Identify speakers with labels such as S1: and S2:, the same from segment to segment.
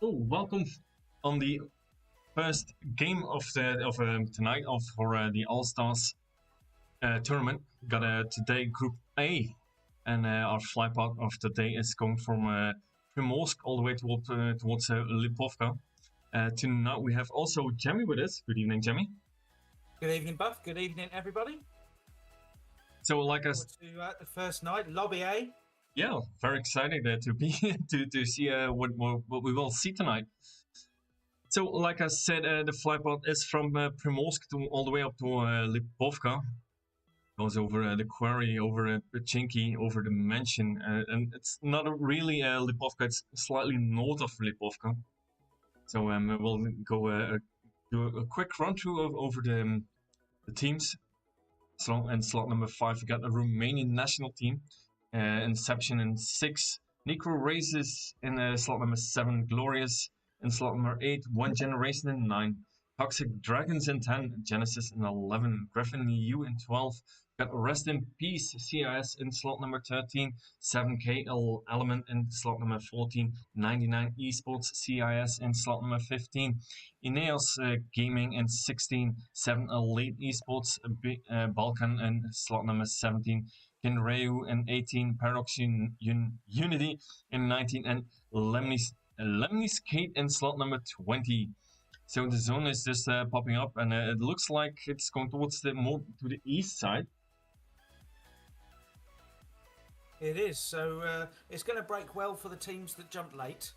S1: So welcome on the first game of tonight for the All Stars tournament. Got today Group A, and our fly part of the day is going from Primorsk all the way towards Lipovka. Tonight we have also Jemmy with us. Good evening, Jemmy.
S2: Good evening, Buff. Good evening, everybody.
S1: So, like us,
S2: to the first night, Lobby A.
S1: Yeah, very excited to be to see what we will see tonight. So, like I said, the flypad is from Primorsk all the way up to Lipovka. Goes over the quarry, over Pachinki, over the mansion, and it's not really Lipovka. It's slightly north of Lipovka. So we'll go do a quick run through over the teams. In slot number 5, we got the Romanian national team. Inception in 6. Necro Races in slot number 7. Glorious in slot number 8. One Generation in 9. Toxic Dragons in 10. Genesis in 11. Griffin EU in 12. Got Rest in Peace CIS in slot number 13. 7K Element in slot number 14. 99 Esports CIS in slot number 15. Ineos Gaming in 16. 7 Elite Esports Balkan in slot number 17. Kinreu in 18, Paradox Unity in 19, and Lemnis Kate in slot number 20. So the zone is just popping up, and it looks like it's going towards more to the east side.
S2: It is. So it's going to break well for the teams that jumped late.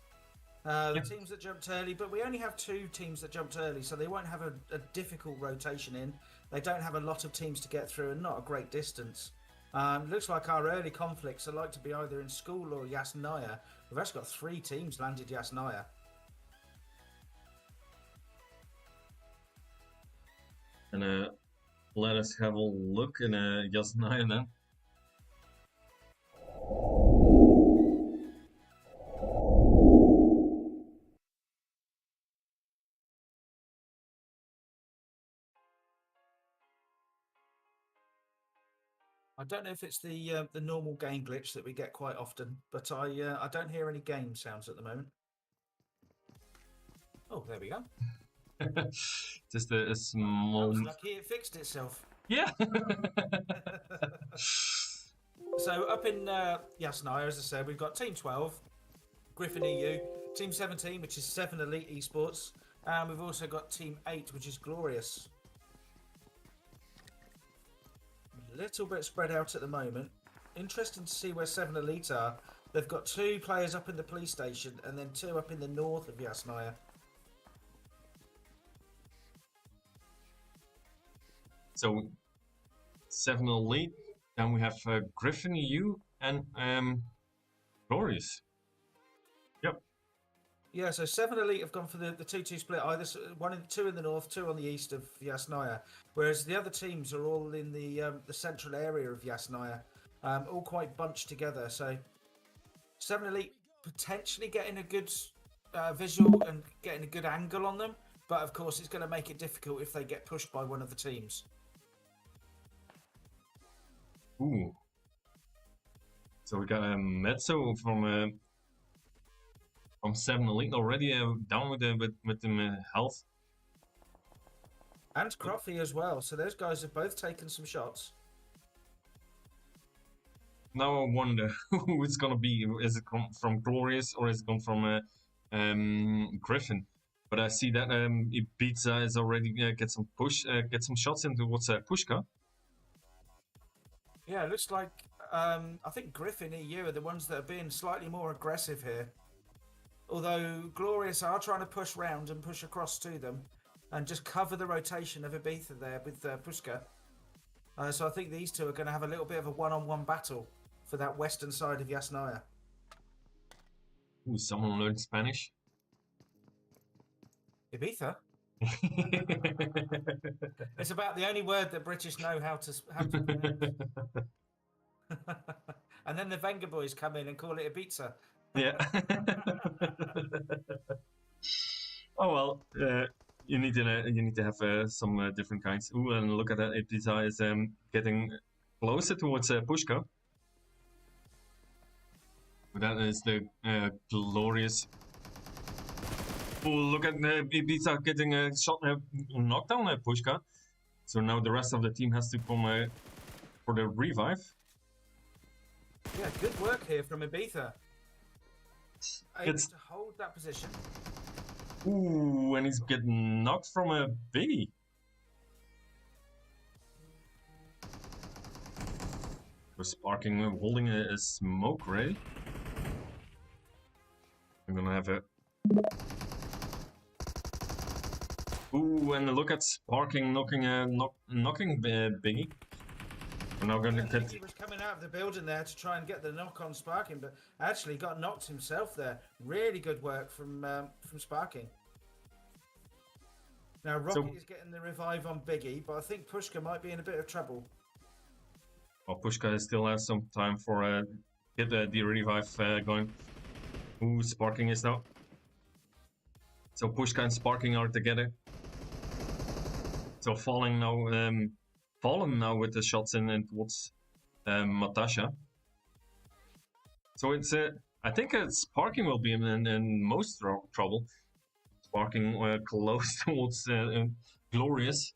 S2: The teams that jumped early, but we only have 2 teams that jumped early, so they won't have a difficult rotation in. they don't have a lot of teams to get through and not a great distance. Looks like our early conflicts are like to be either in School or Yasnaya. We've actually got 3 teams landed Yasnaya.
S1: And let us have a look in Yasnaya then.
S2: I don't know if it's the normal game glitch that we get quite often, but I don't hear any game sounds at the moment. Oh, there we go.
S1: Just a small.
S2: Sounds lucky it fixed itself.
S1: Yeah.
S2: So up in Yasnaya, as I said, we've got Team 12, Griffin EU, Team 17, which is 7 Elite Esports, and we've also got Team 8, which is Glorious. A little bit spread out at the moment. Interesting to see where 7 Elite are. They've got 2 players up in the police station and then 2 up in the north of Yasnaya.
S1: So 7 Elite, then we have Griffin EU and Glorious. Yep.
S2: Yeah, so 7 Elite have gone for the 2-2 split, either 2 in the north, 2 on the east of Yasnaya, whereas the other teams are all in the central area of Yasnaya, all quite bunched together. So 7 Elite potentially getting a good visual and getting a good angle on them, but of course it's going to make it difficult if they get pushed by one of the teams.
S1: Ooh. So we got a Mezzo from 7 Elite already down with the health.
S2: And Croffy as well. So those guys have both taken some shots.
S1: Now I wonder who it's gonna be. Is it come from Glorious or is it come from Griffin? But I see that Ibiza is already get some shots into what's Pushka.
S2: Yeah, it looks like I think Griffin EU are the ones that are being slightly more aggressive here. Although Glorious are trying to push round and push across to them and just cover the rotation of Ibiza there with Pushka. So I think these two are going to have a little bit of a one-on-one battle for that western side of Yasnaya.
S1: Ooh, someone learned Spanish.
S2: Ibiza? It's about the only word that British know how to pronounce. And then the Venga boys come in and call it Ibiza.
S1: Yeah. Oh well, you need to have some different kinds. Ooh, and look at that! Ibiza is getting closer towards Pushka. But that is the Glorious. Oh, look at Ibiza getting a shot, knockdown at Pushka. So now the rest of the team has to come for the revive.
S2: Yeah, good work here from Ibiza. Able to hold that position.
S1: Ooh, and he's getting knocked from a biggie. We're sparking, holding a smoke ray. I'm gonna have a. Ooh, and look at sparking knocking biggie. We're now gonna get.
S2: He was coming out of the building there to try and get the knock on Sparking, but actually got knocked himself there. Really good work from Sparking. Now Rocket is getting the revive on Biggie, but I think Pushka might be in a bit of trouble.
S1: Well, Pushka still has some time for get the revive going. Ooh, Sparking is now. So Pushka and Sparking are together. So Fallen now with the shots in towards Matasha. So it's I think Sparking will be in most trouble. Sparking close towards Glorious.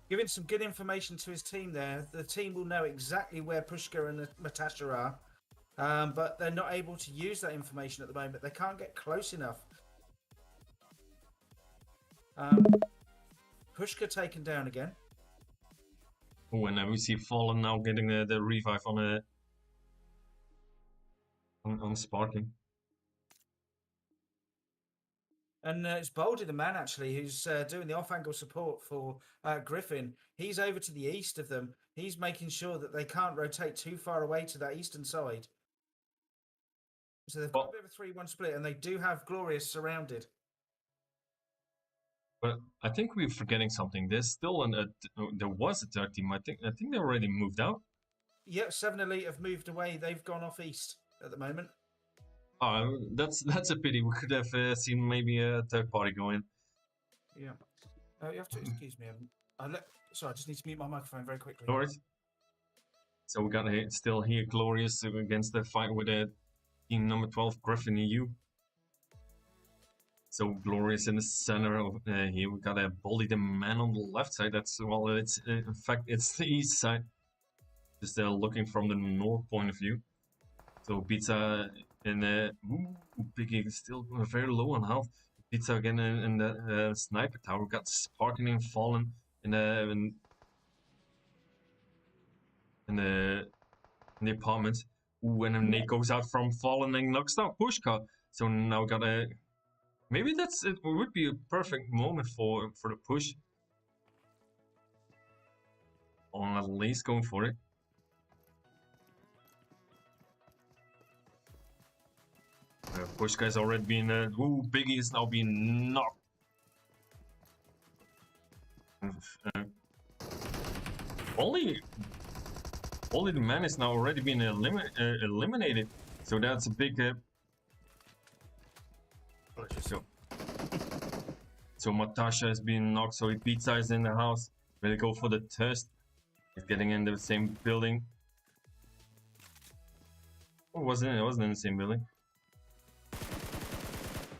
S2: Giving some good information to his team there. The team will know exactly where Pushka and Matasha are, but they're not able to use that information at the moment. They can't get close enough. Pushka taken down again.
S1: Oh, and then we see Fallen now getting the revive on Sparking.
S2: And it's Baldy, the man, actually, who's doing the off-angle support for Griffin. He's over to the east of them. He's making sure that they can't rotate too far away to that eastern side. So they've got a bit of a 3-1 split, and they do have Glorious surrounded.
S1: But I think we're forgetting something. There's still there was a third team. I think they already moved out.
S2: Yep, 7 Elite have moved away. They've gone off east at the moment.
S1: Oh, that's a pity. We could have seen maybe a third party go in.
S2: Yeah. You have to excuse me. Sorry, I just need to mute my microphone very quickly.
S1: No worries. So we got still here Glorious against the fight with team number 12 Griffin EU. So Glorious in the center of here. We got a Bolly the man on the left side. That's it's in fact it's the east side. Just looking from the north point of view. So Pizza in Biggie is still very low on health. Pizza again in the sniper tower. We got Sparking and Fallen in the apartment. Ooh, and then Nate goes out from Fallen and knocks down Pushka. So now we got a maybe it would be a perfect moment for the push. Or at least going for it. Pushka has already been Biggie is now being knocked. Only the man is now already been eliminated. So that's a big So Matasha has been knocked, so Pizza is in the house. Ready to go for the test. He's getting in the same building. Or wasn't it? It wasn't in the same building.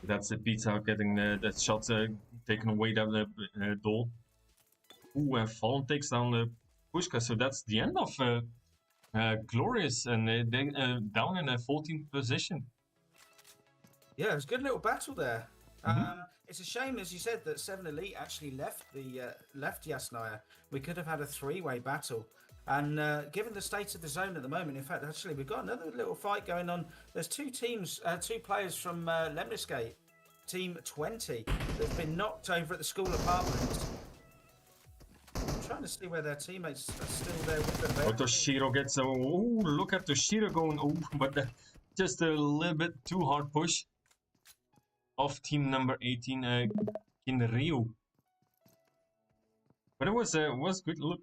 S1: That's the Pizza getting that shot taken away down the door. Ooh, and Fallen takes down the Pushka. So that's the end of Glorious, and they down in a 14th position.
S2: Yeah, it was a good little battle there. It's a shame, as you said, that 7 Elite actually left Yasnaya. We could have had a 3-way battle. And given the state of the zone at the moment, in fact, actually, we've got another little fight going on. There's two players from Lemnisgate, Team 20, that's been knocked over at the school apartments. I'm trying to see where their teammates are still there with them.
S1: Oh, Toshiro gets a... Ooh, look at Toshiro going... Oh, but just a little bit too hard push of team number 18 in Rio. But it was good look.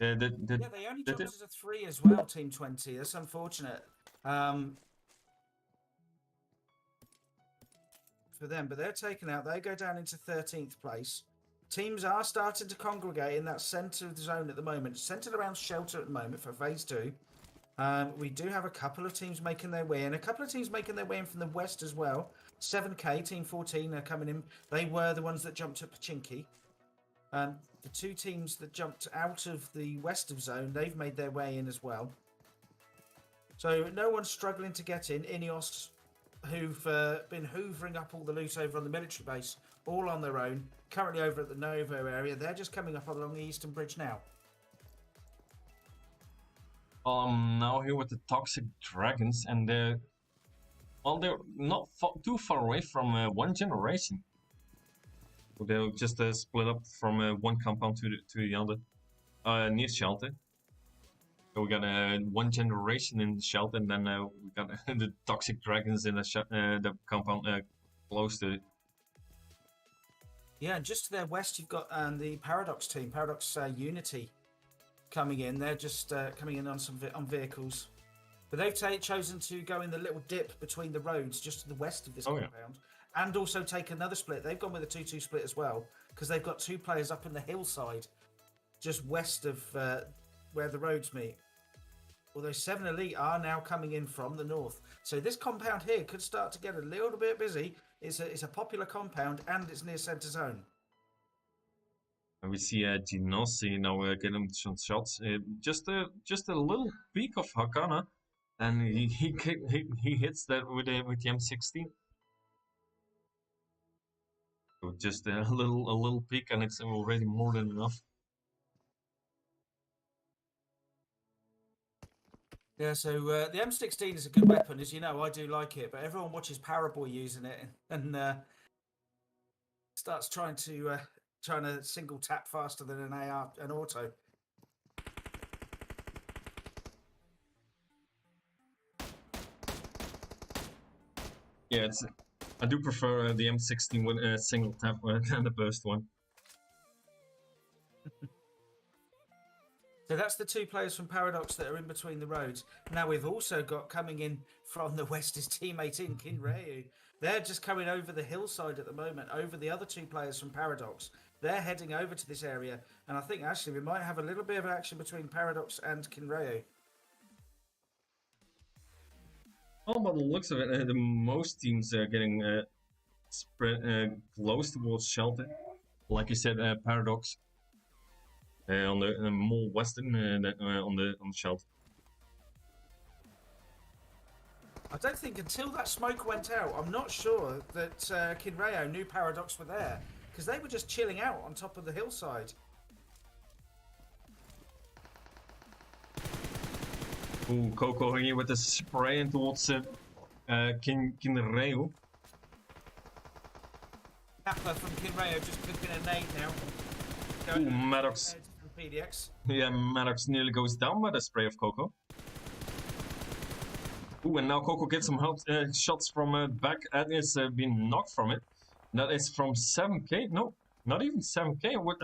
S2: Yeah, they only dropped as a 3 as well, Team 20. That's unfortunate for them, but they're taken out. They go down into 13th place. Teams are starting to congregate in that centre of the zone at the moment, centred around Shelter at the moment for Phase 2. We do have a couple of teams making their way in, a couple of teams making their way in from the west as well. 7K, Team 14 are coming in. They were the ones that jumped at Pachinki. The two teams that jumped out of the west of zone, they've made their way in as well. So no one's struggling to get in. Ineos, who've been hoovering up all the loot over on the military base, all on their own, currently over at the Novo area. They're just coming up along the Eastern Bridge now.
S1: Now here with the Toxic Dragons, and they're not too far away from one generation. They'll just split up from one compound to the other, near Shelter. So we got one generation in Shelter, and then we got the Toxic Dragons in the compound close to it.
S2: Yeah, and just to their west, you've got the Paradox team, Paradox Unity, coming in. They're just coming in on vehicles, but they've chosen to go in the little dip between the roads, just to the west of this compound. And also take another split. They've gone with a 2-2 split as well, because they've got two players up in the hillside, just west of where the roads meet. Although 7 Elite are now coming in from the north. So this compound here could start to get a little bit busy. It's a popular compound, and it's near centre zone.
S1: And we see Ginossi now getting some shots. Just a little peek of Hakana, and he hits that with the M16. Just a little peek, and it's already more than enough.
S2: Yeah, so the M16 is a good weapon, as you know. I do like it, but everyone watches Paraboy using it, and starts trying to single tap faster than an auto.
S1: Yeah, I do prefer the M16 with a single tap than the burst one.
S2: So that's the two players from Paradox that are in between the roads. Now we've also got coming in from the west his teammate in Kinryu. They're just coming over the hillside at the moment, over the other two players from Paradox. They're heading over to this area, and I think actually we might have a little bit of action between Paradox and Kinryu.
S1: Oh, by the looks of it, the most teams are getting spread close towards shelter. Like you said, Paradox on the more western on the shelter.
S2: I don't think until that smoke went out, I'm not sure that Kinryu knew Paradox were there, because they were just chilling out on top of the hillside.
S1: Ooh, Coco here with the spraying towards Kinryu.
S2: Kappa from Kinryu just cooking a nade now.
S1: Ooh, Maddox.
S2: PDX.
S1: Yeah, Maddox nearly goes down by the spray of Coco. Ooh, and now Coco gets some help, shots from back. That is being knocked from it. That is from 7k. No, not even 7k. What?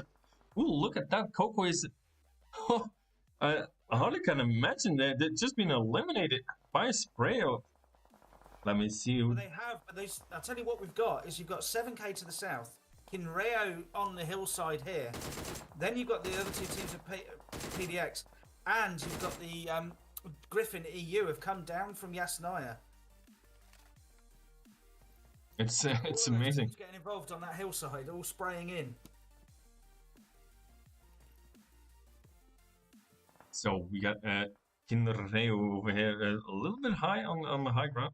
S1: Ooh, look at that. Coco is. I hardly can imagine that they've just been eliminated by a spray. Let me see.
S2: Well, they have, but I'll tell you what we've got is you've got 7k to the south, Kinryu on the hillside here. Then you've got the other two teams of PDX, and you've got the Griffin EU have come down from Yasnaya.
S1: It's amazing.
S2: Getting involved on that hillside, all spraying in.
S1: So we got Kinryu over here a little bit high on the high ground.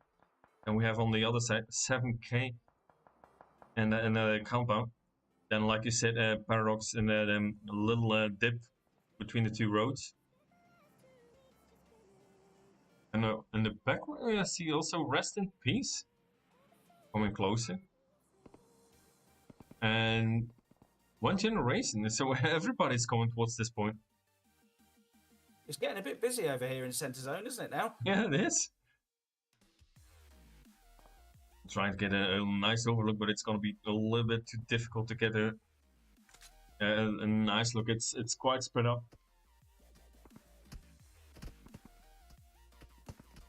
S1: And we have on the other side 7k and a compound. Then, like you said, Paradox and a little dip between the two roads. And in the background, I see also Rest in Peace coming closer. And one generation, so everybody's going towards this point.
S2: It's getting a bit busy over here in Centre Zone, isn't it now?
S1: Yeah, it is. Trying to get a nice overlook, but it's going to be a little bit too difficult to get a nice look. It's quite spread up.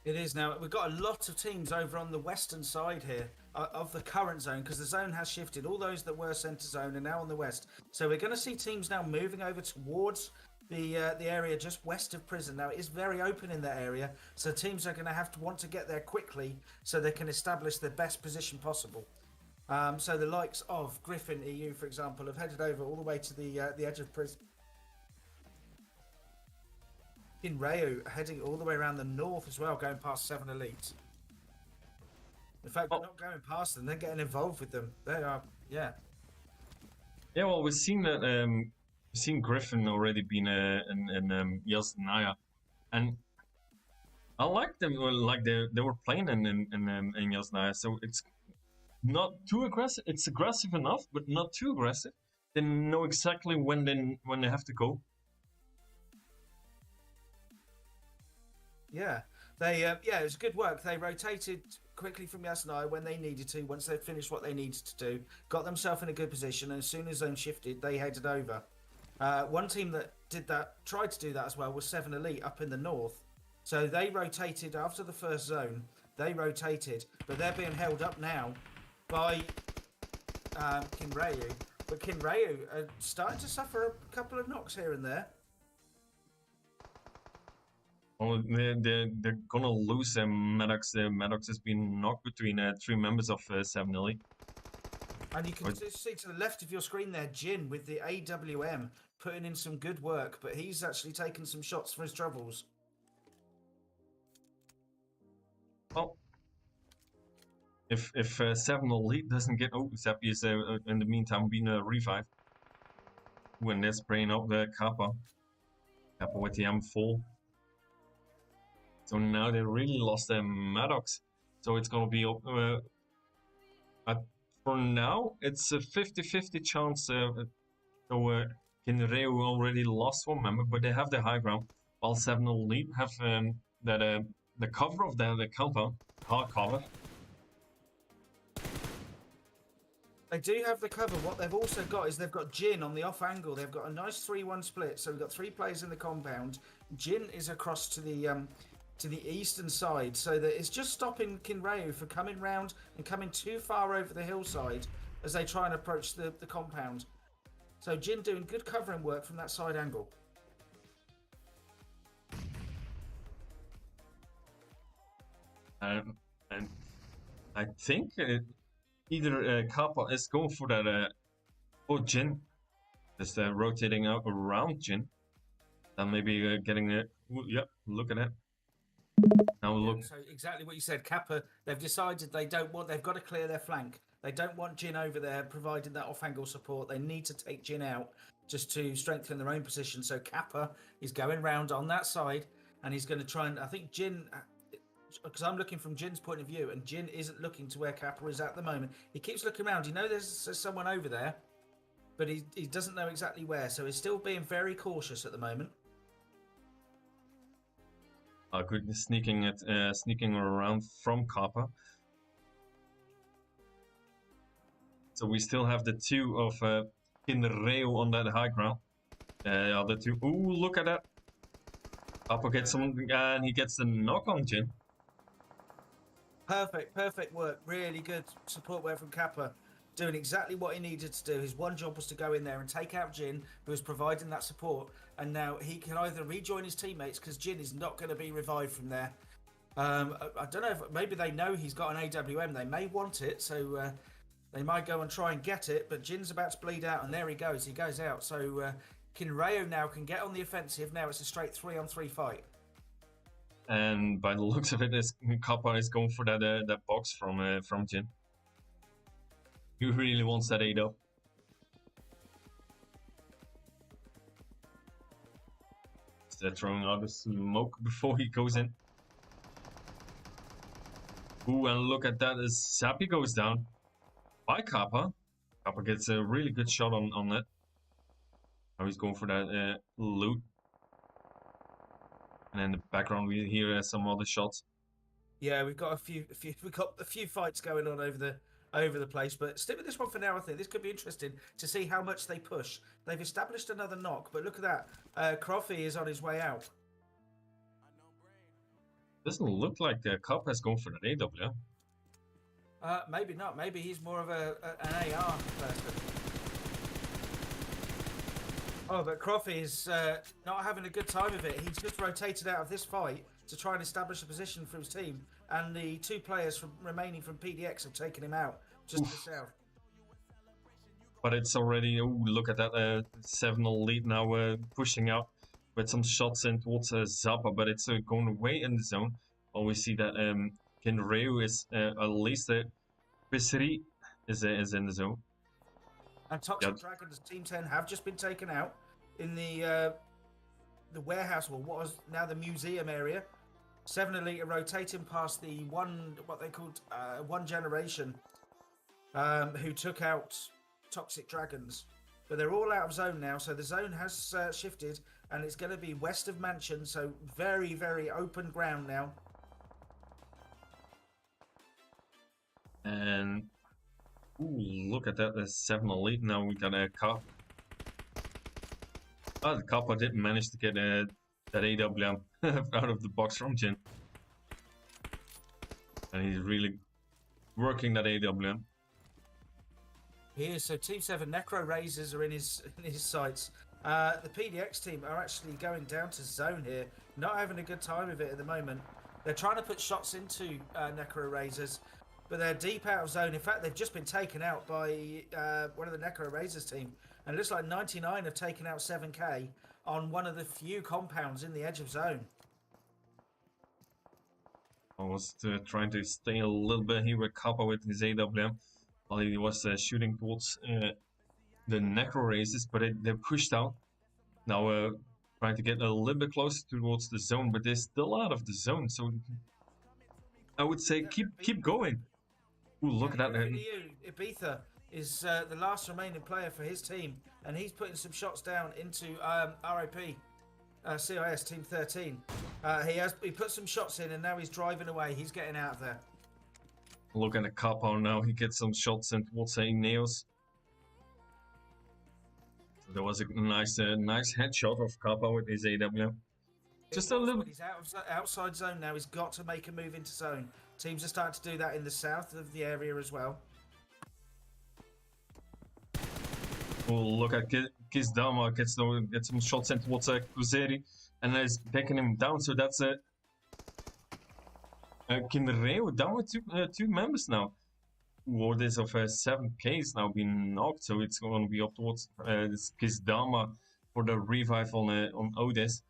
S2: It is now. We've got a lot of teams over on the western side here of the current zone, because the zone has shifted. All those that were Centre Zone are now on the west. So we're going to see teams now moving over towards the area just west of prison. Now it is very open in that area, so teams are going to have to want to get there quickly so they can establish the best position possible. So the likes of Griffin EU, for example, have headed over all the way to the edge of prison. Kinryu heading all the way around the north as well, going past 7 Elite. In fact, they're not going past them; they're getting involved with them. They are, yeah.
S1: Yeah, well, we've seen that. Seen Griffin already been in Yasnaya, and I like them. Like they were playing in Yasnaya, so it's not too aggressive. It's aggressive enough, but not too aggressive. They know exactly when they have to go.
S2: Yeah, it was good work. They rotated quickly from Yasnaya when they needed to. Once they'd finished what they needed to do, got themselves in a good position, and as soon as zone shifted, they headed over. One team that tried to do that as well, was 7 Elite up in the north. So they rotated after the first zone. They rotated, but they're being held up now by Kinryu. But Kinryu are starting to suffer a couple of knocks here and there.
S1: Well, they're gonna lose Maddox. Maddox has been knocked between 3 members of 7 Elite.
S2: And you can see to the left of your screen there, Jin with the AWM putting in some good work, but he's actually taken some shots for his troubles.
S1: Well, if 7 Elite doesn't get, Zappi is in the meantime being revived. When they're spraying up the Kappa with the M4. So now they really lost their Maddox. So it's gonna be For now, it's a 50-50 chance. So Kinreu already lost one member, but they have the high ground. While 7-0 lead have the cover of the compound, hard cover.
S2: They do have the cover. What they've also got is they've got Jin on the off angle. They've got a nice 3-1 split. So we've got 3 players in the compound. Jin is across to the eastern side, so that it's just stopping Kinreu for coming round and coming too far over the hillside as they try and approach the compound. So Jin doing good covering work from that side angle.
S1: And I think either Kappa is going for that or Jin, just rotating out around Jin, and maybe getting it. Yeah, look at that. Now look.
S2: So exactly what you said, Kappa. They've decided they don't want. They've got to clear their flank. They don't want Jin over there providing that off-angle support. They need to take Jin out just to strengthen their own position. So Kappa is going round on that side, and he's going to try and. I think Jin, because I'm looking from Jin's point of view, and Jin isn't looking to where Kappa is at the moment. He keeps looking around. You know, there's someone over there, but he doesn't know exactly where. So he's still being very cautious at the moment.
S1: Good sneaking around from Kappa. So we still have the 2 of Kinreu on that high ground. The other 2. Ooh, look at that. Kappa gets some, and he gets the knock on Jin.
S2: Perfect work. Really good support work from Kappa. Doing exactly what he needed to do. His one job was to go in there and take out Jin, who was providing that support. And now he can either rejoin his teammates, because Jin is not going to be revived from there. I don't know if maybe they know he's got an AWM. They may want it, so they might go and try and get it. But Jin's about to bleed out, and there he goes. He goes out. So Kinreu now can get on the offensive. Now it's a straight 3-on-3 fight.
S1: And by the looks of it, Kappa is going for that box from Jin. He really wants that 8-up. They're throwing out the smoke before he goes in. Ooh, and look at that as Sappy goes down by Kappa. Kappa gets a really good shot on that. Now he's going for that loot. And in the background we hear some other shots.
S2: Yeah, we've got a few fights going on over the place, but stick with this one for now. I think this could be interesting to see how much they push. They've established another knock, but look at that. Croffy is on his way out.
S1: Doesn't look like Kappa's going for that AW.
S2: Maybe not. Maybe he's more of an AR person. Oh, but Croffy is not having a good time of it. He's just rotated out of this fight to try and establish a position for his team, and the 2 players remaining from PDX have taken him out just to the south.
S1: But it's already, look at that 7-0 lead now, pushing out with some shots in towards Zappa, but it's going away in the zone. Well, we see that Kinreu is at least Pisri is in the zone.
S2: And Toxic Dragons Team 10 have just been taken out in the warehouse, or what was now the museum area. 7 Elite are rotating past the what they called one generation, who took out Toxic Dragons. But they're all out of zone now, so the zone has shifted, and it's going to be west of Mansion, so very, very open ground now.
S1: And look at that, 7 Elite. Now we got a Kappa. Oh, the Kappa didn't manage to get that AWM out of the box from Jin. And he's really working that AWM.
S2: Here, so Team 7 Necro Razors are in his sights. The PDX team are actually going down to zone here, not having a good time of it at the moment. They're trying to put shots into Necro Razors, but they're deep out of zone. In fact, they've just been taken out by one of the Necro Razors team. And it looks like 99 have taken out 7K on one of the few compounds in the edge of zone.
S1: I was trying to stay a little bit here with Kappa with his AWM while he was shooting towards the Necro Razors, but they pushed out. Now trying to get a little bit closer towards the zone, but they're still out of the zone. So I would say keep going. Ooh, look at that.
S2: Over to you. Ibiza is the last remaining player for his team, and he's putting some shots down into RIP. CIS Team 13. He put some shots in, and now he's driving away. He's getting out of there.
S1: Look at the Capo now. He gets some shots and towards Ineos. So there was a nice headshot of Capo with his AWM. Just a little.
S2: He's outside zone now. He's got to make a move into zone. Teams are starting to do that in the south of the area as well.
S1: Oh, look at Kizdama gets some shots in towards Kuzeri, and is taking him down. So that's Kinreo down with two members now. Orders of 7K is now being knocked, so it's going to be up towards Kizdama for the revive on Odis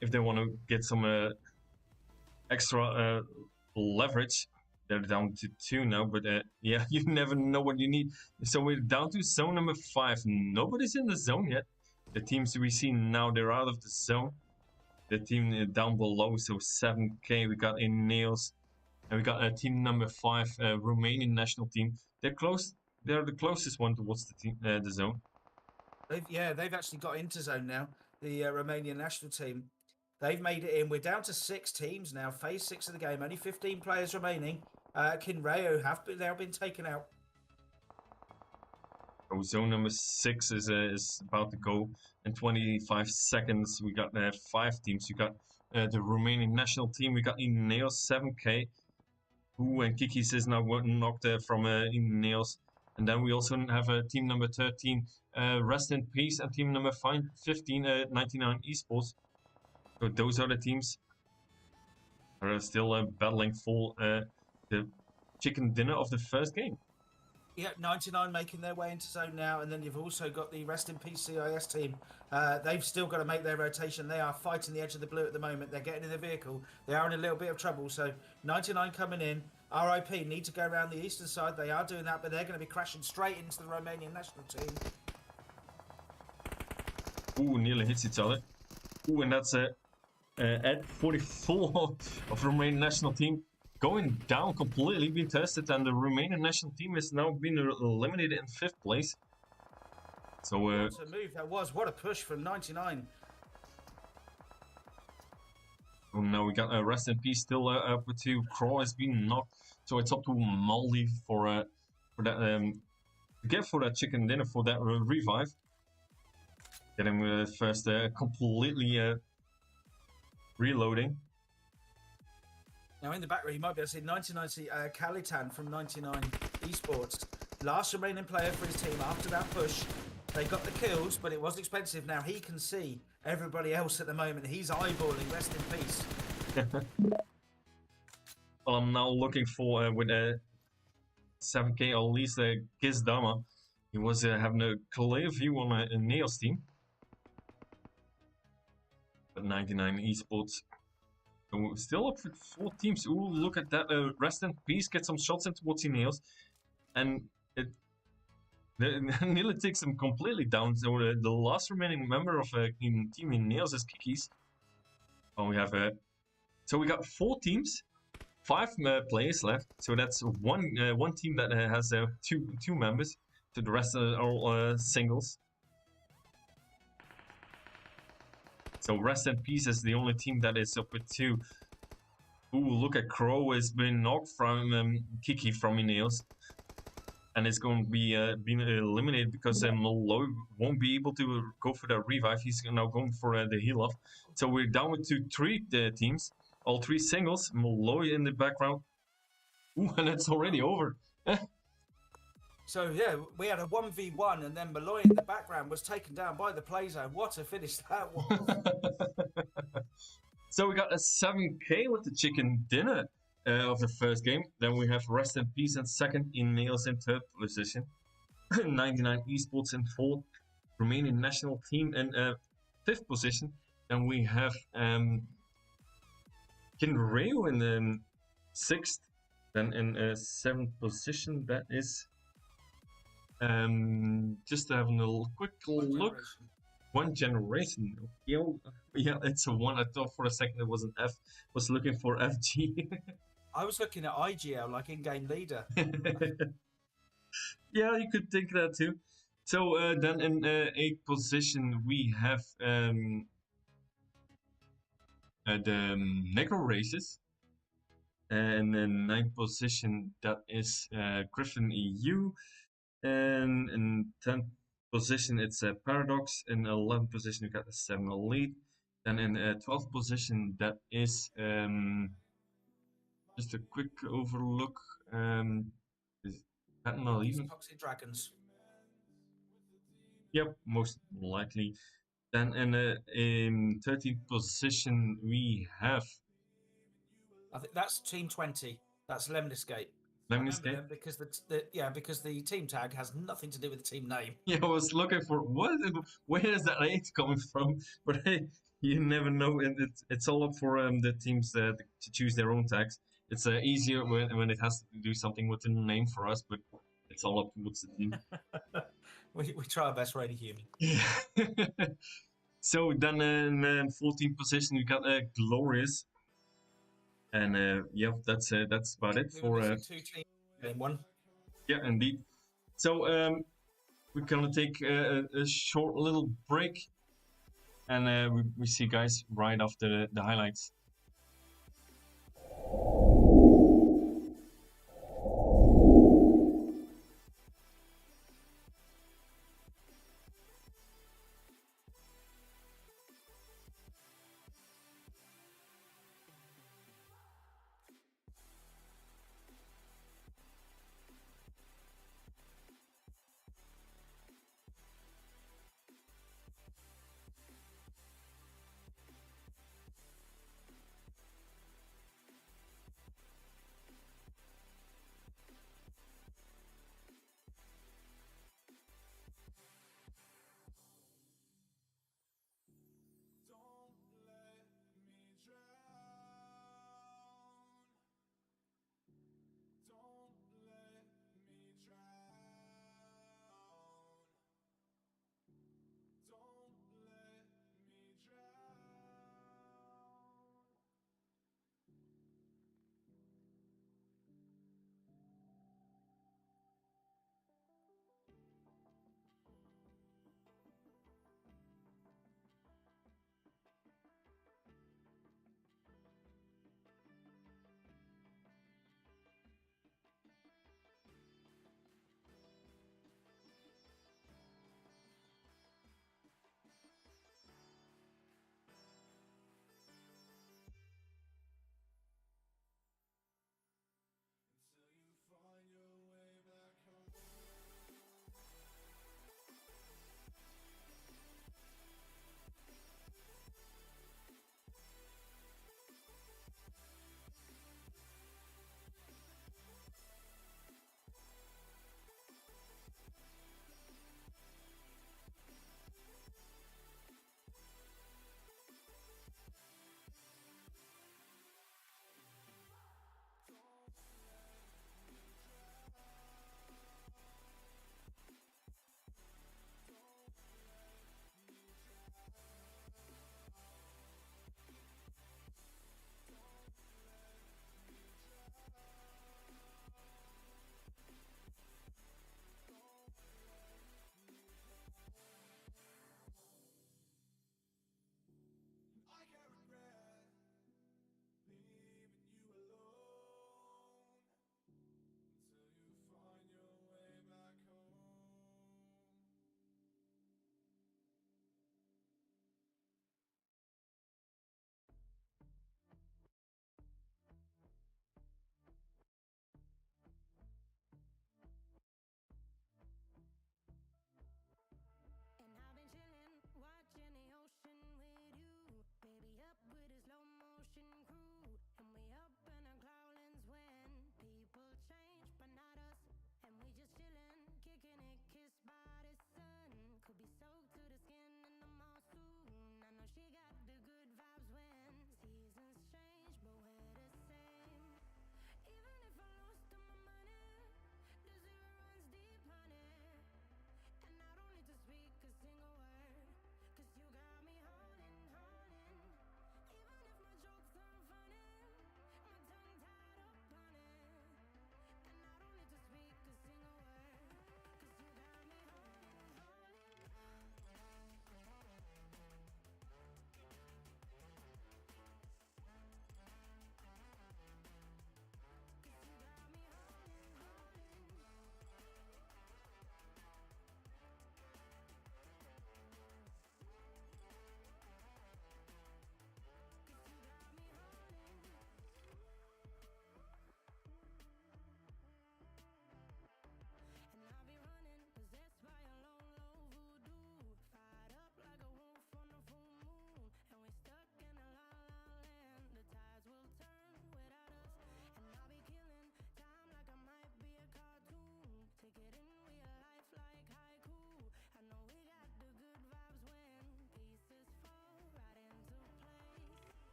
S1: if they want to get some extra leverage. They're down to 2 now, but yeah, you never know what you need. So we're down to zone number 5. Nobody's in the zone yet. The teams we see now, they're out of the zone. The team down below, so 7K, we got Ineos, and we got team number 5, Romanian national team. They're close. They're the closest one towards the zone.
S2: They've actually got into zone now. The Romanian national team. They've made it in. We're down to 6 teams now. Phase 6 of the game. Only 15 players remaining. Kinreo have now been taken out.
S1: So zone number 6 is about to go in 25 seconds. We got 5 teams. We got the Romanian national team. We got Ineos 7K. Ooh, and Kikis is now knocked from Ineos. And then we also have team number 13, Rest in Peace, and team number 15, 99 Esports. So those are the teams that are still battling for the chicken dinner of the first game.
S2: Yeah, 99 making their way into zone now, and then you've also got the Rest in Peace CIS team. They've still got to make their rotation. They are fighting the edge of the blue at the moment. They're getting in the vehicle. They are in a little bit of trouble. So 99 coming in. RIP need to go around the eastern side. They are doing that, but they're going to be crashing straight into the Romanian national team.
S1: Ooh, nearly hits each other. Ooh, and that's at 44 of the Romanian national team going down completely, being tested, and the Romanian national team has now been eliminated in 5th place. So
S2: what a move that was! What a push from 99.
S1: Oh no, we got Rest in Peace still up with 2. Craw has been knocked, so it's up to Maldi for that get for that chicken dinner for that revive. Getting first completely reloading.
S2: Now in the background, you might be able to see 1990 Kalitan from 99 Esports. Last remaining player for his team after that push. They got the kills, but it was expensive. Now he can see everybody else at the moment. He's eyeballing Rest in Peace.
S1: Well, I'm now looking for with 7K, or at least Gizdama. He was having a clear view on a Neos team. But 99 Esports. So still up for 4 teams. Ooh, look at that. Rest in Peace, get some shots in towards Ineos. And it nearly takes them completely down. So the last remaining member of team Ineos is Kikis. Oh, we have so we got 4 teams, 5 players left. So that's one team that has two members. So the rest are all singles. So Rest in Peace is the only team that is up with 2. Ooh, look at Crow has been knocked from Kiki from Ineos. And it's going to be being eliminated because Malloy won't be able to go for the revive. He's now going for the heal off. So we're down to 3 teams. All 3 singles. Malloy in the background. Ooh, and it's already over.
S2: So yeah, we had a 1v1, and then Malloy in the background was taken down by the play zone. What a finish that was!
S1: So we got a 7K with the chicken dinner of the first game. Then we have Rest in Peace in 2nd, Ineos in 3rd position, 99 Esports in 4th, Romanian national team in 5th position. Then we have Kinreo in the 6th. Then in 7th position, that is. Just having a quick look. One generation. Yeah, it's a 1. I thought for a second it was an F. Was looking for FG.
S2: I was looking at IGL like in-game leader.
S1: Yeah, you could think that too. So then in eighth position we have the Negro races. And in ninth position, that is Griffin EU. And in 10th position, it's a Paradox. In 11th position, you got the 7 Elite. Then in 12th position, that is just a quick overlook. Is that not
S2: These
S1: even?
S2: Toxic Dragons.
S1: Yep, most likely. Then in 13th position, we have
S2: I think that's Team 20. That's Lemon Escape. I
S1: Lemon
S2: remember
S1: Escape.
S2: them because because the team tag has nothing to do with the team name.
S1: Yeah, I was looking for where is that eight coming from? But hey, you never know, and it's all up for the teams to choose their own tags. It's easier when it has to do something with the name for us, but it's all up to what's the team.
S2: We try our best, Rainy Human.
S1: Yeah. So then in 14th position we got Glorious, and yeah, that's about it
S2: We were
S1: for
S2: missing two teams in one.
S1: yeah, indeed. So we're gonna take a short little break. And we see you guys right after the highlights.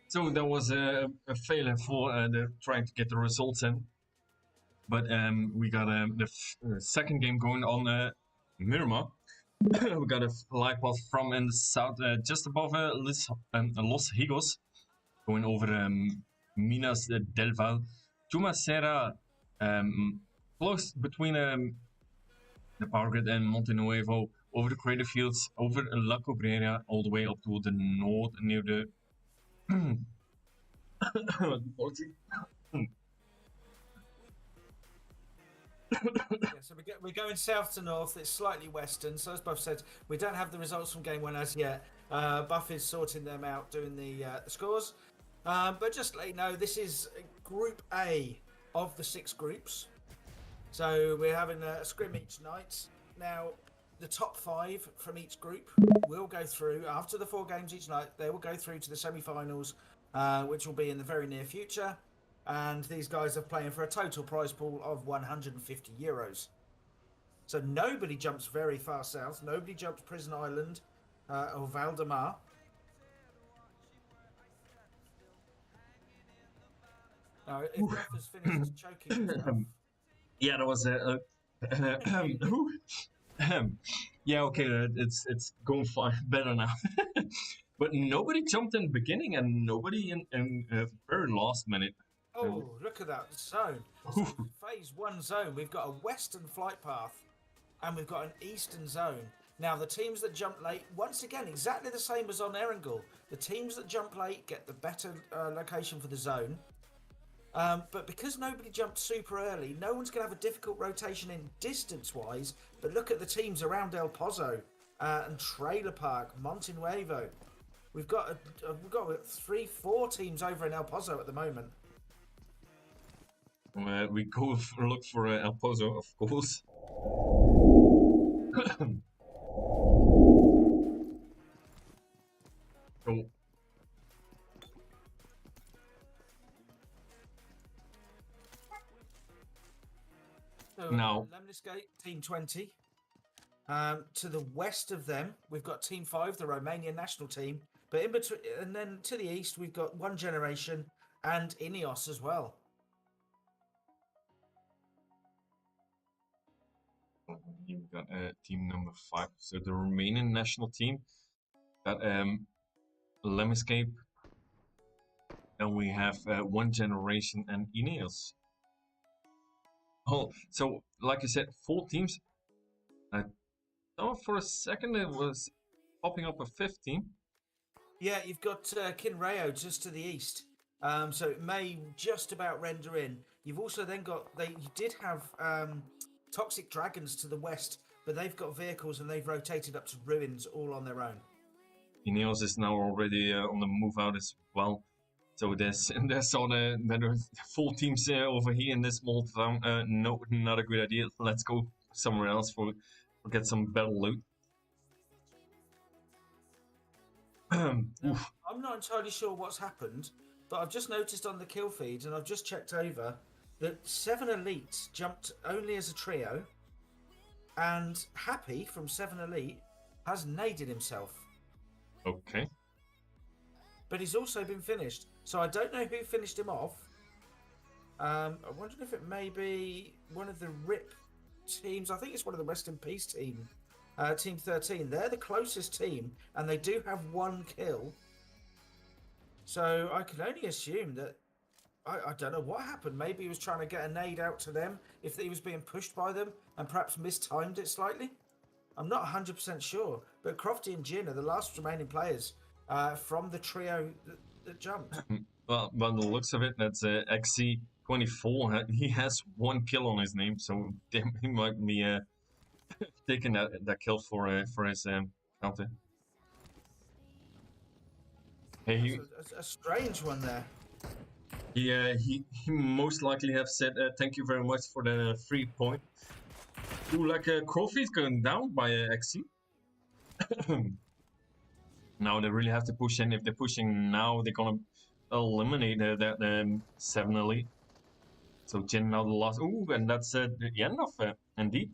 S1: So that was a failure for trying to get the results in. But we got the second game going on Miramar. We got a flag path from in the south, just above Los Higos, going over Minas del Val. Chumacera, close between the power grid and Monte Nuevo, over the crater fields, over La Cabrera, all the way up to the north near the.
S2: So we're going south to north. It's slightly western. So as Buff said, we don't have the results from game one as yet. Buff is sorting them out, doing the scores. But just to let you know, this is Group A of the 6 groups. So we're having a scrim each night. Now, the top 5 from each group will go through after the 4 games each night. They will go through to the semi-finals, which will be in the very near future. And these guys are playing for a total prize pool of €150. So nobody jumps very far south. Nobody jumps Prison Island or Valdemar. Now, if Buff has finished choking himself.
S1: Yeah, that was a. Yeah, okay, it's going fine, better now. But nobody jumped in the beginning, and nobody in very last minute.
S2: Oh, look at that zone. So phase 1 zone, we've got a western flight path and we've got an eastern zone. Now, the teams that jump late, once again, exactly the same as on Erangel. The teams that jump late get the better location for the zone. But because nobody jumped super early, no one's going to have a difficult rotation in distance-wise. But look at the teams around El Pozo and Trailer Park, Monte Nuevo. We've got 3-4 teams over in El Pozo at the moment.
S1: We go look for El Pozo, of course. So, now,
S2: Lemniscate, Team 20. To the west of them, we've got Team 5, the Romanian national team. But in between, and then to the east, we've got One Generation and Ineos as well.
S1: We've got team number 5. So the Romanian national team got Lemniscape. Then we have One Generation and Ineos. Oh, so like I said, 4 teams. For a second it was popping up a 5th team.
S2: Yeah, you've got Kinrayo just to the east. So it may just about render in. You've also then got, you did have Toxic Dragons to the west, but they've got vehicles and they've rotated up to Ruins all on their own.
S1: Ineos is now already on the move out as well. So there's all the full teams over here in this small town. No, not a good idea. Let's go somewhere else for get some better loot.
S2: Now, I'm not entirely sure what's happened, but I've just noticed on the kill feeds, and I've just checked over, that 7 Elite jumped only as a trio, and Happy from 7 Elite has naded himself.
S1: Okay.
S2: But he's also been finished, so I don't know who finished him off. I wonder if it may be one of the RIP teams. I think it's one of the Rest in Peace team. Team 13. They're the closest team, and they do have 1 kill. So I can only assume that I don't know what happened. Maybe he was trying to get a nade out to them if he was being pushed by them and perhaps mistimed it slightly. I'm not 100% sure, but Crofty and Jin are the last remaining players from the trio that jumped.
S1: Well, by the looks of it, that's XC24. He has 1 kill on his name, so he might be taking that kill for his counter. Hey,
S2: a strange one there.
S1: Yeah, he most likely have said thank you very much for the free point. Ooh, like Crowfeet going down by XC. Now they really have to push in. If they're pushing now, they're gonna eliminate that 7 Elite. So Jin now the last. Ooh, and that's the end of indeed.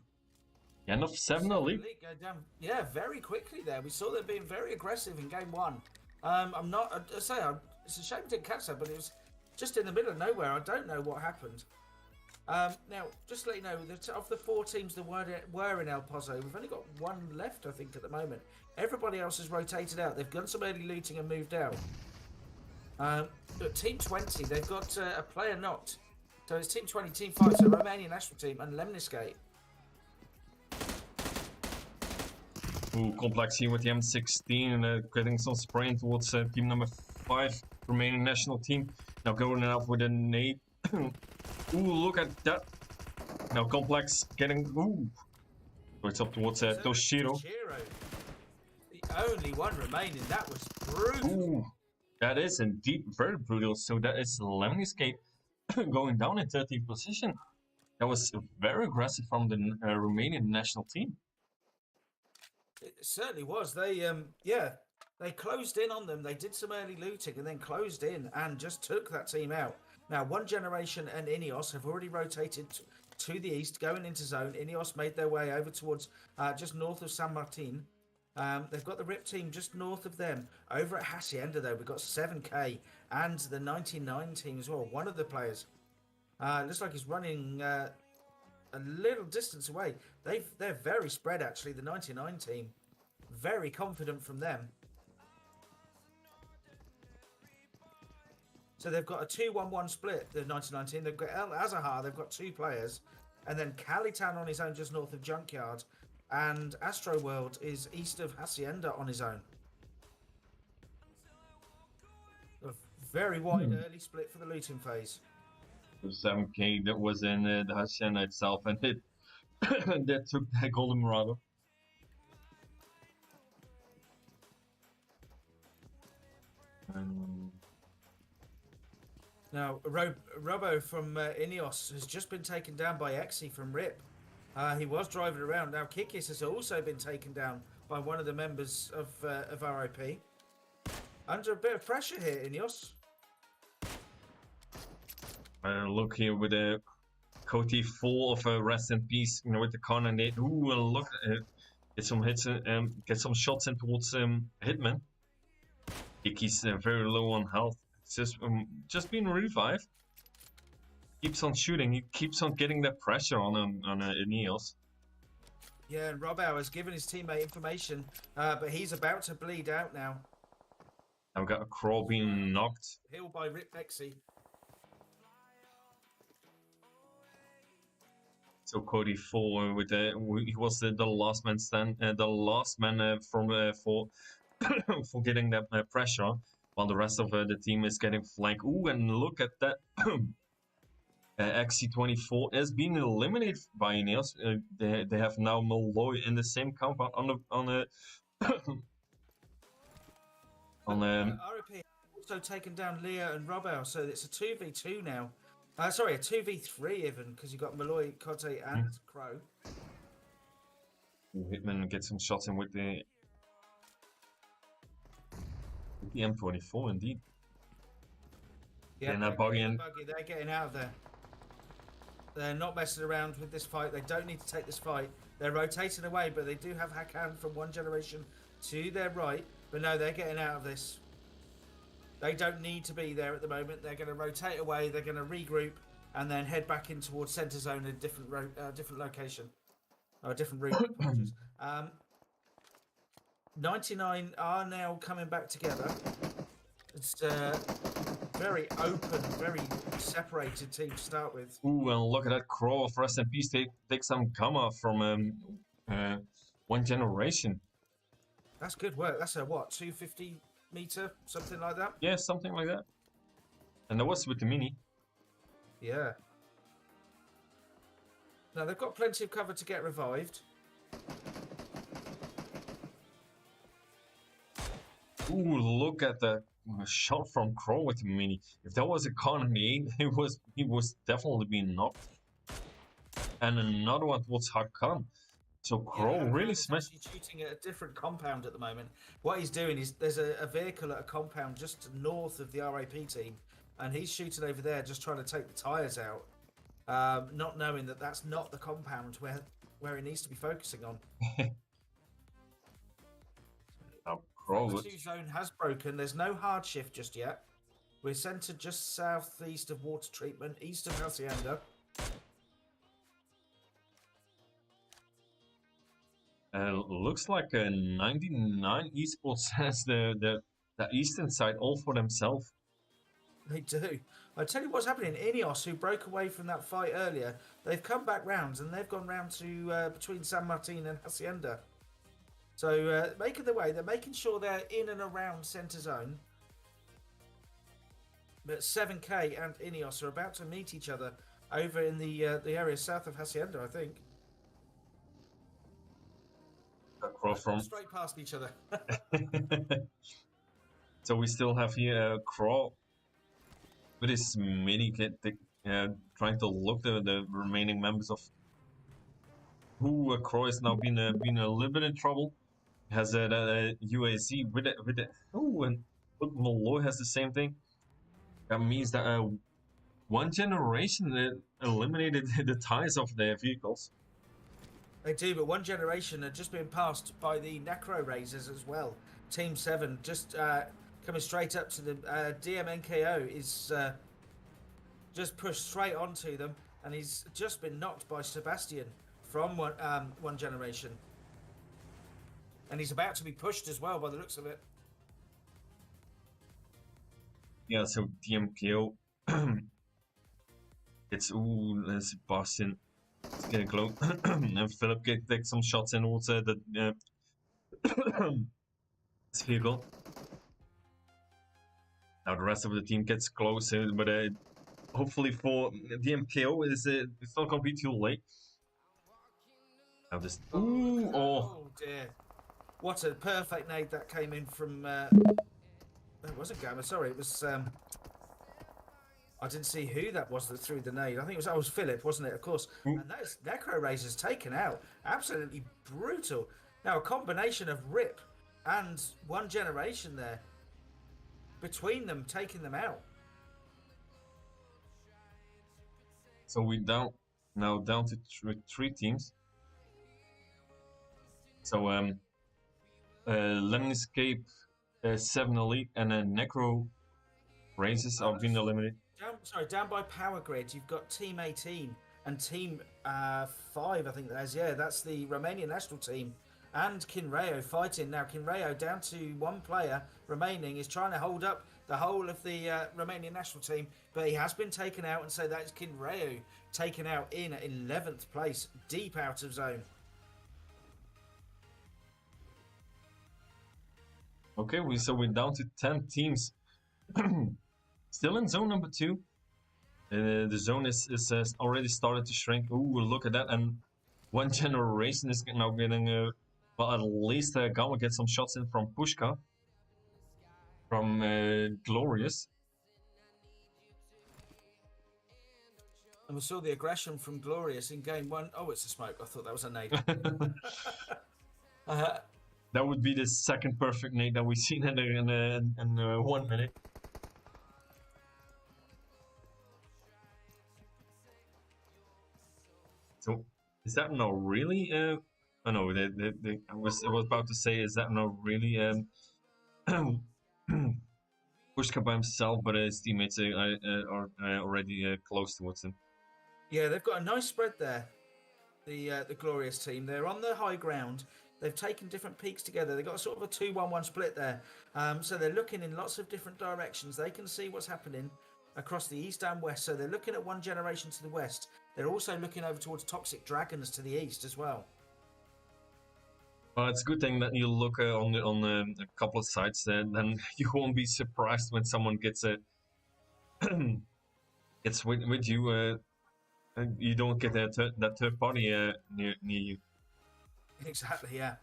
S1: The end of 7 Elite.
S2: Go down. Yeah, very quickly there. We saw them being very aggressive in game 1. I'm not. I say it's a shame we didn't catch that, but it was just in the middle of nowhere. I don't know what happened. Now, just to let you know, of the 4 teams that were in El Pozo, we've only got 1 left, I think, at the moment. Everybody else has rotated out. They've done some early looting and moved out. But Team 20, they've got a player knocked. So it's Team 20, Team 5, so Romanian national team, and Lemniscate.
S1: Ooh, Complex here with the M16, getting some spraying towards team number 5, Romanian national team. Now going out with a nade. Ooh, look at that. Now Complex getting... Ooh. So it's up towards Toshiro.
S2: The only one remaining. That was brutal.
S1: Ooh, that is indeed very brutal. So that is Lemniscate going down in 13th position. That was very aggressive from the Romanian national team.
S2: It certainly was. They they closed in on them. They did some early looting and then closed in and just took that team out. Now, One Generation and Ineos have already rotated to the east, going into zone. Ineos made their way over towards just north of San Martin. They've got the RIP team just north of them. Over at Hacienda, though, we've got 7K and the 99 team as well. One of the players looks like he's running a little distance away. They're very spread, actually, the 99 team. Very confident from them. So they've got a 2-1-1 split, the 99 team. They've got El Azahar, they've got 2 players. And then Calitan on his own just north of Junkyard. And Astro World is east of Hacienda on his own. A very wide early split for the looting phase.
S1: 7K that was in the Hacienda itself, and it that took the Golden Murado.
S2: Now, Robo from Ineos has just been taken down by Exy from RIP. He was driving around. Now, Kikis has also been taken down by one of the members of RIP. Under a bit of pressure here, Ineos.
S1: Look here with a Coty full of rest in peace, you know, with the con and it. Ooh, look, get some hits, get some shots in towards Hitman. Kiki's very low on health. It's just being revived. Keeps on shooting. He keeps on getting that pressure on Ineos.
S2: Yeah, and Robau has given his teammate information, but he's about to bleed out now.
S1: I've got a Crawl being knocked.
S2: Healed by Rip Pexy.
S1: So Cody full with he was the last man stand, the last man from for for getting that pressure, while the rest of the team is getting flanked. Ooh, and look at that. XC24 has been eliminated by Ineos. They have now Malloy in the same compound on the
S2: RIP also taken down Leah and Robel, so it's a 2v2 now. Sorry, a 2v3 even, because you've got Malloy, Kote, and Crow.
S1: Hitman gets some shots in with the M24, indeed.
S2: Yeah,
S1: and buggy in.
S2: They're getting out of there. They're not messing around with this fight. They don't need to take this fight. They're rotating away, but they do have Hakan from one generation to their right. But no, they're getting out of this. They don't need to be there at the moment. They're going to rotate away. They're going to regroup and then head back in towards center zone in a different location. Or a different route. 99 are now coming back together. It's very open, very separated team to start with.
S1: Ooh, and look at that Crow for SMP. Take some gamma from one generation.
S2: That's good work. That's a what, 250 meter, something like that?
S1: Yeah, something like that. And that was with the mini.
S2: Yeah. Now they've got plenty of cover to get revived.
S1: Ooh, look at the shot from Crow with the mini. If that was a economy, he was definitely being knocked. And another one was Hakan. So Crow really smashed.
S2: He's shooting at a different compound at the moment. What he's doing is there's a vehicle at a compound just north of the RAP team, and he's shooting over there, just trying to take the tires out, not knowing that that's not the compound where he needs to be focusing on. The 2 zone has broken. There's no hard shift just yet. We're centered just southeast of water treatment, east of Hacienda.
S1: Looks like a 99 esports has the eastern side all for themselves.
S2: They do. I tell you what's happening. Ineos, who broke away from that fight earlier, they've come back rounds and they've gone round to between San Martin and Hacienda. So making their way, they're making sure they're in and around center zone. But 7K and Ineos are about to meet each other over in the area south of Hacienda, I think.
S1: Across from
S2: straight past each other.
S1: So we still have here Craw with his mini kit, trying to look the remaining members of who Craw is now been a little bit in trouble. Has a UAZ with it. Oh, and look, Malloy has the same thing. That means that one generation eliminated the tires of their vehicles.
S2: They do, but one generation had just been passed by the Necro Razors as well. Team 7 just coming straight up to the DMNKO is just pushed straight onto them, and he's just been knocked by Sebastian from one generation. And he's about to be pushed as well by the looks of it.
S1: Yeah, so DMKO. It's Sebastian. Let's get a glow. And Philip takes some shots in also the this vehicle. Now the rest of the team gets close, but hopefully for DMKO it's not gonna be too late. Now this.
S2: Oh dear. What a perfect nade that came in from... it wasn't Gamma, sorry. It was... I didn't see who that was that threw the nade. I think it was Philip, wasn't it? Of course. And those Necro Razors taken out. Absolutely brutal. Now, a combination of RIP and one generation there. Between them, taking them out.
S1: So we now down to three teams. So Lemon Escape, 7 Elite, and then Necro Razors are being eliminated.
S2: Down by Power Grid, you've got Team 18 and Team 5, I think that is. Yeah, that's the Romanian national team. And Kinreo fighting. Now, Kinreo down to one player remaining is trying to hold up the whole of the Romanian national team, but he has been taken out, and so that's Kinreo taken out in 11th place, deep out of zone.
S1: Okay, we're down to 10 teams. Still in zone number 2. The zone is already started to shrink. Ooh, look at that. And one generation is now getting, well, at least Gamma gets some shots in from Pushka. from Glorious.
S2: And we saw the aggression from Glorious in game one. Oh, it's a smoke. I thought that was a nade.
S1: That would be the second perfect nade that we've seen in 1 minute. So is that not really? Oh no, I was about to say, is that not really Pushka by himself, but his teammates are already close towards him.
S2: Yeah, they've got a nice spread there. The Glorious team. They're on the high ground. They've taken different peaks together. They've got a sort of a 2-1-1 split there. So they're looking in lots of different directions. They can see what's happening across the east and west. So they're looking at one generation to the west. They're also looking over towards Toxic Dragons to the east as well.
S1: Well, it's a good thing that you look on a couple of sites, then you won't be surprised when someone gets gets with you. And you don't get that third party near you.
S2: Exactly, yeah.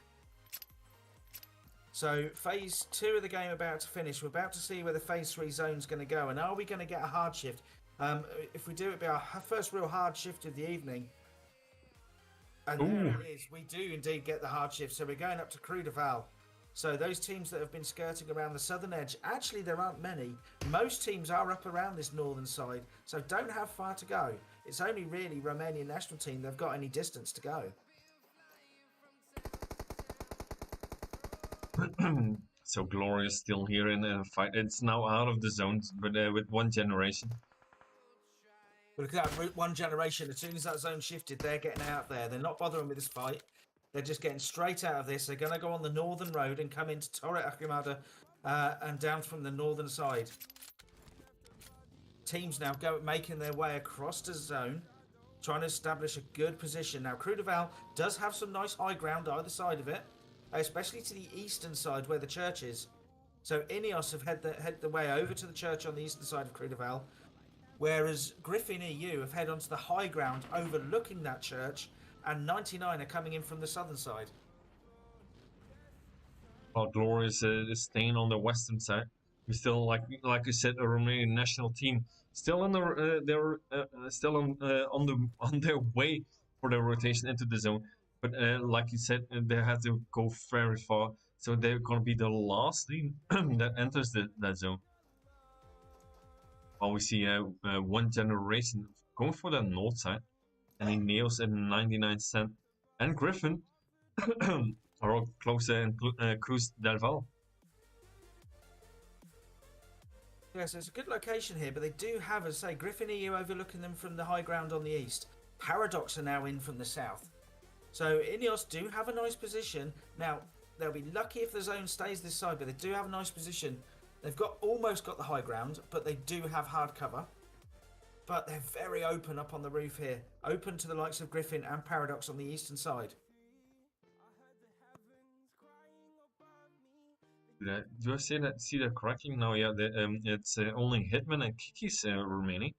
S2: So phase 2 of the game about to finish. We're about to see where the phase 3 zone's going to go, and are we going to get a hard shift? If we do, it'll be our first real hard shift of the evening. And there it is. We do indeed get the hard shift. So we're going up to Creux de Val. So those teams that have been skirting around the southern edge, actually there aren't many. Most teams are up around this northern side, so don't have far to go. It's only really Romanian national team that have got any distance to go.
S1: So Glorious still here in the fight. It's now out of the zones, but with one generation.
S2: Look at that, one generation. As soon as that zone shifted, they're getting out there. They're not bothering with this fight. They're just getting straight out of this. They're going to go on the northern road and come into Torre Achimada and down from the northern side. Teams now making their way across the zone, trying to establish a good position. Now, Creux de Val does have some nice high ground either side of it, especially to the eastern side where the church is. So Ineos have head the way over to the church on the eastern side of Creux de Val, whereas Griffin EU have head onto the high ground overlooking that church, and 99 are coming in from the southern side.
S1: While Glorious is staying on the western side. We still, like you said, a Romanian national team still on they're still on their way for their rotation into the zone. But like you said, they have to go very far, so they're gonna be the last team that enters that zone. While we see one generation going for the north side, and Ineos at 99 cent and Griffin are all closer in Cruz del Val.
S2: Yeah, so it's a good location here, but they do have, as I say, Griffin EU overlooking them from the high ground on the east. Paradox are now in from the south. So Ineos do have a nice position. Now, they'll be lucky if the zone stays this side, but they do have a nice position. They've almost got the high ground, but they do have hard cover. But they're very open up on the roof here. Open to the likes of Griffin and Paradox on the eastern side.
S1: Do I see that correctly? No, yeah, it's only Hitman and Kiki's remaining.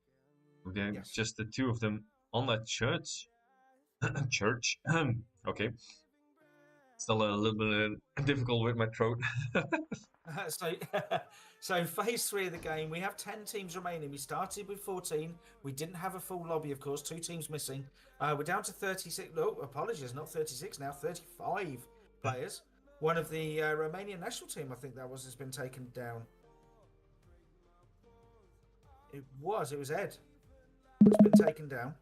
S1: Okay,
S2: Yes.
S1: just the two of them on that church. Church. Okay. Still a little bit difficult with my throat.
S2: So phase 3 of the game, we have 10 teams remaining. We started with 14. We didn't have a full lobby, of course. 2 teams missing. We're down to 36. No, apologies, not 36 now. 35 players. One of the Romanian national team, I think has been taken down. It was Ed. It's been taken down.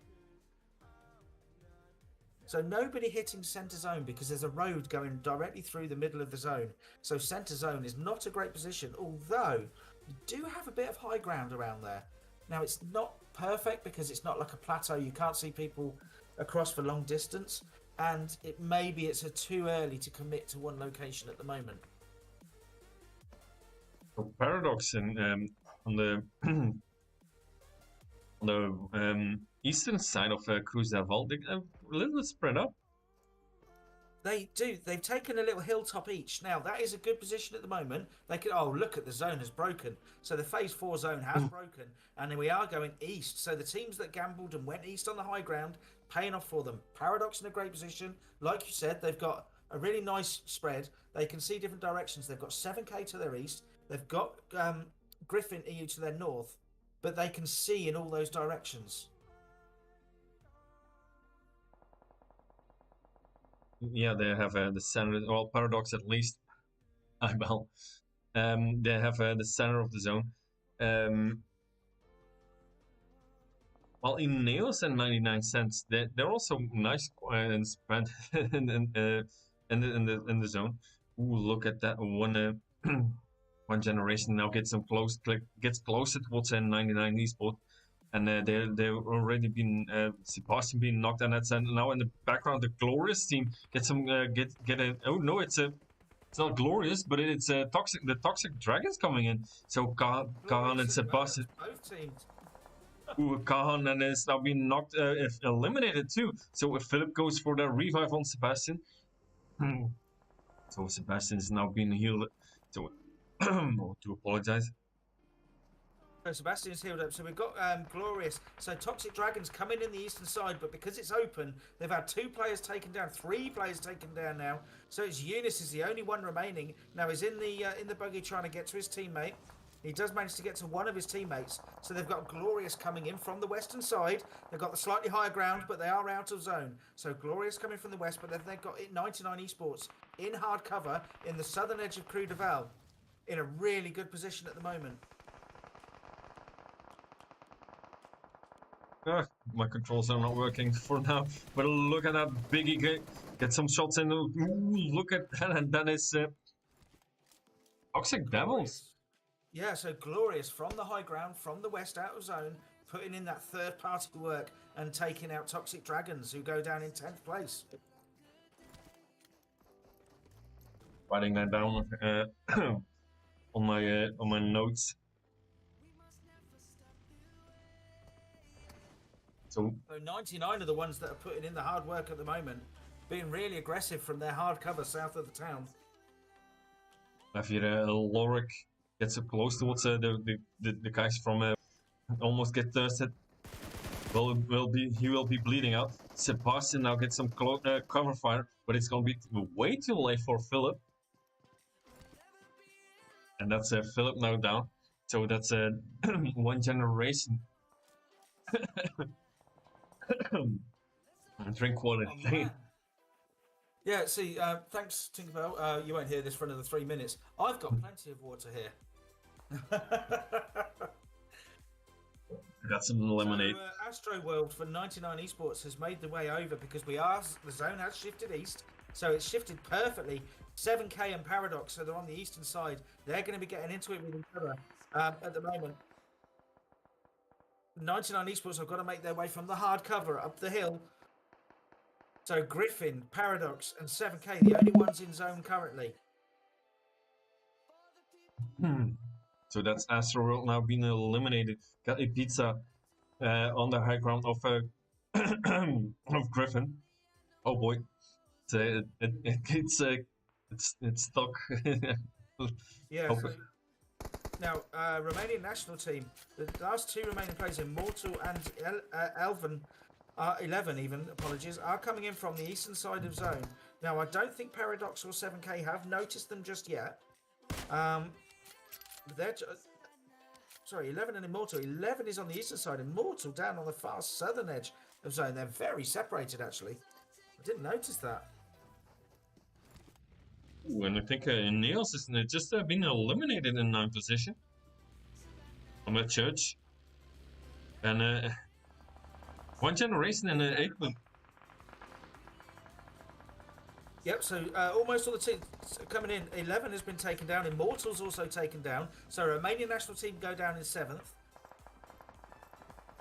S2: So nobody hitting centre zone because there's a road going directly through the middle of the zone. So centre zone is not a great position, although you do have a bit of high ground around there. Now it's not perfect because it's not like a plateau. You can't see people across for long distance, and it's too early to commit to one location at the moment.
S1: So Paradox on the on the eastern side of Cruz del Val, they're a little bit spread up.
S2: They do. They've taken a little hilltop each. Now, that is a good position at the moment. They can, look at the zone has broken. So the phase 4 zone has broken. And then we are going east. So the teams that gambled and went east on the high ground, paying off for them. Paradox in a great position. Like you said, they've got a really nice spread. They can see different directions. They've got 7k to their east. They've got Griffin EU to their north, but they can see in all those directions.
S1: Yeah, they have the center. Well, Paradox at least. Well, they have the center of the zone. Well, Ineos and 99 cents, they're also nice and spread in the zone. Ooh, look at that one. One generation now gets gets closer towards 99 esport, and they've already been Sebastian being knocked, and that's now in the background the Glorious team gets some get a. Oh no, it's not Glorious, but it's toxic. The Toxic Dragons coming in. So Kahan and Sebastian.
S2: Both teams.
S1: Kahan and is now being knocked, eliminated too. So if Philip goes for the revive on Sebastian, so Sebastian is now being healed. So to apologize.
S2: So Sebastian's healed up. So we've got Glorious. So Toxic Dragons coming in the eastern side, but because it's open, they've had 2 players taken down, 3 players taken down now. So it's Eunice is the only one remaining. Now he's in the buggy trying to get to his teammate. He does manage to get to one of his teammates. So they've got Glorious coming in from the western side. They've got the slightly higher ground, but they are out of zone. So Glorious coming from the west, but then they've got 99 Esports in hard cover in the southern edge of Cru de Val, in a really good position at the moment.
S1: My controls are not working for now, but look at that Biggie get some shots in. Ooh, look at that, and that is Toxic Devils.
S2: Yeah, so Glorious from the high ground, from the west out of zone, putting in that third party work and taking out Toxic Dragons, who go down in 10th place.
S1: Writing that down on my notes. So
S2: 99 are the ones that are putting in the hard work at the moment, being really aggressive from their hard cover south of the town.
S1: Have here Lorik gets up close towards the guys from almost get thirsted. He will be bleeding out. Sebastian now gets some cover fire, but it's gonna be way too late for Philip. And that's Philip now down. So that's one generation. Drink water.
S2: Oh, yeah, see, thanks, Tinkerbell. You won't hear this for another 3 minutes. I've got plenty of water here.
S1: Got some lemonade.
S2: So, Astro World for 99 Esports has made the way over because the zone has shifted east. So it's shifted perfectly. 7K and Paradox, so they're on the eastern side. They're going to be getting into it with each other at the moment. 99 Esports have got to make their way from the hard cover up the hill. So Griffin, Paradox, and 7K, the only ones in zone currently.
S1: So that's Astro World now being eliminated. Got a pizza on the high ground of of Griffin. Oh boy, it's stuck.
S2: Yeah. So, now, Romanian national team. The last 2 remaining players, Immortal and Elven, 11 even, apologies, are coming in from the eastern side of zone. Now, I don't think Paradox or 7K have noticed them just yet. Sorry, 11 and Immortal. 11 is on the eastern side. Immortal down on the far southern edge of zone. They're very separated, actually. I didn't notice that.
S1: Ooh, and I think Nails is just been eliminated in 9th position. I'm at church. And one generation and 8th.
S2: Yep, so almost all the teams coming in. 11 has been taken down. Immortal's also taken down. So Romanian national team go down in 7th.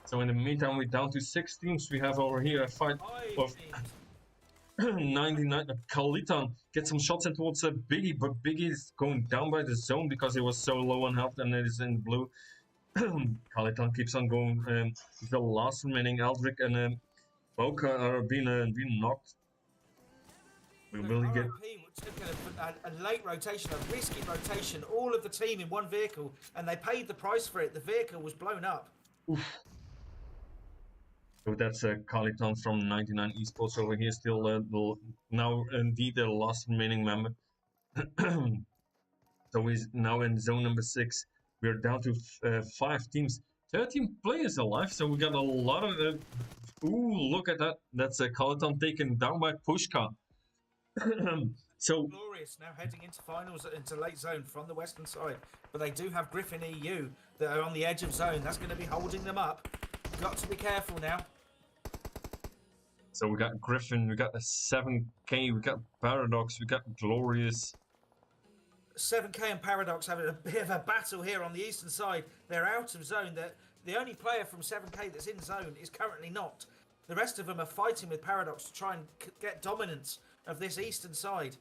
S1: So in the meantime, we're down to 6 teams. We have over here a fight of 99. Kalitan gets some shots in towards Biggie, but Biggie is going down by the zone because he was so low on health and it is in blue. Kalitan keeps on going. The last remaining Aldrich and Boca are being knocked. We really get
S2: a late rotation, a risky rotation, all of the team in one vehicle, and they paid the price for it. The vehicle was blown up.
S1: Oof. So that's Kalitan from 99 Esports over here, still now indeed the last remaining member. So he's now in zone number 6. We're down to 5 teams, 13 players alive. So we got a lot of. Ooh, look at that! That's a Kalaton taken down by Pushka. So
S2: Glorious now heading into finals, into late zone from the western side, but they do have Griffin EU that are on the edge of zone. That's going to be holding them up. Got to be careful now.
S1: So we got Griffin, we got a 7K, we got Paradox, we got Glorious.
S2: 7K and Paradox having a bit of a battle here on the eastern side. They're out of zone. The only player from 7K that's in zone is currently not. The rest of them are fighting with Paradox to try and get dominance of this eastern side.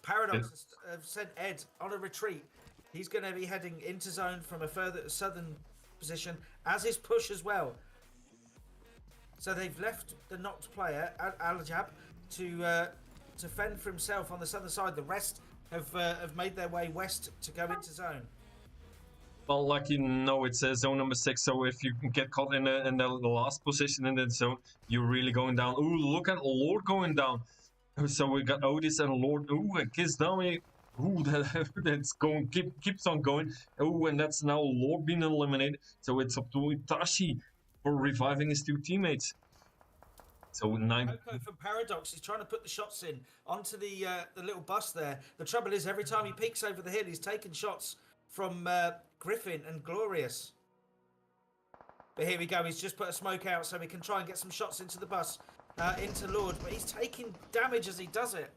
S2: Paradox has sent Ed on a retreat. He's going to be heading into zone from a further southern position, as is Push as well. So they've left the knocked player, Al-Jab, to fend for himself on the southern side. The rest have made their way west to go into zone.
S1: Well, like you know, it's zone number 6. So if you get caught in the last position in that zone, you're really going down. Ooh, look at Lord going down. So we got Otis and Lord. Ooh, and Kiss Dummy. Ooh, that's going, keeps on going. Ooh, and that's now Lord being eliminated. So it's up to Itachi for reviving his 2 teammates. So 9.
S2: Coco from Paradox is trying to put the shots in onto the little bus there. The trouble is, every time he peeks over the hill, he's taking shots from Griffin and Glorious. But here we go. He's just put a smoke out so we can try and get some shots into the bus. Into Lord, but he's taking damage as he does it.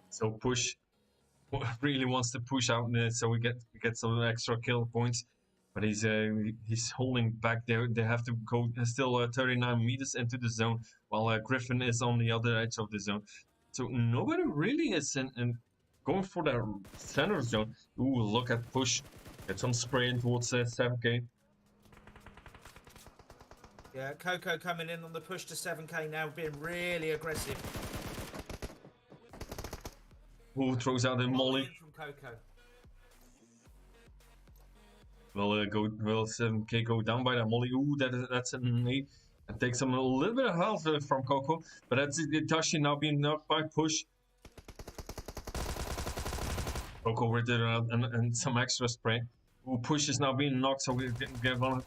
S1: So Push really wants to push out, so we get some extra kill points, but he's holding back there. They have to go still 39 meters into the zone, while Griffin is on the other edge of the zone. So nobody really is in going for the center zone. Ooh, look at Push. Get some spray in towards 7K.
S2: Yeah, Coco coming in on the push to 7K now, being really aggressive.
S1: Who throws out a molly?
S2: From Coco.
S1: Will 7K go down by that molly? Ooh, that's an 8. It takes him a little bit of health from Coco, but that's Itachi now being knocked by Push. Coco with it and some extra spray. Ooh, Push is now being knocked, so we get on.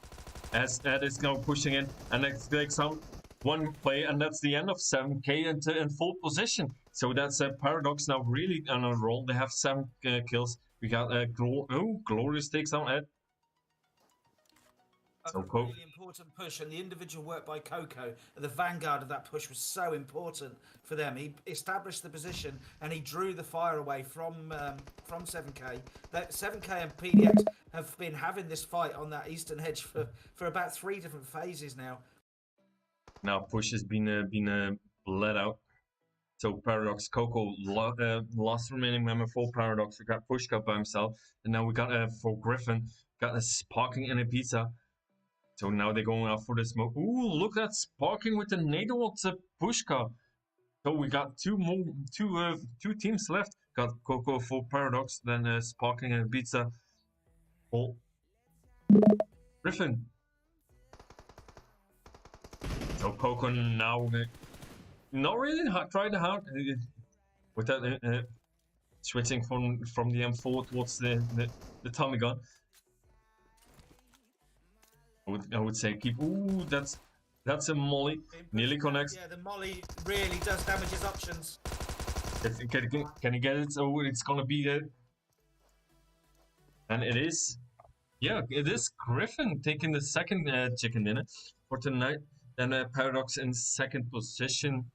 S1: As Ed is now pushing in, and it takes out 1 play, and that's the end of 7K in full position. So that's a Paradox now really on a roll. They have 7 kills. We got Glorious takes out Ed.
S2: So a really important push, and the individual work by Coco at the vanguard of that push was so important for them. He established the position and he drew the fire away from 7K. That 7K and PDX have been having this fight on that eastern edge for about 3 different phases now.
S1: Now Push has been bled out. So Paradox, Coco, last remaining member for Paradox. We got Pushka by himself, and now we got for Griffin, got a Sparking and a Pizza. So now they're going out for the smoke. Ooh, look at Sparking with the NATO at Pushka. So we got two teams left. Got Coco for Paradox, then Sparking and Pizza for Griffin. So Coco now not really tried hard with that switching from the M4 towards the Tommy gun. I would say keep. Ooh, that's a molly. Nearly connects.
S2: Yeah, the molly really does damage his options.
S1: Can he get it? So it's gonna be there. And it is. Yeah, it is Griffin taking the second chicken dinner for tonight. Then Paradox in second position.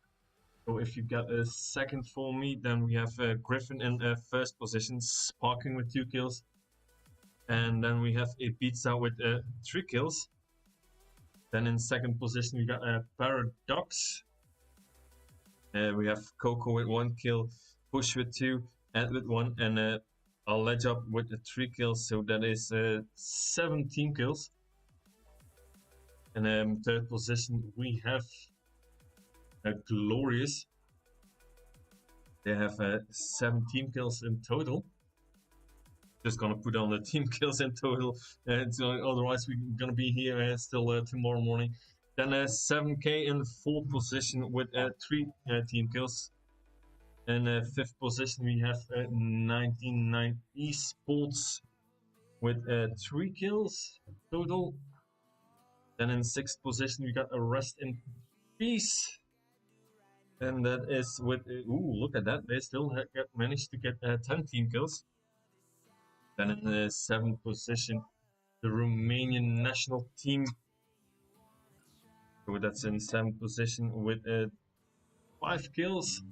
S1: So if you get a second for me, then we have Griffin in first position, Sparking with 2 kills. And then we have a Pizza with 3 kills. Then in second position we got a Paradox. We have Coco with 1 kill, Push with 2, Ed with 1, and I'll ledge up with 3 kills. So that is 17 kills. And third position we have Glorious. They have 17 kills in total. Just gonna put on the team kills in total, so otherwise we're gonna be here still tomorrow morning. Then 7K in full position with 3 team kills. In fifth position, we have 99 Esports with 3 kills total. Then in sixth position, we got a Rest in Peace. And that is with, look at that. They still managed to get 10 team kills. Then in the seventh position, the Romanian national team. So that's in seventh position with 5 kills.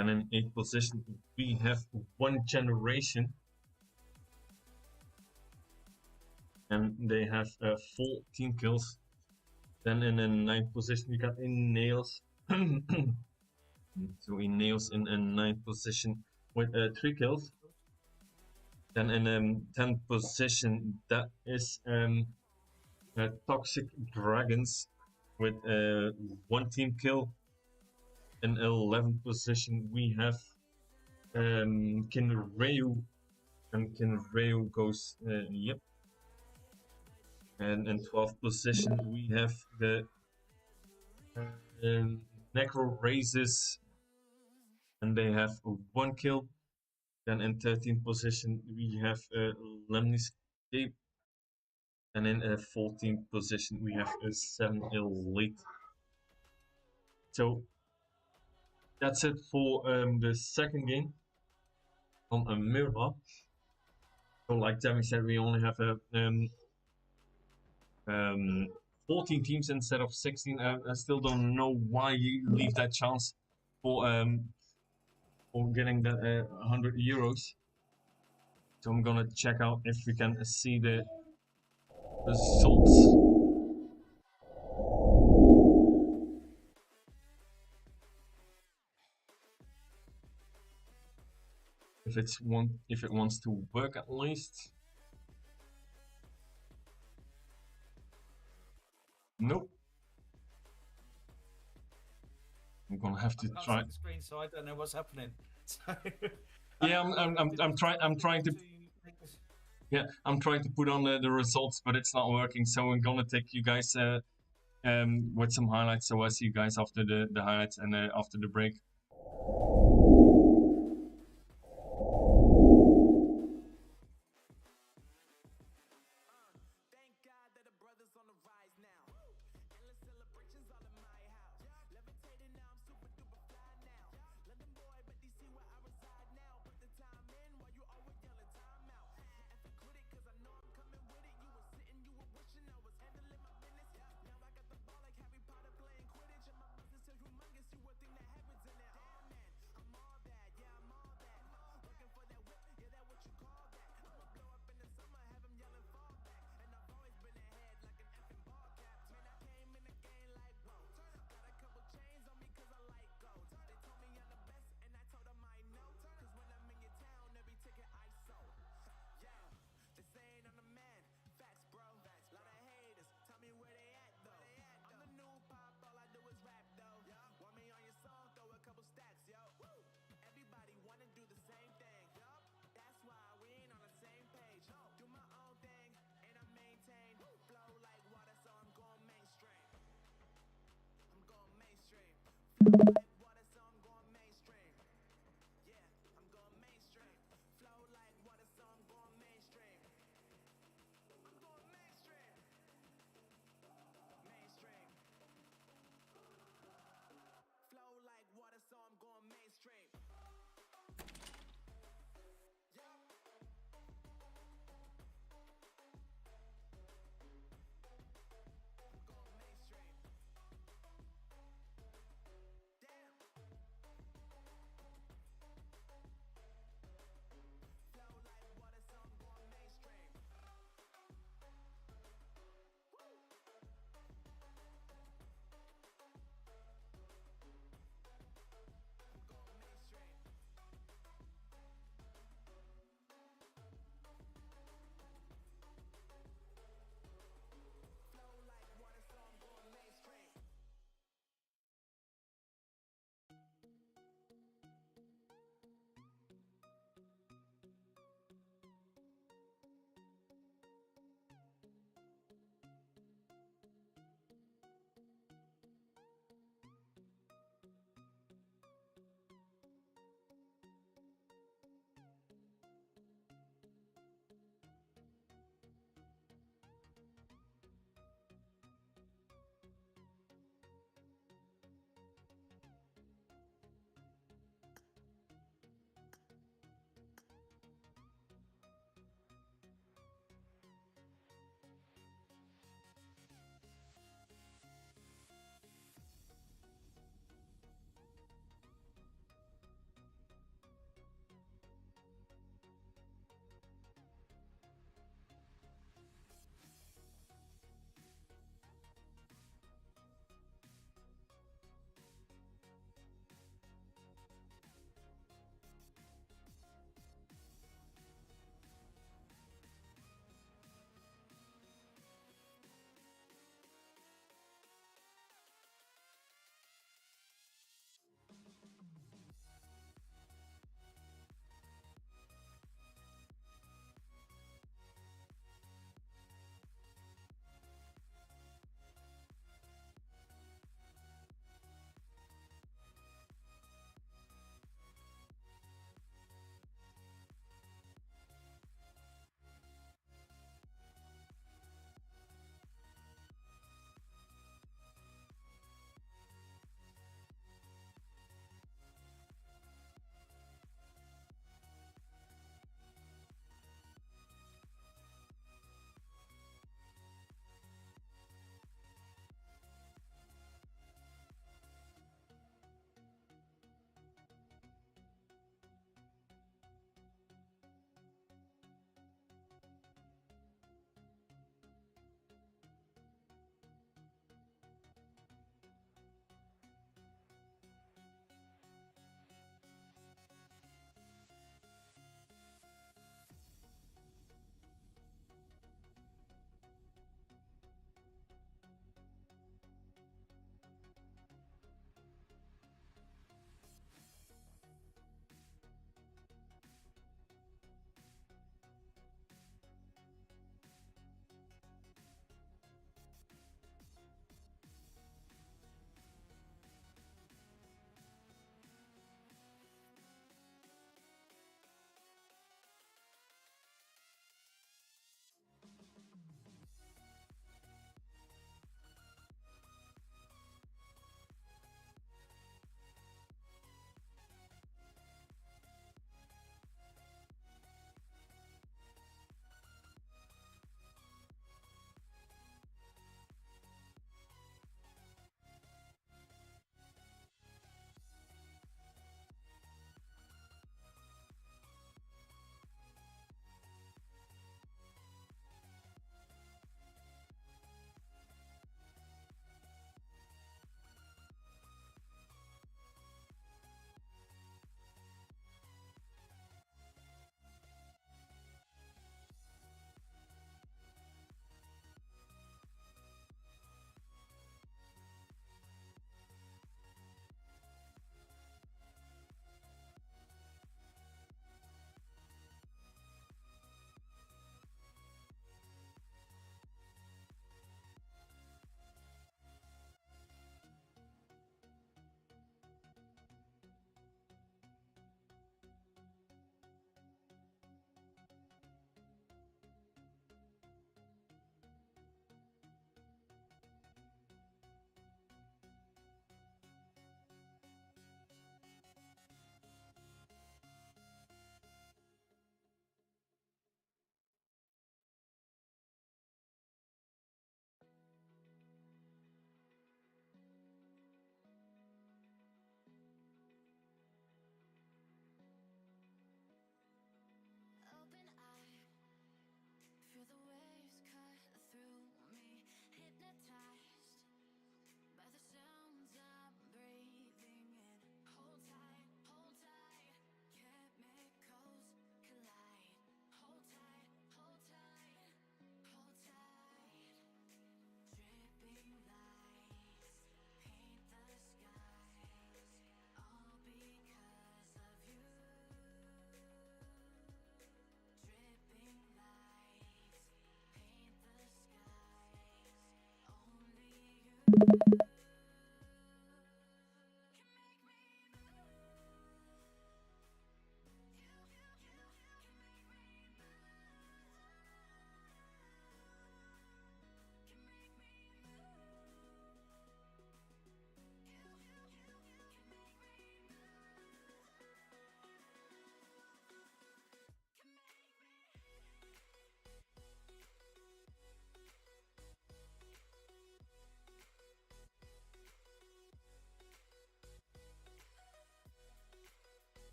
S1: And in eighth position, we have One Generation. And they have 14 kills. Then in the ninth position, we got Ineos. So Ineos in ninth position with 3 kills. Then in 10th position, that is Toxic Dragons with 1 team kill. In 11th position, we have Kinreu, and Kinreu goes, yep. And in 12th position, we have the Necro Races, and they have 1 kill. Then in 13th position, we have Lemniscape. And in 14th position, we have a 7 Elite. So that's it for the second game on a mirror. So like Tammy said, we only have 14 teams instead of 16. I still don't know why you leave that chance for getting that 100 euros. So I'm gonna check out if we can see the results. If it wants to work at least. Nope. I'm gonna have to try.
S2: The screen, so I don't know what's happening. So,
S1: yeah, I'm trying to. Yeah, I'm trying to put on the results, but it's not working. So I'm gonna take you guys with some highlights. So I see you guys after the highlights and after the break.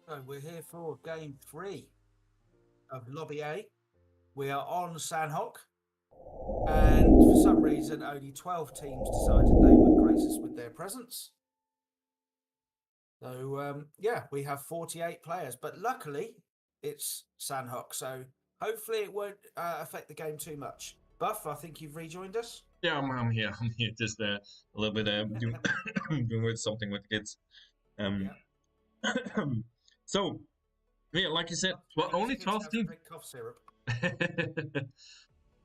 S2: So we're here for game 3 of Lobby A. We are on Sandhock, and for some reason, only 12 teams decided they would grace us with their presence. So, yeah, we have 48 players, but luckily it's Sandhock, so hopefully it won't affect the game too much. Buff, I think you've rejoined us.
S1: Yeah, I'm here. I'm here. Just a little bit doing doing with something with the kids. Um,
S2: Yeah.
S1: so yeah, like you said, well,
S2: Telling his
S1: only
S2: kids
S1: 12
S2: how to
S1: teams.
S2: drink cough syrup.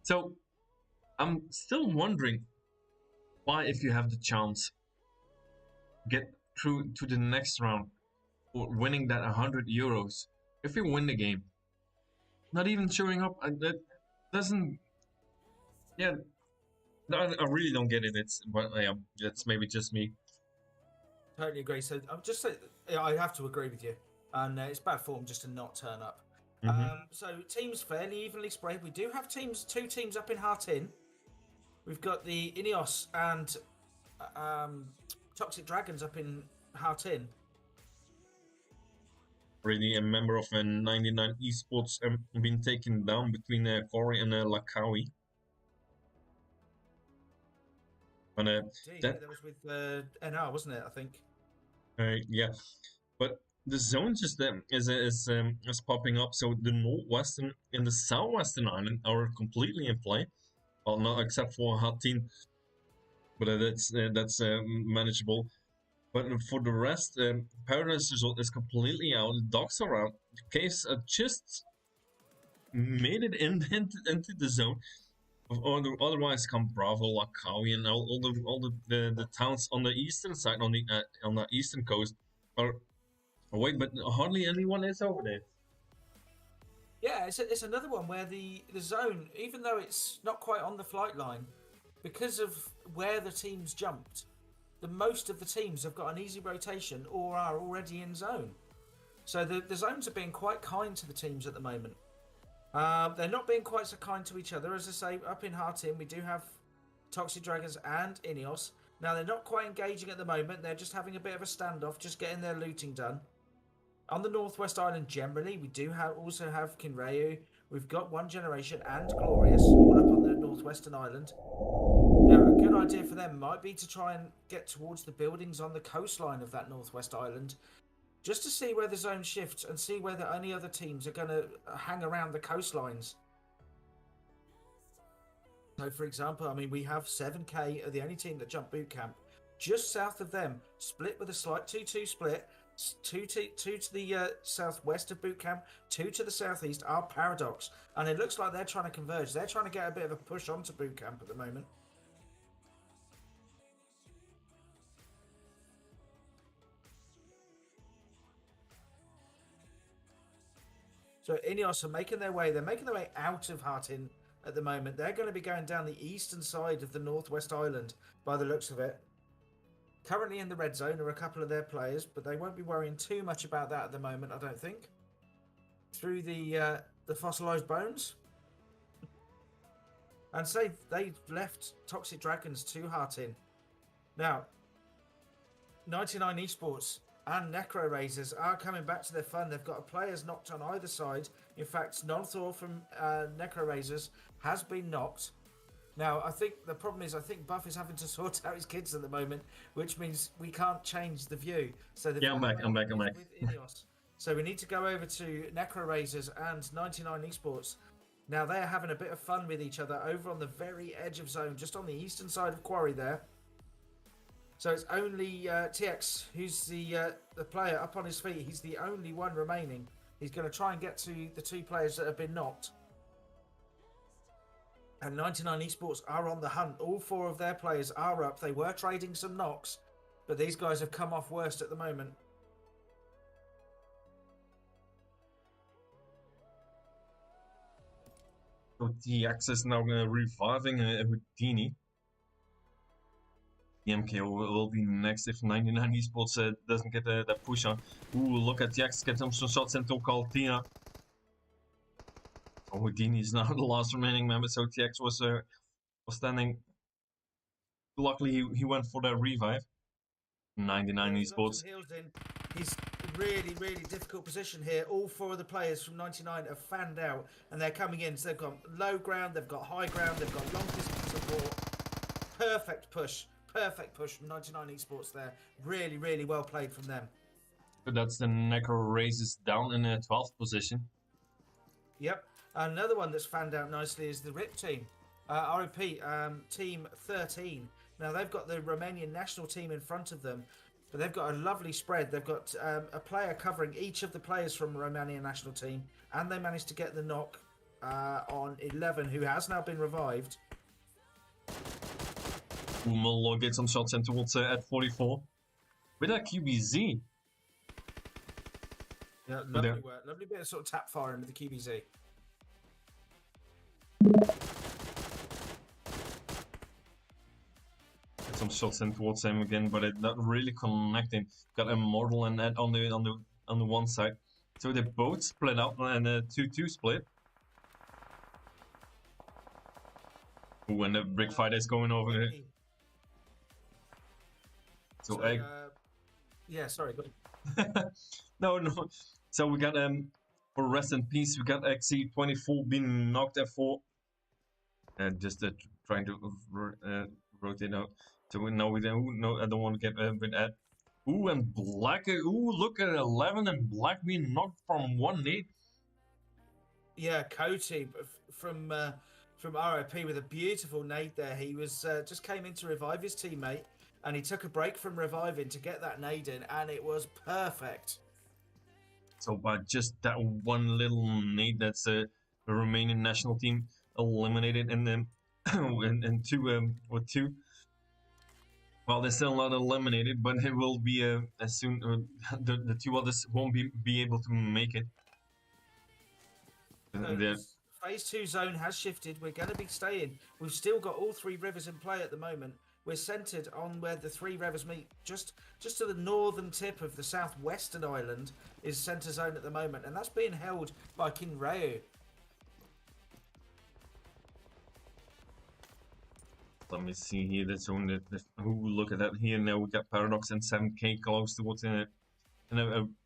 S1: So I'm still wondering why, if you have the chance, get through to the next round or winning that 100 euros. If you win the game, not even showing up, that doesn't. Yeah, I really don't get it. It's but yeah, that's maybe just me.
S2: Totally agree. So I'm just saying, yeah, I have to agree with you, and it's bad form just to not turn up.
S1: Hmm.
S2: So teams fairly evenly spread. We do have two teams up in Hartin. We've got the Ineos and um, Toxic Dragons up in Hartin.
S1: Already a member of 99 esports been taken down between Corey and Lakawi. And
S2: Indeed,
S1: that
S2: that was with NR, wasn't it? I think.
S1: yeah, but the zone just is popping up. So the northwestern and the southwestern island are completely in play. Well, not except for Hatin, but that's manageable. But for the rest, Paradise is completely out. The docks are out. The caves just made it into the zone. Otherwise, come Bravo, Lakawi, and all the towns on the eastern side, on the eastern coast, are awake, but hardly anyone is over there.
S2: Yeah, it's another one where the zone, even though it's not quite on the flight line, because of where the teams jumped, the most of the teams have got an easy rotation or are already in zone. So the zones are being quite kind to the teams at the moment. They're not being quite so kind to each other. As I say, up in Hartin, we do have Toxic Dragons and Ineos. Now, they're not quite engaging at the moment. They're just having a bit of a standoff, just getting their looting done. On the Northwest Island, generally, we do also have Kinreu. We've got One Generation and Glorious all up on the Northwestern Island. Now, a good idea for them might be to try and get towards the buildings on the coastline of that Northwest Island, just to see where the zone shifts and see whether any other teams are going to hang around the coastlines. So, for example, I mean, we have 7K are the only team that jump boot camp. Just south of them, split with a slight 2-2 split. Two to the southwest of boot camp, 2 to the southeast are Paradox, and it looks like they're trying to converge. They're trying to get a bit of a push onto boot camp at the moment. So Ineos are making their way. They're making their way out of Hartin at the moment. They're going to be going down the eastern side of the Northwest Island by the looks of it. Currently in the red zone are a couple of their players, but they won't be worrying too much about that at the moment, I don't think. Through the fossilized bones. And say they've left Toxic Dragons to Hartin. Now, 99 Esports and Necro Razors are coming back to their fun. They've got players knocked on either side. In fact, Nonthor from Necro Razors has been knocked. Now, I think the problem is, I think Buff is having to sort out his kids at the moment, which means we can't change the view. So
S1: Yeah, I'm back. I'm back.
S2: with Ineos. So we need to go over to Necro Razors and 99 Esports. Now they are having a bit of fun with each other over on the very edge of zone, just on the eastern side of Quarry there. So it's only TX who's the player up on his feet. He's the only one remaining. He's going to try and get to the two players that have been knocked. And 99 Esports are on the hunt. All 4 of their players are up. They were trading some knocks, but these guys have come off worst at the moment.
S1: So TX is now reviving Houdini. The MKO will be next if 99 Esports doesn't get that push on. Ooh, look at TX, get some shots into Caltina. So Houdini is now the last remaining member, so TX was standing. Luckily, he went for that revive. 99 Esports.
S2: He's really, really difficult position here. All 4 of the players from 99 have fanned out and they're coming in. So they've got low ground, they've got high ground, they've got long distance support. Perfect push from 99 Esports there. Really, really well played from them.
S1: So that's the Necro Races down in the 12th position.
S2: Yep. Another one that's fanned out nicely is the RIP team. RIP, Team 13. Now, they've got the Romanian national team in front of them, but they've got a lovely spread. They've got a player covering each of the players from the Romanian national team, and they managed to get the knock on 11, who has now been revived.
S1: Will get some shots in towards at 44 with a QBZ.
S2: Yeah, lovely work. Lovely bit of sort of tap firing with the QBZ.
S1: Some shots in towards him again, but it's not really connecting. Got Immortal and Ed on the one side, so they both split up and a 2-2 split. When the brick fight is going over here. So
S2: yeah, sorry. Go
S1: no. So we got for rest in peace. We got XC24 being knocked at 4, and just trying to rotate out. So now we don't. No, I don't want to get with that. Ooh, and Black. Ooh, look at 11 and Black being knocked from 1-8.
S2: Yeah, Coty from RIP with a beautiful nade there. He was just came in to revive his teammate, and he took a break from reviving to get that nade in, and it was perfect.
S1: So by just that one little nade, that's the Romanian national team eliminated, and then and two. Well, they're still not eliminated, but it will be as soon the 2 others won't be able to make it.
S2: So phase 2 zone has shifted. We're going to be staying. We've still got all 3 rivers in play at the moment. We're centered on where the 3 rivers meet. Just to the northern tip of the southwestern island is center zone at the moment, and that's being held by Kinreu.
S1: Let me see here. That's on look at that here. Now we got Paradox and 7K close towards a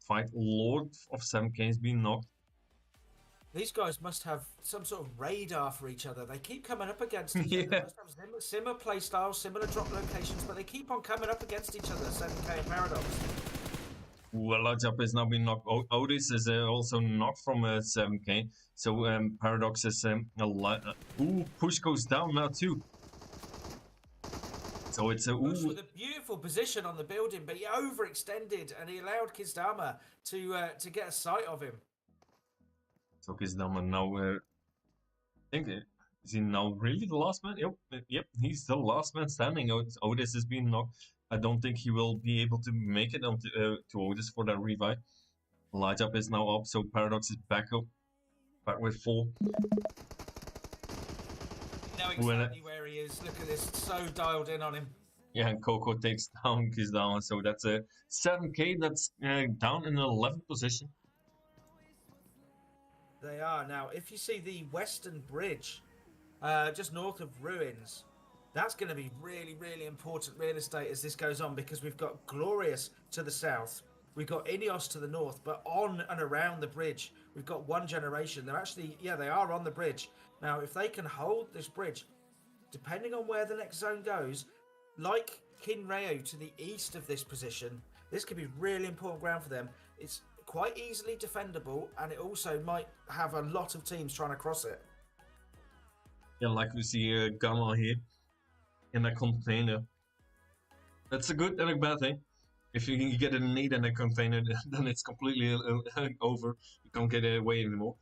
S1: fight. Lord of 7K is being knocked.
S2: These guys must have some sort of radar for each other. They keep coming up against each other. They must have similar play styles, similar drop locations, but they keep on coming up against each other. 7K and Paradox.
S1: Well, Lajap is now being knocked. Otis is also knocked from 7K. So Paradox is push goes down now too. So it's a
S2: Push with a beautiful position on the building, but he overextended and he allowed Kizdama to get a sight of him.
S1: So Kizdama now, I think, is he now really the last man? Yep, he's the last man standing. Otis is being knocked. I don't think he will be able to make it to Otis for that revive. Light Up is now up, so Paradox is back with 4.
S2: Know exactly where he is. Look at this, so dialed in on him.
S1: Yeah, and Coco takes down Kizdama, so that's a 7K that's down in the 11th position.
S2: They are. Now, if you see the Western Bridge, just north of Ruins, that's going to be really, really important real estate as this goes on, because we've got Glorious to the south, we've got Ineos to the north, but on and around the bridge, we've got One Generation. They're actually, they are on the bridge. Now, if they can hold this bridge, depending on where the next zone goes, like Kinreo to the east of this position, this could be really important ground for them. It's quite easily defendable, and it also might have a lot of teams trying to cross it.
S1: Yeah, like we see Gamma here in a container. That's a good and a bad thing. If you can get a nade in a container, then it's completely over. You can't get away anymore.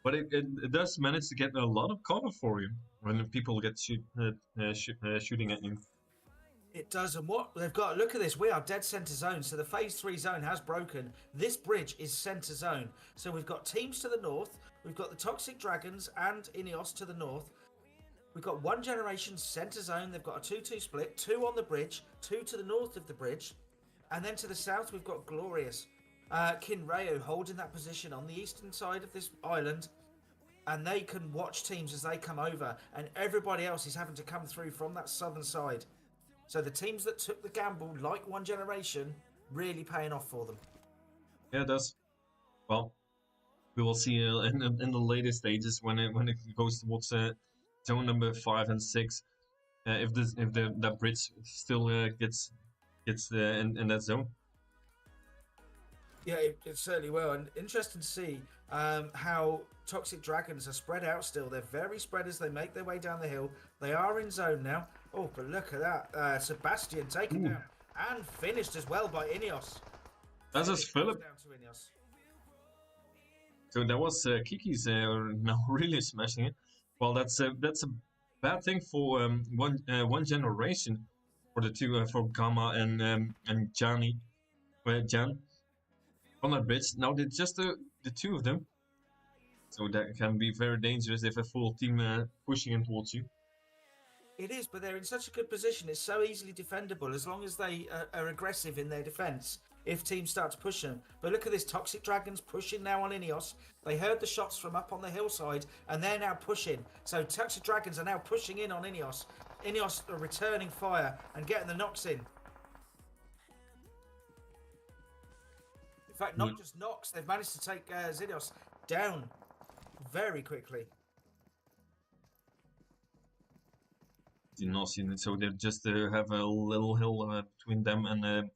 S1: But it does manage to get a lot of cover for you when people get shooting at you.
S2: It does, and what they've got, look at this, we are dead center zone, so the phase 3 zone has broken. This bridge is center zone, so we've got teams to the north, we've got the Toxic Dragons and Ineos to the north, we've got One Generation center zone, they've got a 2-2 split, 2 on the bridge, 2 to the north of the bridge, and then to the south we've got Glorious. Kinreo holding that position on the eastern side of this island, and they can watch teams as they come over, and everybody else is having to come through from that southern side. So the teams that took the gamble, like One Generation, really paying off for them.
S1: Yeah, it does. Well, we will see in the later stages when it goes towards zone number 5 and 6. If that bridge still gets in that zone.
S2: Yeah, it certainly will. And interesting to see how Toxic Dragons are spread out still. They're very spread as they make their way down the hill. They are in zone now. Oh, but look at that. Sebastian taken
S1: Ooh.
S2: down and finished as well by Ineos.
S1: That's just Philip.
S2: Down to Ineos.
S1: So that was Kiki's now really smashing it. Well, that's a bad thing for one generation for the two for Gamma and Jan on that bridge. Now they're just the two of them, so that can be very dangerous if a full team pushing in towards you.
S2: It is, but they're in such a good position. It's so easily defendable as long as they are aggressive in their defence. If teams start to push them. But look at this, Toxic Dragons pushing now on Ineos. They heard the shots from up on the hillside and they're now pushing. So Toxic Dragons are now pushing in on Ineos. Ineos are returning fire and getting the knocks in. In fact, not just knocks, they've managed to take Ineos down very quickly.
S1: Did not see it, so they just have a little hill between them and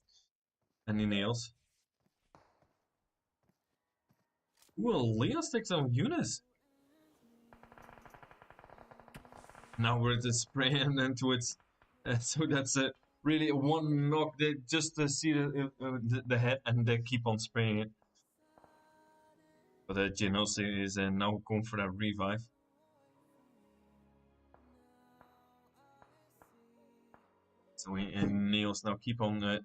S1: Ineos. Well, Leos takes on Eunice. Now we're just spraying into it, so that's really one knock. They just see the head and they keep on spraying it. But Genos is now going for that revive. So Neos now keep on.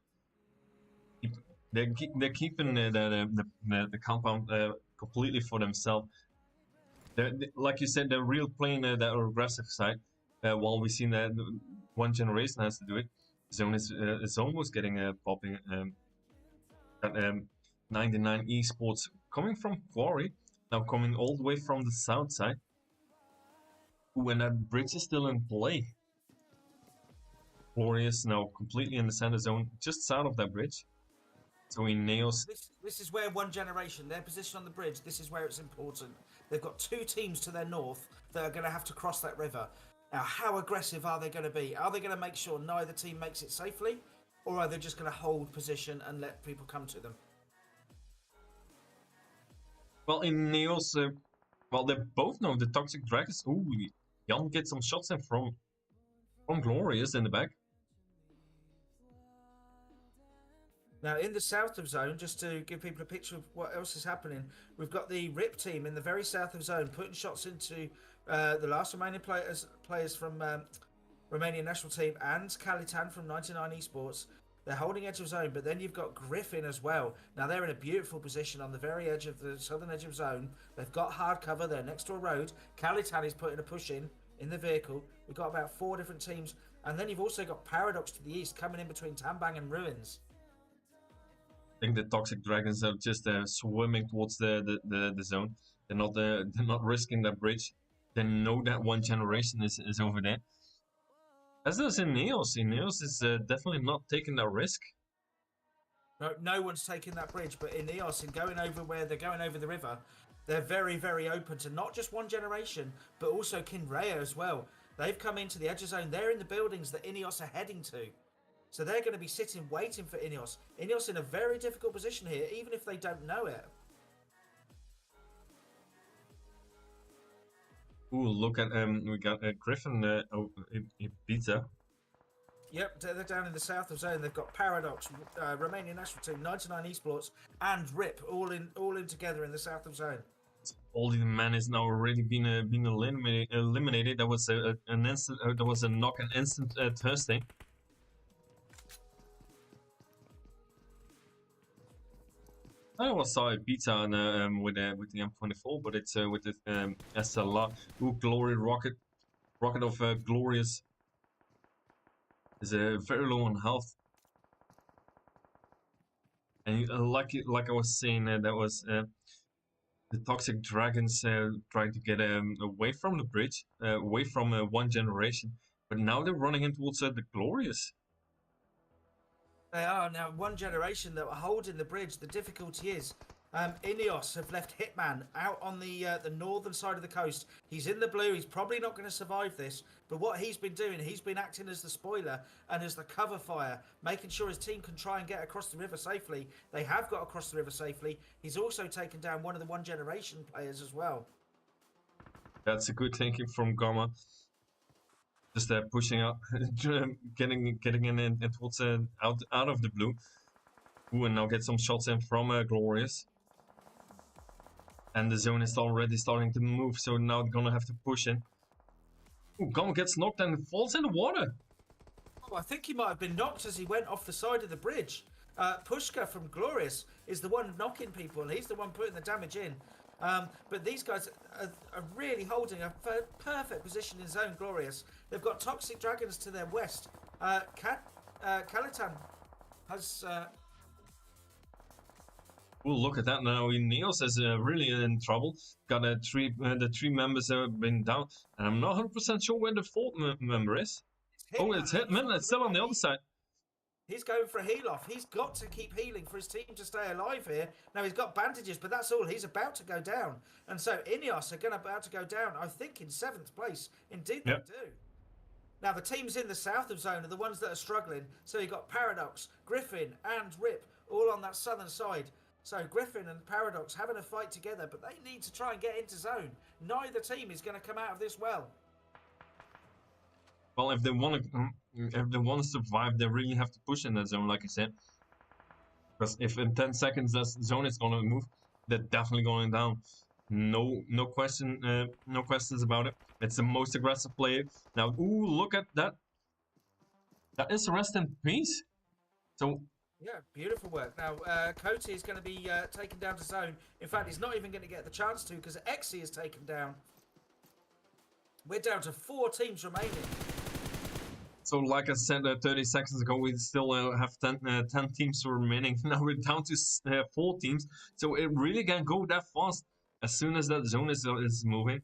S1: They're keeping the compound completely for themselves. Like you said, they're real playing that aggressive side. While we seen that one generation has to do it, Zone is almost getting popping. 99 esports coming from Quarry, now coming all the way from the south side. When that bridge is still in play. Glorious now completely in the center zone, just south of that bridge. So Ineos.
S2: This is where one generation, their position on the bridge, this is where it's important. They've got two teams to their north that are going to have to cross that river. Now, how aggressive are they going to be? Are they going to make sure neither team makes it safely? Or are they just going to hold position and let people come to them?
S1: Well, Ineos, well, they both know the Toxic Dragons. Ooh, Jan gets some shots in from Glorious in the back.
S2: Now, in the south of zone, just to give people a picture of what else is happening, we've got the RIP team in the very south of zone putting shots into the last Romanian players from Romanian national team and Calitan from 99 Esports. They're holding edge of zone, but then you've got Griffin as well. Now, they're in a beautiful position on the very edge of the southern edge of zone. They've got hard cover. They're next to a road. Calitan is putting a push in the vehicle. We've got about 4 different teams. And then you've also got Paradox to the east coming in between Tambang and Ruins.
S1: I think the Toxic Dragons are just swimming towards the zone. They're not risking that bridge. They know that one generation is over there. As does Ineos. Ineos is definitely not taking that risk.
S2: No one's taking that bridge, but Ineos, in going over where they're going over the river, they're very, very open to not just one generation, but also Kinrea as well. They've come into the edge of zone. They're in the buildings that Ineos are heading to. So they're going to be sitting waiting for Ineos. Ineos in a very difficult position here, even if they don't know it.
S1: Ooh, look at we got Griffin Ibiza.
S2: Yep, they're down in the south of zone. They've got Paradox, Romanian national team, 99 Esports, and RIP all in together in the south of zone.
S1: Oldie man is now already been eliminated. That was an instant. That was a knock, an instant Thursday. I always saw Ibiza with the M24, but it's with the SLR. Ooh, Glory Rocket of Glorious is very low on health. And like I was saying, that was the Toxic Dragons trying to get away from the bridge, away from one generation. But now they're running in towards the Glorious.
S2: They are now one generation that are holding the bridge. The difficulty is, Ineos have left Hitman out on the northern side of the coast. He's in the blue. He's probably not going to survive this. But what he's been doing, he's been acting as the spoiler and as the cover fire, making sure his team can try and get across the river safely. They have got across the river safely. He's also taken down one of the one generation players as well.
S1: That's a good thinking from Gamma. Just pushing up, getting in towards out of the blue. Ooh, and now get some shots in from Glorious. And the zone is already starting to move, so now they're gonna have to push in. Ooh, Gamma gets knocked and falls in the water.
S2: Oh, I think he might have been knocked as he went off the side of the bridge. Pushka from Glorious is the one knocking people, and he's the one putting the damage in. But these guys are really holding a perfect position in zone. Glorious. They've got Toxic Dragons to their west. Kalitan has...
S1: Oh, look at that now. Neos is really in trouble. Got the three members have been down, and I'm not 100% sure where the fourth member is. It's Hitman. It's still on the other side.
S2: He's going for a heal off. He's got to keep healing for his team to stay alive here. Now he's got bandages, but that's all. He's about to go down, and so Ineos are about to go down. I think in 7th place. Indeed, they do. Now the teams in the south of zone are the ones that are struggling. So you've got Paradox, Griffin, and Rip all on that southern side. So Griffin and Paradox having a fight together, but they need to try and get into zone. Neither team is going to come out of this well.
S1: Well, if they want to survive, they really have to push in that zone, like I said. Because if in 10 seconds that zone is gonna move, they're definitely going down. No questions about it. It's the most aggressive player. Now, ooh, look at that. That is rest in peace. So.
S2: Yeah, beautiful work. Now, Coty is going to be taken down to zone. In fact, he's not even going to get the chance to because Exy is taken down. We're down to 4 teams remaining.
S1: So, like I said 30 seconds ago, we still have 10 teams remaining. Now we're down to 4 teams. So it really can go that fast as soon as that zone is moving.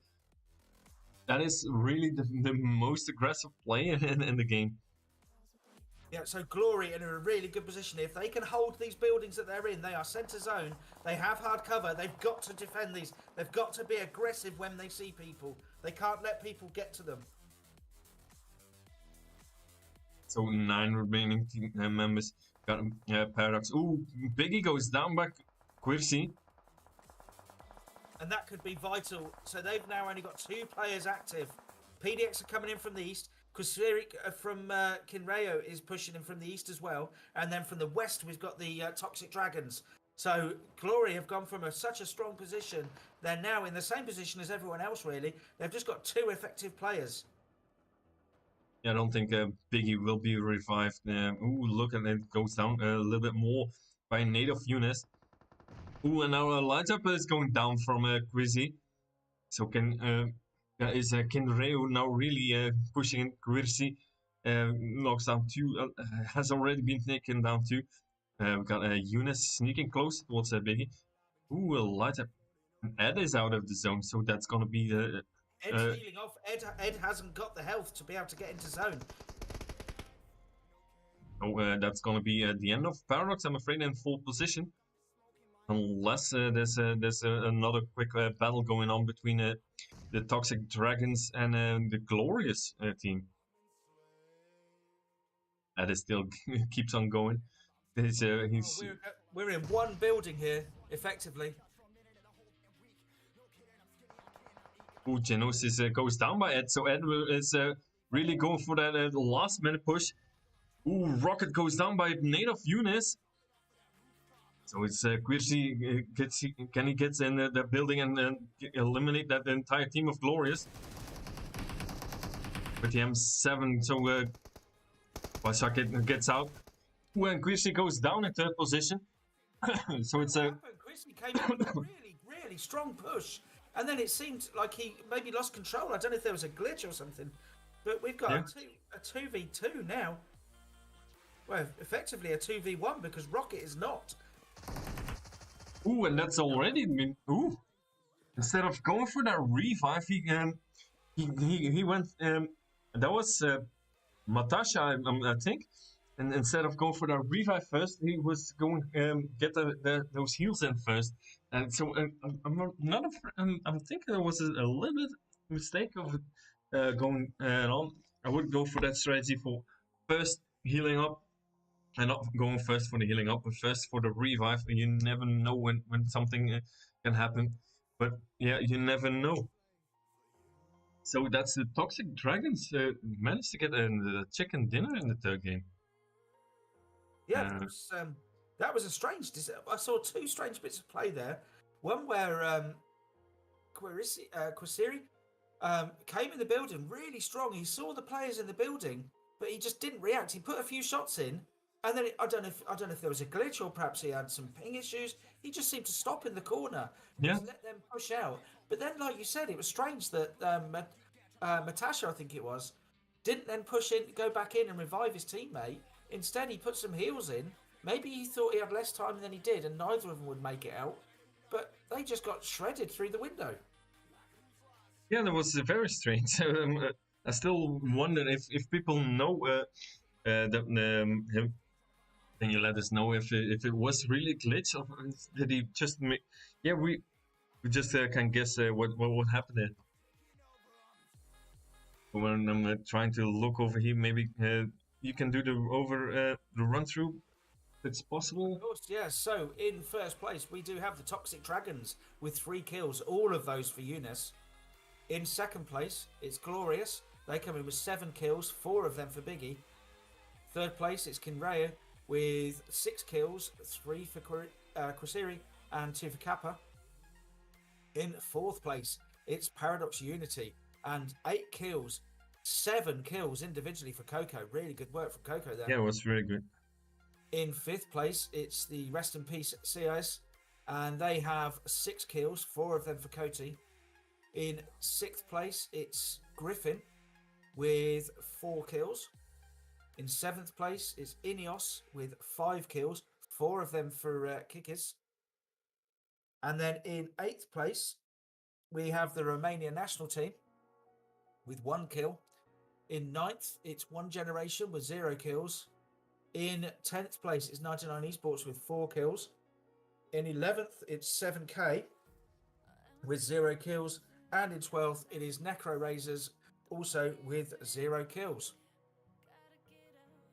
S1: That is really the most aggressive player in the game.
S2: Yeah, so Glory in a really good position. If they can hold these buildings that they're in, they are center zone. They have hard cover. They've got to defend these. They've got to be aggressive when they see people. They can't let people get to them.
S1: So 9 remaining team members. Got Paradox. Ooh, Biggie goes down by Quircy.
S2: And that could be vital. So they've now only got 2 players active. PDX are coming in from the east. Kusvirik from Kinreo is pushing in from the east as well. And then from the west, we've got the Toxic Dragons. So Glory have gone from such a strong position. They're now in the same position as everyone else, really. They've just got 2 effective players.
S1: Yeah, I don't think Biggie will be revived. Ooh, look, and it goes down a little bit more by native Eunice. Ooh, and now Light Up is going down from Quizzy. So is Kinreo now really pushing in Quircy. Knocks down 2, has already been taken down 2. We've got Eunice sneaking close towards Biggie. Ooh, Light Up. And Ed is out of the zone, so that's going to be the...
S2: Ed's healing off. Ed hasn't got the health to be able to get into zone.
S1: So that's going to be the end of Paradox, I'm afraid, in full position. Unless there's another quick battle going on between the Toxic Dragons and the Glorious team. That is still keeps on going.
S2: We're in one building here, effectively.
S1: Ooh, Genosis goes down by Ed, so Ed is really going for that last minute push. Ooh, Rocket goes down by native Eunice. So it's Quircy can he get in the building and eliminate that entire team of Glorious? With the M7, so Wasaka gets out. Ooh, and Quircy goes down in 3rd position. So it's
S2: Quircy came in with a really strong push. And then it seemed like he maybe lost control. I don't know if there was a glitch or something. But we've got a 2v2 now. Well, effectively a 2v1 because Rocket is not.
S1: Ooh, and that's already been... Ooh. Instead of going for that revive, he went... that was Matasha, I think. And instead of going for the revive first, he was going get those heals in first. And so I'm thinking it was a little bit mistake of going on. I would go for that strategy for first healing up and not going first for the healing up, but first for the revive. And you never know when something can happen. But yeah, you never know. So that's the Toxic Dragons managed to get a chicken dinner in the third game.
S2: Yeah, that was a strange. I saw two strange bits of play there. One where Quasiri came in the building really strong. He saw the players in the building, but he just didn't react. He put a few shots in, and then I don't know if there was a glitch or perhaps he had some ping issues. He just seemed to stop in the corner and
S1: Yeah.
S2: just let them push out. But then, like you said, it was strange that Matasha, I think it was, didn't then push in, go back in and revive his teammate. Instead, he put some heals in. Maybe he thought he had less time than he did, and neither of them would make it out. But they just got shredded through the window.
S1: Yeah, that was very strange. I still wonder if people know that him. Can you let us know if it was really a glitch or did he just make? Yeah, we just can guess what happened there. When I'm trying to look over here, maybe you can do the run through. It's possible.
S2: Of course, yeah. So in first place, we do have the Toxic Dragons with 3 kills, all of those for Eunice. In second place, it's Glorious. They come in with 7 kills, 4 of them for Biggie. Third place, it's Kinraya with 6 kills, 3 for Quasiri and 2 for Kappa. In fourth place, it's Paradox Unity and 8 kills, 7 kills individually for Coco. Really good work from Coco there.
S1: Yeah, it was really good.
S2: In fifth place, it's the Rest in Peace CIS, and they have 6 kills, 4 of them for Coty. In sixth place, it's Griffin with 4 kills. In seventh place, it's Ineos with 5 kills, 4 of them for Kikis. And then in eighth place, we have the Romania national team with 1 kill. In ninth, it's One Generation with 0 kills. In 10th place, it's 99 Esports with 4 kills. In 11th, it's 7K with 0 kills. And in 12th, it is Necro Razors also with 0 kills.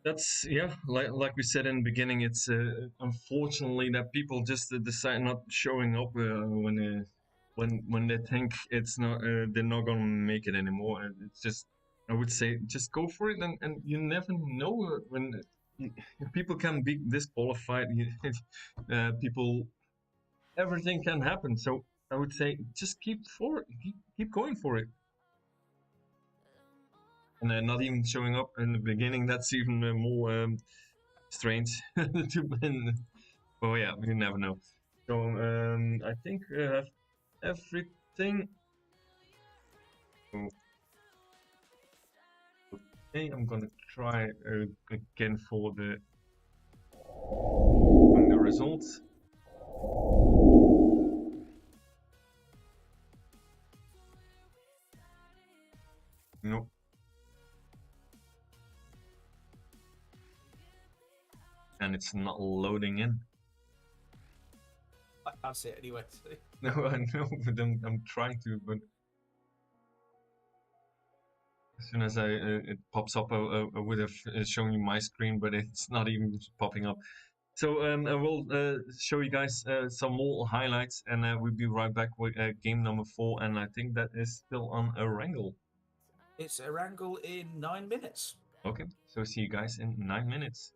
S1: That's like we said in the beginning. It's unfortunately that people just decide not showing up when they think it's not they're not gonna make it anymore. It's just I would say just go for it, and you never know when people can be disqualified. People, everything can happen. So I would say just keep going for it. And not even showing up in the beginning, that's even more strange. Oh yeah, you never know. So I think we have everything. Okay, I'm gonna try again for the results. Nope. And it's not loading in.
S2: I can't see it anyway.
S1: No, I know, but I'm trying to, but as soon as it pops up, I would have shown you my screen, but it's not even popping up. So I will show you guys some more highlights, and we'll be right back with game number 4, and I think that is still on Erangel.
S2: It's Erangel in 9 minutes.
S1: Okay, so see you guys in 9 minutes.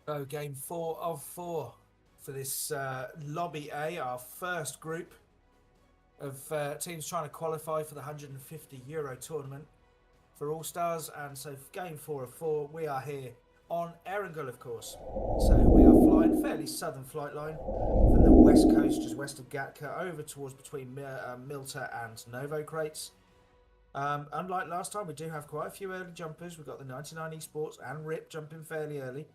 S2: So game 4 of 4 for this Lobby A, our first group of teams trying to qualify for the €150 tournament for All Stars. And so game 4 of 4, we are here on Erangel, of course. So we are flying fairly southern flight line from the west coast, just west of Gatka, over towards between Milta and Novo Crates. Unlike last time, we do have quite a few early jumpers. We've got the 99 Esports and RIP jumping fairly early.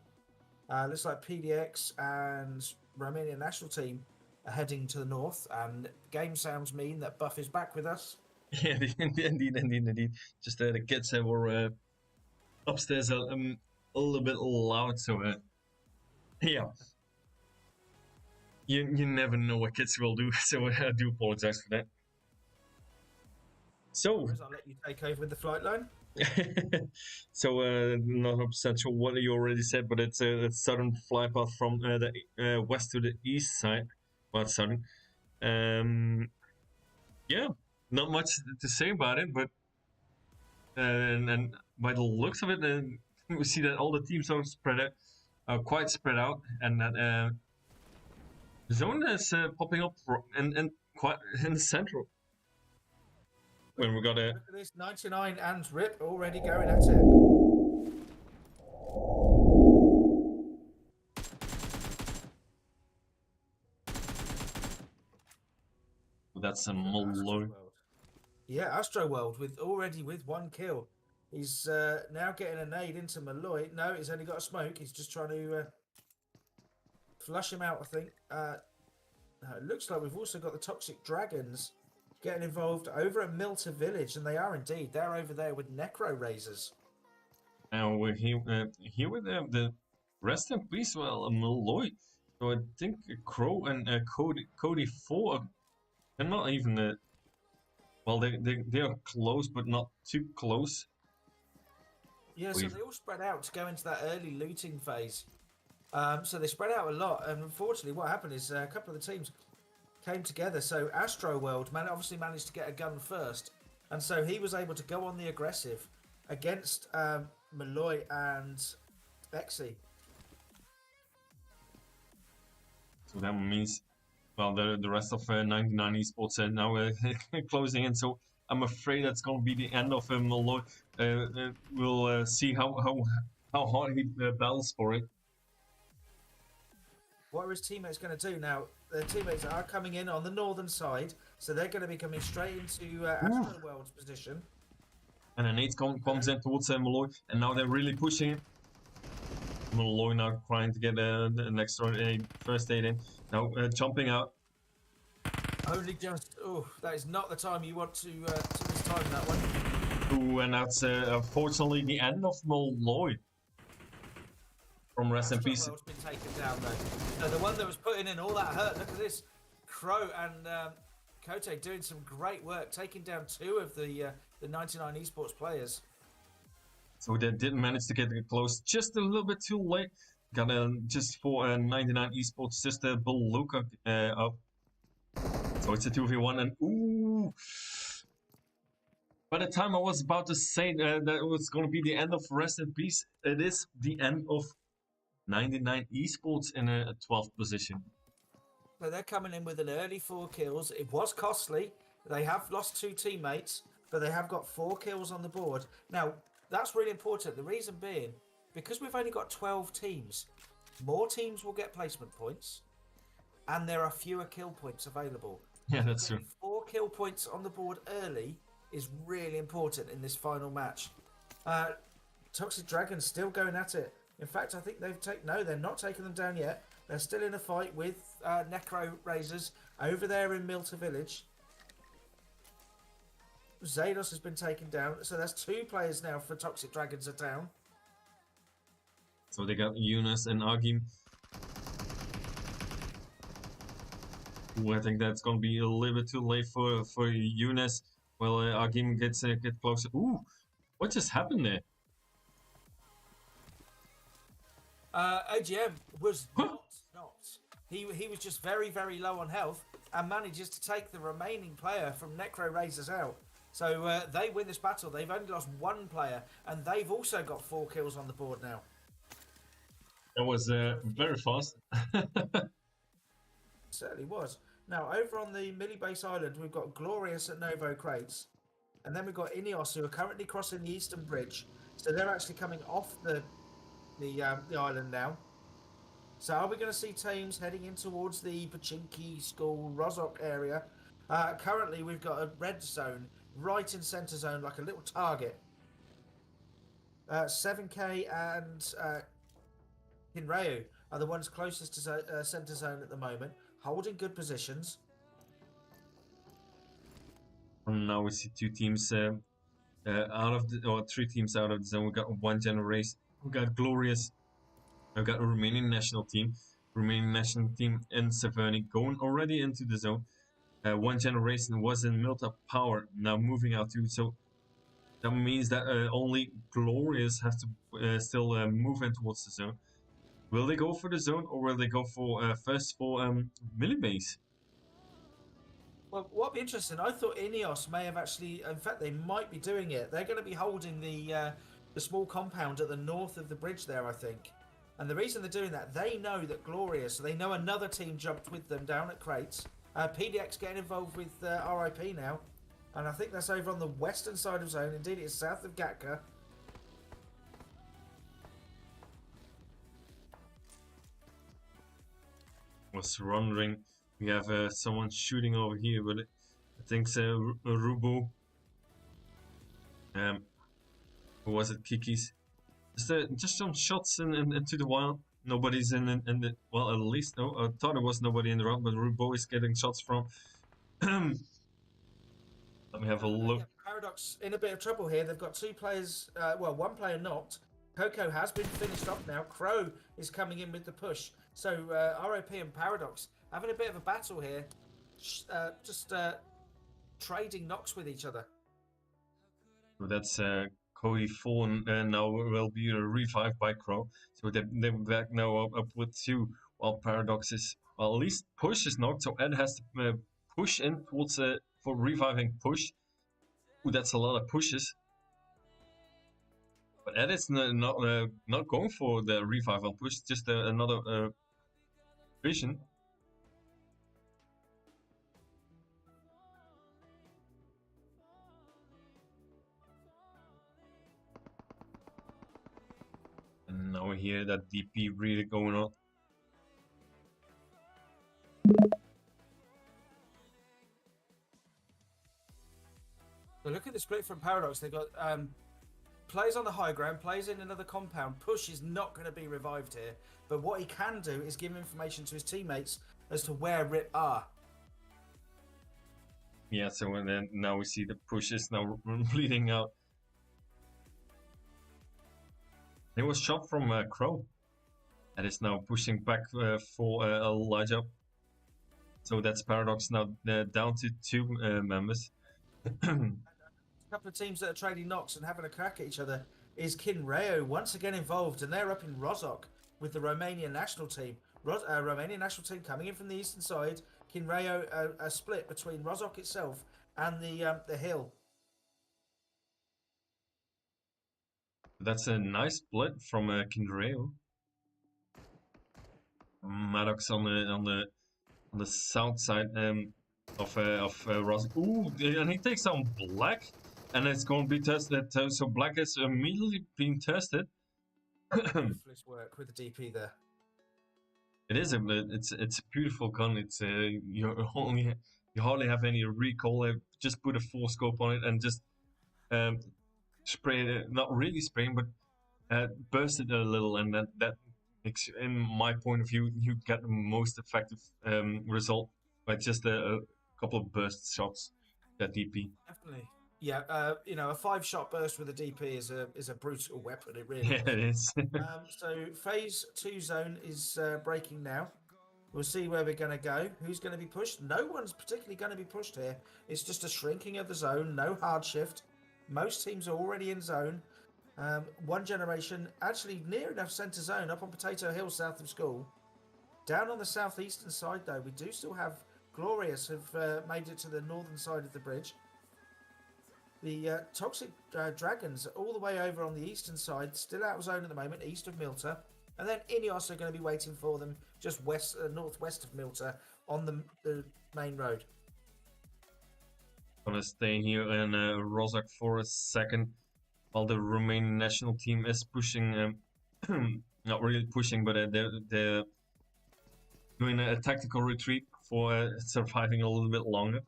S2: Looks like PDX and Romanian national team are heading to the north, and game sounds mean that Buff is back with us.
S1: Yeah, indeed. Just the kids were upstairs a little bit loud, so yeah. You never know what kids will do, so I do apologize for that. So,
S2: I'll let you take over with the flight line.
S1: so not 100% sure what you already said, but it's a southern flight path from the west to the east side, well, southern. Yeah, not much to say about it, but and by the looks of it, we see that all the teams are quite spread out, and that zone is popping up and quite in the central. When we got a
S2: Look at this 99 and RIP already going at it.
S1: that's a Malloy.
S2: Yeah, Astro World with already with 1 kill. He's now getting a nade into Malloy. No, he's only got a smoke. He's just trying to flush him out, I think. It looks like we've also got the Toxic Dragons getting involved over at Milta Village, and they are indeed. They're over there with Necro Razors.
S1: Now we're here with the rest in peace, well, Malloy. So I think Crow and Cody 4 are not even well, they are close, but not too close.
S2: Yeah, so they all spread out to go into that early looting phase. So they spread out a lot, and unfortunately, what happened is a couple of the teams came together. So Astro World obviously managed to get a gun first, and so he was able to go on the aggressive against Malloy and Exy.
S1: So that means, well, the rest of 99 Esports are now closing in. So I'm afraid that's going to be the end of Malloy. We'll see how hard he battles for it.
S2: What are his teammates going to do now? Their teammates are coming in on the northern side, so they're going to be coming straight into Astro World's position.
S1: And an 8 comes in towards Malloy, and now they're really pushing it. Malloy now trying to get an extra first aid in. Now jumping out.
S2: Only just, that is not the time you want to mistime that one.
S1: Ooh, and that's unfortunately the end of Malloy. From rest in peace.
S2: World's been taken down though. So the one that was putting in all that hurt. Look at this, Crow and Kote doing some great work, taking down 2 of the 99 Esports players.
S1: So they didn't manage to get close, just a little bit too late. Got just for 99 Esports, just a Beluga up. So it's a 2v1, and ooh. By the time I was about to say that it was going to be the end of Rest in Peace, it is the end of 99 Esports in a 12th position.
S2: So they're coming in with an early 4 kills. It was costly. They have lost 2 teammates, but they have got 4 kills on the board. Now, that's really important. The reason being, because we've only got 12 teams, more teams will get placement points, and there are fewer kill points available.
S1: Yeah, that's true.
S2: 4 kill points on the board early is really important in this final match. Toxic Dragon's still going at it. In fact, I think they're not taking them down yet. They're still in a fight with Necro Razors over there in Milta Village. Zados has been taken down, so there's 2 players now for Toxic Dragons are down.
S1: So they got Eunice and Agim. Ooh, I think that's gonna be a little bit too late for Eunice. Well, Agim get closer. Ooh, what just happened there?
S2: AGM was not. He was just very, very low on health and manages to take the remaining player from Necro Razors out. So they win this battle. They've only lost 1 player, and they've also got 4 kills on the board now.
S1: That was very fast.
S2: Certainly was. Now, over on the Millie Base Island, we've got Glorious at Novo Crates. And then we've got Ineos, who are currently crossing the Eastern Bridge. So they're actually coming off the island now. So are we going to see teams heading in towards the Pachinki School, Rozhok area? Currently, we've got a red zone right in centre zone, like a little target. 7K and Kinreu are the ones closest to centre zone at the moment, holding good positions.
S1: And now we see two teams out of the, or three teams out of the zone. We got one generation. We got Glorious. We got a Romanian national team. Romanian national team in Severny going already into the zone. One generation was in Milta Power, now moving out too. So that means that only Glorious have to still move in towards the zone. Will they go for the zone or will they go for first for Millibase?
S2: Well, what'd be interesting, I thought Ineos may have actually, in fact, they might be doing it. They're going to be holding the small compound at the north of the bridge there, I think. And the reason they're doing that, they know that Glorious, so they know another team jumped with them down at Crates. PDX getting involved with RIP now. And I think that's over on the western side of zone. Indeed, it's south of Gatka.
S1: Was wondering, we have someone shooting over here, but I think Rubo. Who was it? Kiki's. Just some shots into the wild. Nobody's in the, well, at least no. I thought it was nobody in the round, but Rubo is getting shots from. Let me have a look.
S2: Yeah, Paradox in a bit of trouble here. They've got two players, well, one player knocked. Coco has been finished off now. Crow is coming in with the push. So ROP and Paradox having a bit of a battle here. Just trading knocks with each other.
S1: That's Cody Fawn now will be revived by Crow. So they're back now up with two. While Paradox is, well, at least push is knocked. So Ed has to push in towards for reviving push. Ooh, that's a lot of pushes. But Ed is not going for the revival push, just another vision. And now we hear that DP really going on.
S2: So look at the split from Paradox. They've got players on the high ground, players in another compound. Push is not going to be revived here. But what he can do is give information to his teammates as to where RIP are.
S1: Yeah, so and then now we see the pushes now bleeding out. It was shot from Crow. And is now pushing back for Elijah. So that's Paradox now down to two members.
S2: A couple of teams that are trading knocks and having a crack at each other is Kinreo once again involved, and they're up in Rozhok with the Romanian national team. Romanian national team coming in from the eastern side. Kinreo a split between Rozhok itself and the hill.
S1: That's a nice split from Kinreo. Maddox on the south side of Rozhok. Ooh, and he takes on Black. And it's going to be tested. So Black is immediately being tested.
S2: Ruthless work with the DP there.
S1: It is it's a beautiful gun. It's you hardly have any recoil. Just put a full scope on it and just spray it. Not really spraying, but burst it a little, and that makes, in my point of view, you get the most effective result by just a couple of burst shots. That DP.
S2: Definitely. Yeah, a 5-shot burst with a DP is a brutal weapon. It really
S1: Yeah, it is.
S2: So phase 2 zone is breaking now. We'll see where we're going to go. Who's going to be pushed? No one's particularly going to be pushed here. It's just a shrinking of the zone. No hard shift. Most teams are already in zone. One generation actually near enough centre zone up on Potato Hill south of school. Down on the southeastern side though, we do still have Glorious have made it to the northern side of the bridge. The Toxic Dragons all the way over on the eastern side, still out of zone at the moment, east of Milta. And then Ineos are going to be waiting for them just northwest of Milta on the main road.
S1: Gonna stay here in Rozak for a second while the Romanian national team is pushing, not really pushing, but they're doing a tactical retreat for surviving a little bit longer.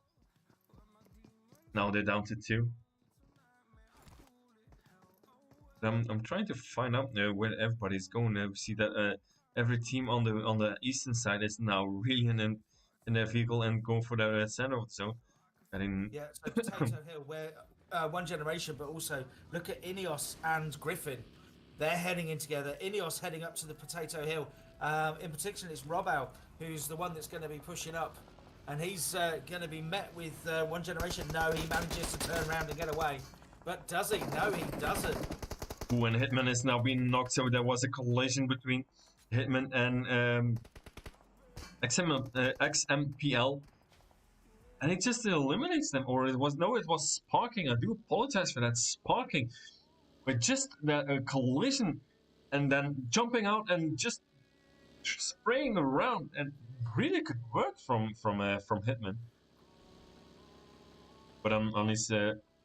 S1: Now they're down to 2. I'm trying to find out where everybody's going. We see that every team on the eastern side is now really in their vehicle and going for their center. So,
S2: yeah, so Potato Hill, where One Generation, but also look at Ineos and Griffin. They're heading in together. Ineos heading up to the Potato Hill. In particular, it's Robau who's the one that's going to be pushing up, and he's going to be met with One Generation. No, he manages to turn around and get away, but does he? No, he doesn't.
S1: When Hitman is now being knocked, so there was a collision between Hitman and XMPL, and it just eliminates them. Or it was sparking. I do apologize for that sparking, but just that collision, and then jumping out and just spraying around, and really could work from Hitman. But on his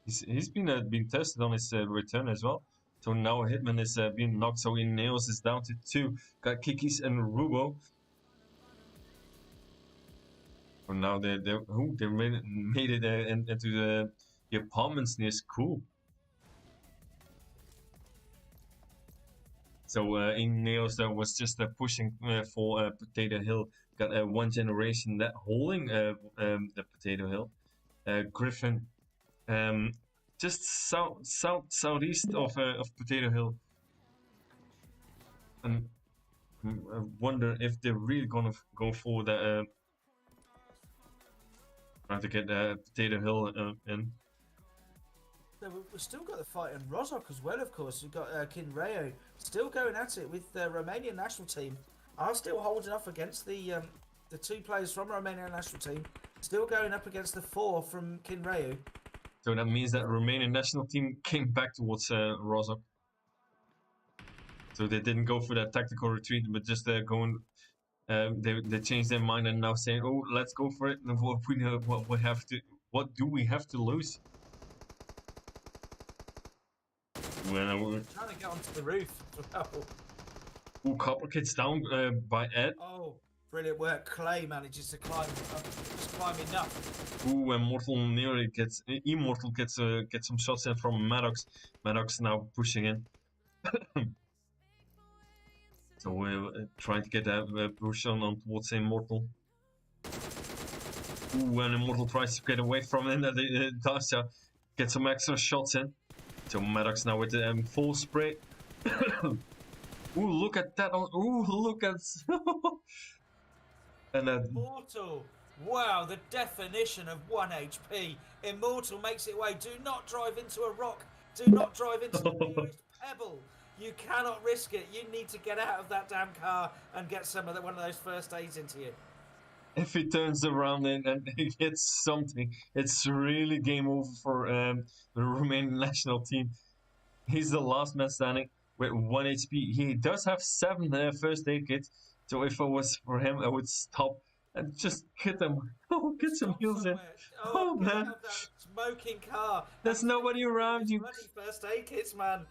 S1: he's been tested on his return as well. So now Hitman is being knocked. So Ineos is down to 2. Got Kikis and Rubo. So now they made it into the apartments near school. So Ineos was just pushing for Potato Hill. Got One Generation that holding the Potato Hill. Griffin. Just southeast of Potato Hill, and I wonder if they're really gonna go for the trying to get Potato Hill in.
S2: So we've still got the fight in Rozhok as well, of course. We've got Kinreo still going at it with the Romanian national team. Are still holding off against the 2 players from Romanian national team. Still going up against the 4 from Kinreo.
S1: So that means that Romanian national team came back towards Rozhok. So they didn't go for that tactical retreat, but just going. They changed their mind and now saying, "Oh, let's go for it." What do we have to lose?
S2: Well, we're trying to get onto the roof.
S1: Ooh, Copper gets down by Ed.
S2: Oh, brilliant work! Clay manages to climb, just climb enough.
S1: Ooh, Immortal nearly gets some shots in from Maddox. Maddox now pushing in. So we're trying to get a push on towards Immortal. Ooh, and Immortal tries to get away from it. Dasha gets some extra shots in. So Maddox now with the full spray. Ooh, look at that! Ooh, look at. And
S2: Immortal. Wow, the definition of 1 HP. Immortal makes it way. Do not drive into a rock. Do not drive into the nearest pebble. You cannot risk it. You need to get out of that damn car and get one of those first aids into you.
S1: If he turns around and he gets something, it's really game over for the Romanian national team. He's the last man standing with 1 HP. He does have 7 first aid kits, so if I was for him, I would stop and just hit him. Oh, get some heals in.
S2: Oh man, out of that smoking car.
S1: There's nobody around you.
S2: Bloody first aid kits, man.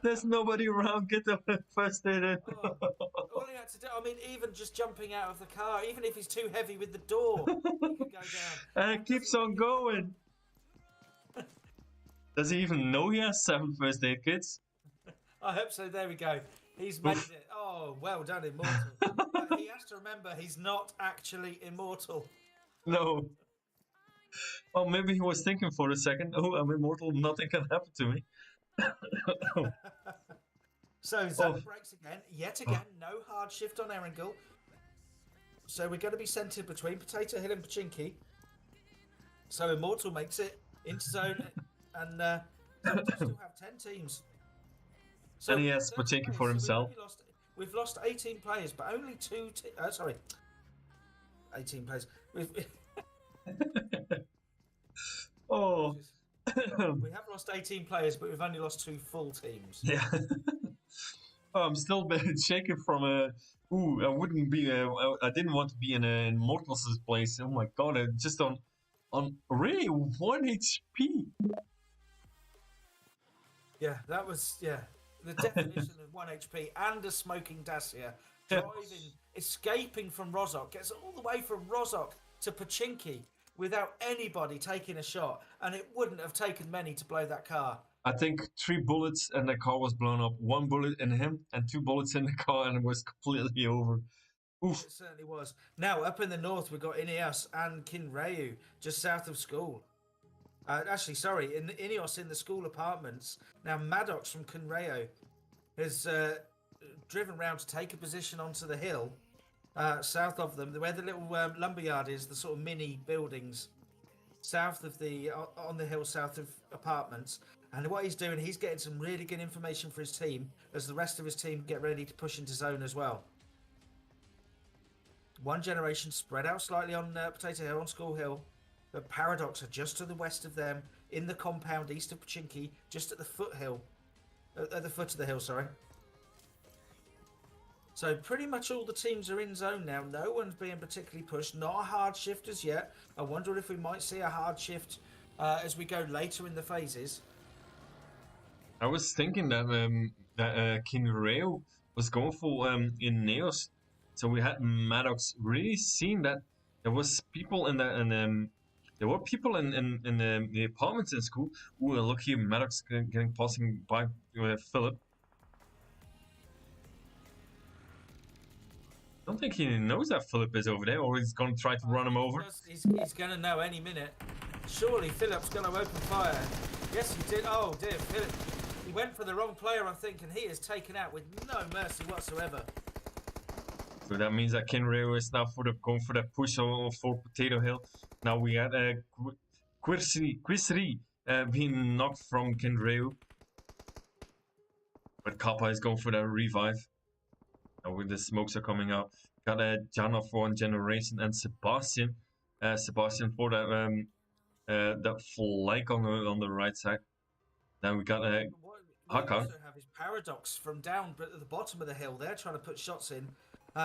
S1: There's nobody around. Get the first aid in.
S2: All he had to do, I mean, even just jumping out of the car, even if he's too heavy with the door, he could go down.
S1: And it keeps on going. Does he even know he has 7 first aid kits?
S2: I hope so. There we go. He's made it. Oh, well done, Immortal. But he has to remember he's not actually immortal.
S1: No. Well, maybe he was thinking for a second, oh, I'm immortal, nothing can happen to me.
S2: So Zach breaks again. Yet again, no hard shift on Erangel. So we're going to be centered between Potato Hill and Pachinki. So Immortal makes it into zone, and we still have 10 teams. So
S1: and he has Pachinki for himself.
S2: We've lost 18 players, but only 18 players.
S1: Oh.
S2: We have lost 18 players, but we've only lost 2 full teams.
S1: Yeah. Oh, I'm still shaking from a. Ooh, I wouldn't be. I didn't want to be in Immortals' place. Oh my god! Just on really 1 HP.
S2: Yeah, that was the definition of 1 HP and a smoking Dacia driving, escaping from Rozhok, gets all the way from Rozhok to Pachinki without anybody taking a shot, and it wouldn't have taken many to blow that car.
S1: I think 3 bullets and the car was blown up. 1 bullet in him and 2 bullets in the car, and it was completely over. Oof.
S2: It certainly was. Now, up in the north, we've got Ineos and Kinryu, just south of school. Actually, sorry, in Ineos in the school apartments. Now, Maddox from Kinryu has driven round to take a position onto the hill south of them, where the little lumberyard is, the sort of mini buildings south of on the hill south of apartments. And what he's doing, he's getting some really good information for his team as the rest of his team get ready to push into zone as well. One generation spread out slightly on Potato Hill, on School Hill, but Paradox are just to the west of them in the compound east of Pachinki, just at the foothill, at the foot of the hill, sorry. So pretty much all the teams are in zone now. No one's being particularly pushed. Not a hard shift as yet. I wonder if we might see a hard shift as we go later in the phases.
S1: I was thinking that King Rail was going for Ineos, so we had Maddox really seeing that there was people in there were people in the apartments in school. Ooh, look here, Maddox getting passing by Philip. I don't think he knows that Philip is over there, or he's going to try to run him over.
S2: He's going to know any minute. Surely Philip's going to open fire. Yes, he did. Oh, dear, Philip. He went for the wrong player, I'm thinking. He is taken out with no mercy whatsoever.
S1: So that means that Kinreo is now going for the push for Potato Hill. Now we had Quisri being knocked from Kinreo. But Kappa is going for the revive. Now when the smokes are coming out. Got Jana for 1 generation and Sebastian. Sebastian for that flank on the right side. Then we got
S2: Hakan.
S1: Hakan.
S2: We also have his Paradox from down at the bottom of the hill. They're trying to put shots in.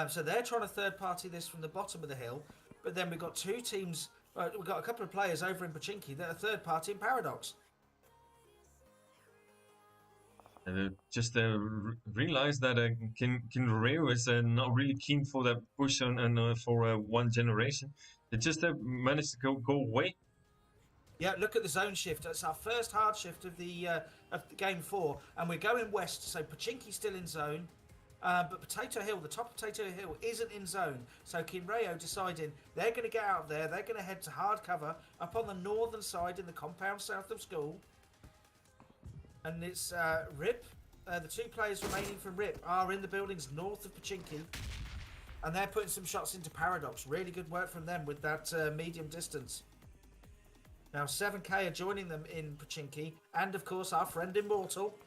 S2: So they're trying to third party this from the bottom of the hill. But then we've got two teams, we've got a couple of players over in Pachinki that are third party in Paradox.
S1: Just realized that Kinreo is not really keen for that push and for 1 generation. They just managed to go away.
S2: Yeah, look at the zone shift. That's our first hard shift of the game 4, and we're going west. So Pachinki's still in zone, but Potato Hill, the top of Potato Hill, isn't in zone. So Kinreo deciding they're going to get out of there. They're going to head to hard cover up on the northern side in the compound south of school. And it's Rip. The 2 players remaining from Rip are in the buildings north of Pachinki, and they're putting some shots into Paradox. Really good work from them with that medium distance. Now 7K are joining them in Pachinki, and of course our friend Immortal,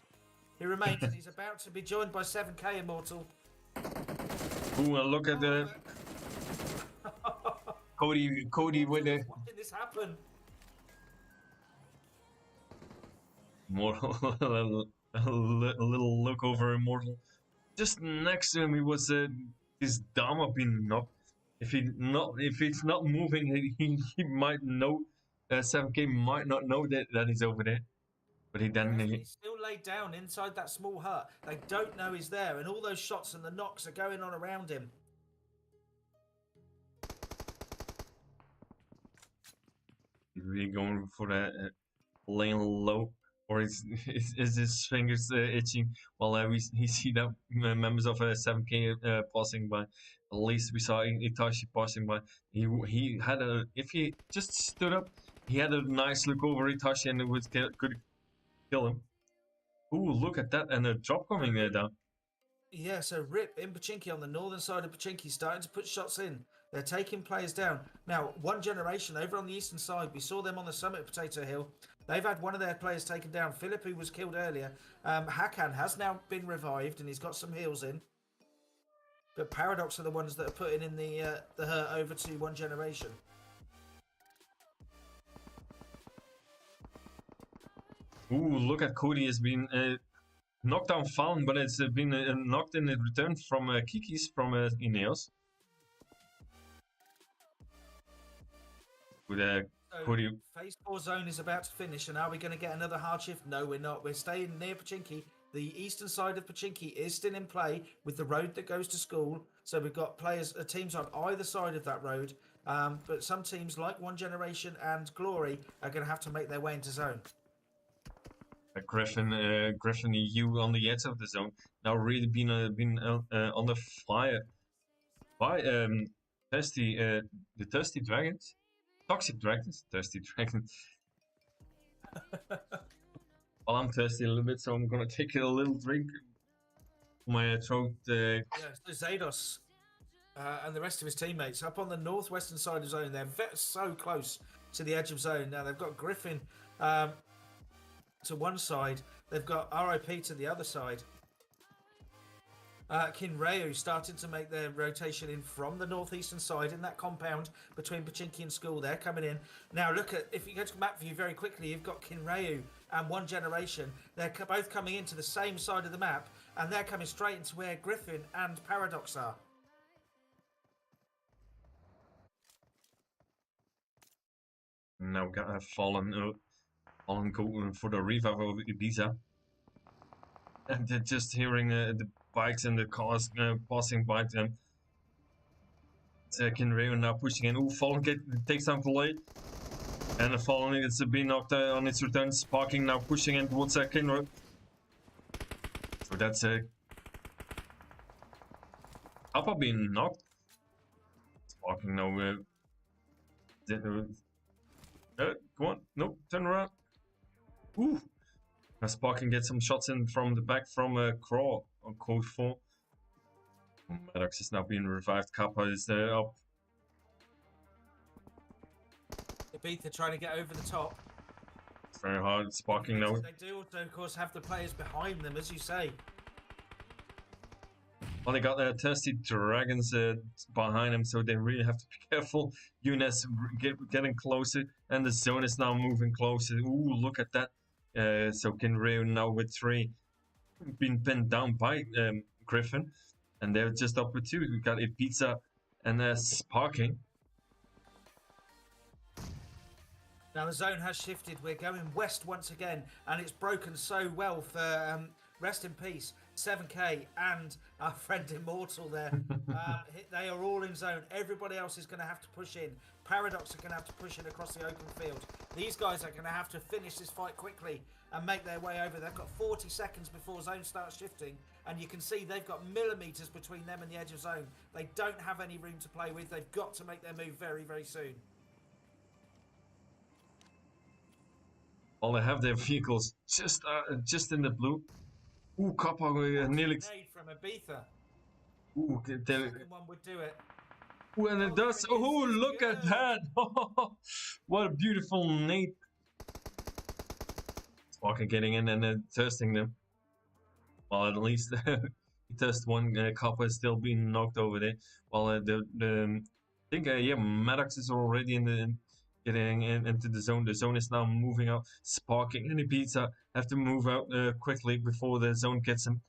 S2: who remains, and he's about to be joined by 7K Immortal.
S1: Ooh, look at the Cody with the
S2: watching this happen.
S1: Immortal, a little look over Immortal. Just next to him, he was his Dama being knocked. If it's not moving, he might know. 7K might not know that he's over there, but he's
S2: still laid down inside that small hut. They don't know he's there, and all those shots and the knocks are going on around him.
S1: He's really going for that laying low, or is his fingers itching while we see that members of 7K passing by. At least we saw Itachi passing by. He had if he just stood up, he had a nice look over Itachi and it was could kill him. Ooh, look at that, and a drop coming down.
S2: Yeah, so Rip in Pachinki on the northern side of Pachinki starting to put shots in. They're taking players down. Now, 1 generation over on the eastern side, we saw them on the summit of Potato Hill. They've had one of their players taken down. Philip, who was killed earlier. Hakan has now been revived and he's got some heals in. But Paradox are the ones that are putting in the hurt over to 1 generation.
S1: Ooh, look at Cody has been knockdown found, but it's been knocked in return from Kiki's from Ineos. With
S2: So phase 4 zone is about to finish, and are we going to get another hard shift? No, we're not. We're staying near Pochinki. The eastern side of Pochinki is still in play with the road that goes to school. So we've got players, teams on either side of that road. But some teams like One Generation and Glory are going to have to make their way into zone.
S1: Griffin EU on the edge of the zone. Now really been on the flyer by the Thirsty Dragons. Toxic Dragons. Thirsty Dragons. Well, I'm thirsty a little bit, so I'm gonna take a little drink. My throat.
S2: Yeah, so Zados and the rest of his teammates up on the northwestern side of zone. They're so close to the edge of zone. Now they've got Griffin to one side. They've got RIP to the other side. Kinreu started to make their rotation in from the northeastern side in that compound between Pochinki and school. They're coming in. Now look at, if you go to map view very quickly, you've got Kinreu and One Generation. They're both coming into the same side of the map, and they're coming straight into where Griffin and Paradox are.
S1: Now got a fallen golden for the revive of Ibiza. And they're just hearing the bikes and the cars passing by them. Kinreu now pushing in. Ooh, Fallen takes down Polay. And Fallen is being knocked on its return. Sparking now pushing in towards Kinreu. So that's Alpha being knocked. Sparking now. Come on. Nope, turn around. Ooh. Now Sparking gets some shots in from the back from Craw on code 4. Maddox is now being revived. Kappa is up.
S2: Ibiza trying to get over the top.
S1: It's very hard. Sparking now.
S2: They do also, of course, have the players behind them, as you say.
S1: Well, they got Thirsty Dragons behind them, so they really have to be careful. Younes getting closer, and the zone is now moving closer. Ooh, look at that. So Kinreu now with 3 been pinned down by Griffin, and they're just up with 2. We got a pizza and Sparking.
S2: Now the zone has shifted. We're going west once again, and it's broken so well for rest in peace 7K and our friend Immortal there. They are all in zone. Everybody else is going to have to push in. Paradox are going to have to push in across the open field. These guys are going to have to finish this fight quickly and make their way over. They've got 40 seconds before zone starts shifting, and you can see they've got millimeters between them and the edge of zone. They don't have any room to play with. They've got to make their move very, very soon.
S1: Well, they have their vehicles just in the blue. Ooh, Kappa nearly.
S2: From Ibiza.
S1: Ooh,
S2: the second one would do it.
S1: Ooh, and it does. Oh, look at that! What a beautiful nade. Sparking getting in and thirsting them. Well, at least he thirsted one. Kappa is still being knocked over there. While I think Maddox is already getting into the zone. The zone is now moving out. Sparking and Ibiza have to move out quickly before the zone gets him.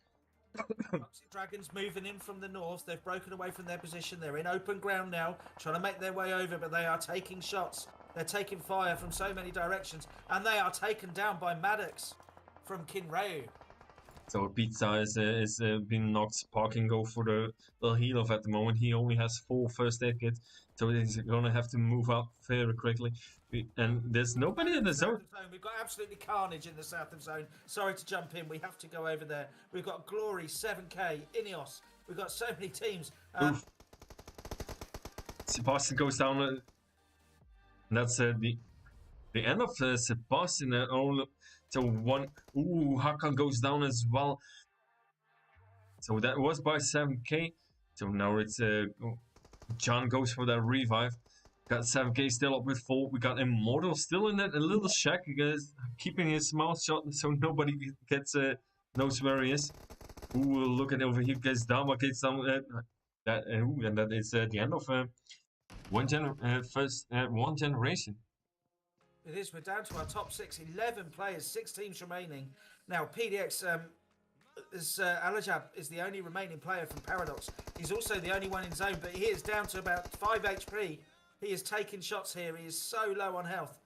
S2: Toxic Dragons moving in from the north. They've broken away from their position. They're in open ground now, trying to make their way over, but they are taking shots. They're taking fire from so many directions, and they are taken down by Maddox from Kinreu.
S1: So Pizza is being knocked. Sparking go for the heal off at the moment. He only has 4 first aid kits, so he's gonna have to move out very quickly. And there's nobody in the zone.
S2: We've got absolutely carnage in the south of zone. Sorry to jump in. We have to go over there. We've got Glory, 7K, Ineos. We've got so many teams.
S1: Sebastian goes down. And that's the end of Sebastian. So one. Ooh, Hakan goes down as well. So that was by 7K. So now it's John goes for that revive. Got 7K still up with 4. We got Immortal still in that a little shack, keeping his mouth shut so nobody gets knows where he is. Ooh, look at over here. Gets Dama gets down. And that is the end of one generation.
S2: It is. We're down to our top 6, 11 players, 6 teams remaining. Now, PDX Alajab is the only remaining player from Paradox. He's also the only one in zone, but he is down to about 5 HP. He is taking shots here. He is so low on health.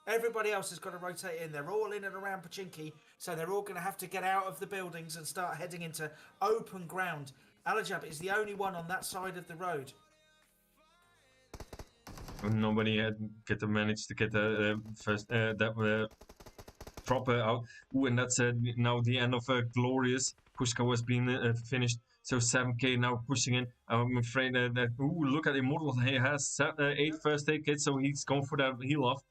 S2: Everybody else has got to rotate in. They're all in and around Pachinki, so they're all going to have to get out of the buildings and start heading into open ground. Alajab is the only one on that side of the road.
S1: Nobody had managed to get the first that proper out. Ooh, and that's now the end of Glorious. Pushka was being finished. So 7k now pushing in. I'm afraid that ooh, look at Immortal. He has 8 first aid kits, so he's going for that heal off.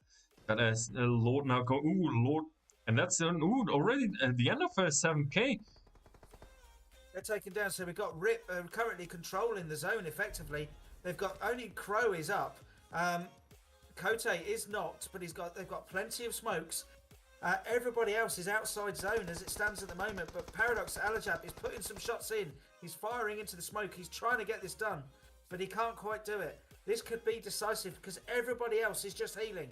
S1: But as Lord now go, ooh, Lord, and that's ooh, already at the end of 7k.
S2: They're taken down, so we've got Rip currently controlling the zone effectively. They've got only Crow is up. Kote is not, but they've got plenty of smokes. Everybody else is outside zone as it stands at the moment, but Paradox Alajab is putting some shots in. He's firing into the smoke. He's trying to get this done, but he can't quite do it. This could be decisive because everybody else is just healing.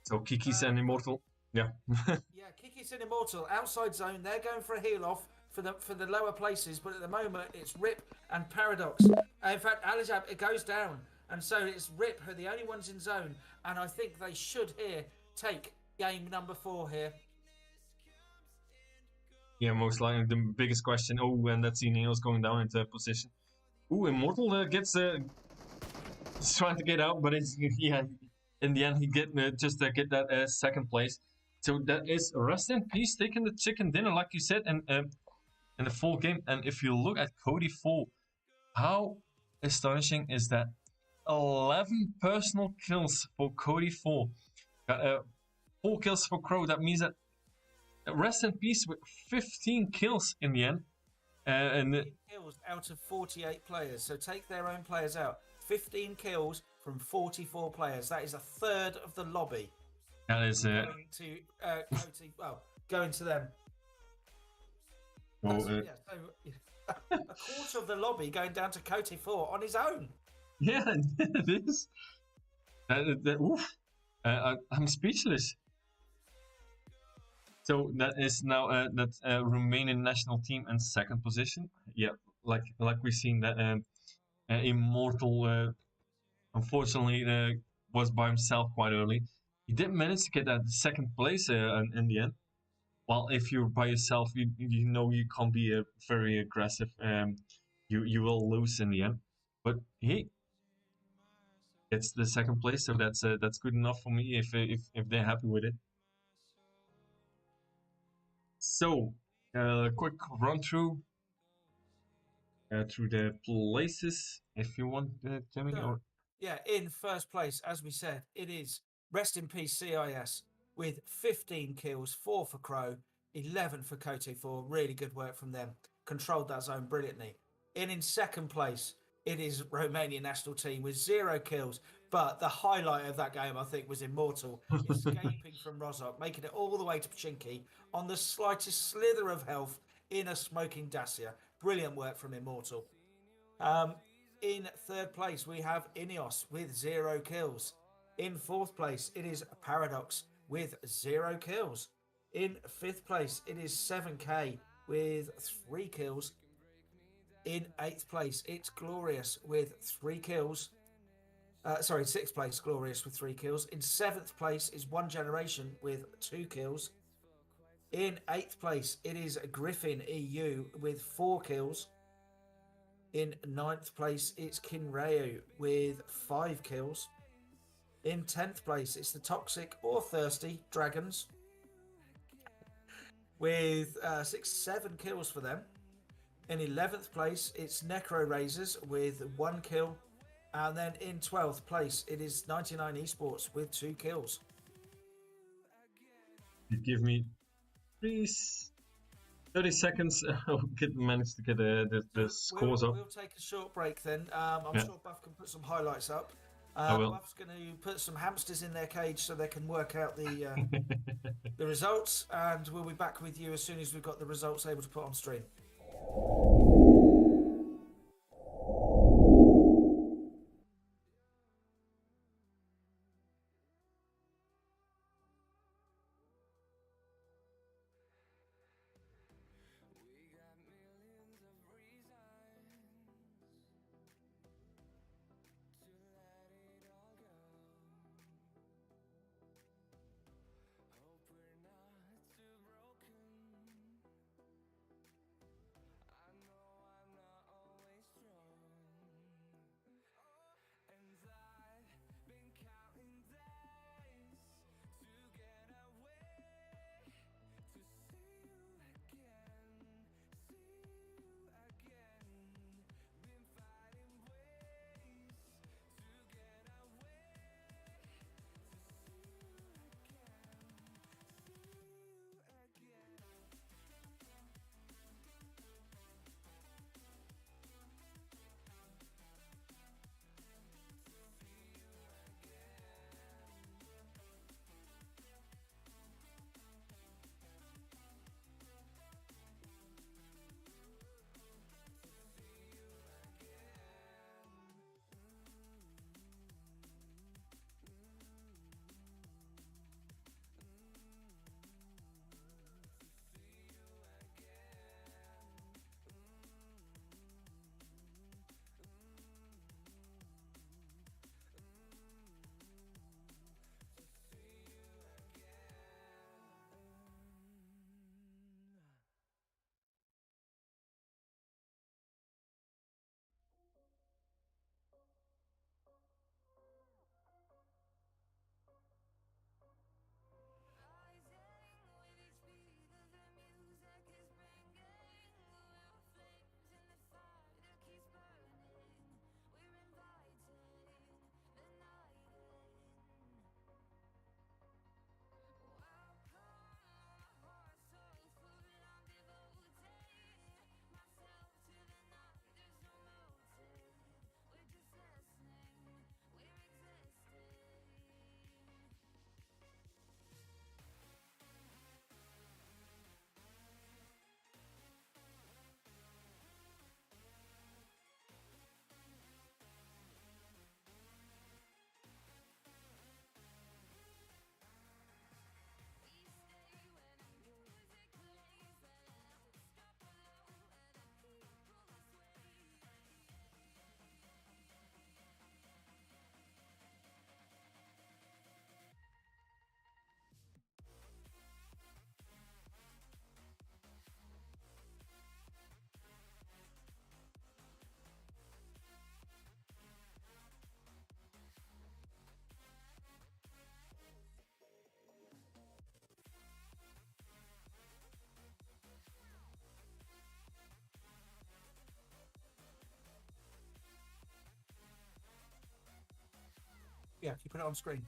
S1: So Kiki's an Immortal. Yeah.
S2: Yeah, Kiki's an Immortal. Outside zone, they're going for a heal off for the lower places, but at the moment it's Rip and Paradox. In fact, Alajab, it goes down, and so it's Rip who are the only ones in zone, and I think they should here take game number 4 here.
S1: Yeah, most likely the biggest question. Oh, and that's Ineos going down into position. Ooh, Immortal gets he's trying to get out, but it's yeah. In the end, he get get that second place. So that is rest in peace, taking the chicken dinner, like you said, and in the full game. And if you look at Cody 4, how astonishing is that? 11 personal kills for Cody 4. 4 kills for Crow. That means that rest in peace with 15 kills in the end. And
S2: 15 kills out of 48 players. So take their own players out. 15 kills from 44 players. That is a third of the lobby.
S1: That is
S2: going to Coty, going to them.
S1: Well,
S2: so a quarter of the lobby going down to Coty 4 on his own.
S1: Yeah, it is. Oof. I'm speechless. So that is now that Romanian national team in second position. Yeah, like we've seen that Immortal unfortunately was by himself quite early. He did manage to get that second place in the end. Well, if you're by yourself, you know you can't be very aggressive. You will lose in the end. But he gets the second place, so that's good enough for me if they're happy with it. So, quick run through the places, if you want, Timmy.
S2: So, yeah, in first place, as we said, it is rest in peace CIS with 15 kills, 4 for Crow, 11 for Cote 4. Really good work from them. Controlled that zone brilliantly. In second place, it is Romanian national team with 0 kills. But the highlight of that game, I think, was Immortal escaping from Rozhok, making it all the way to Pachinki on the slightest slither of health in a smoking Dacia. Brilliant work from Immortal. In third place, we have Ineos with 0 kills. In fourth place, it is Paradox with 0 kills. In fifth place, it is 7K with 3 kills. In eighth place, it's Glorious with 3 kills. Sixth place, Glorious with 3 kills. In seventh place is One Generation with 2 kills. In eighth place, it is Griffin EU with 4 kills. In ninth place, it's Kinreo with 5 kills. In 10th place, it's the Toxic or Thirsty Dragons with 7 kills for them. In 11th place, it's Necro Razors with 1 kill. And then in 12th place, it is 99 Esports with 2 kills.
S1: You give me, please, 30 seconds. I'll manage to get the scores up.
S2: We'll take a short break then. I'm sure Buff can put some highlights up.
S1: I will.
S2: Buff's going to put some hamsters in their cage so they can work out the the results, and we'll be back with you as soon as we've got the results able to put on stream. Yeah, can you put it on screen?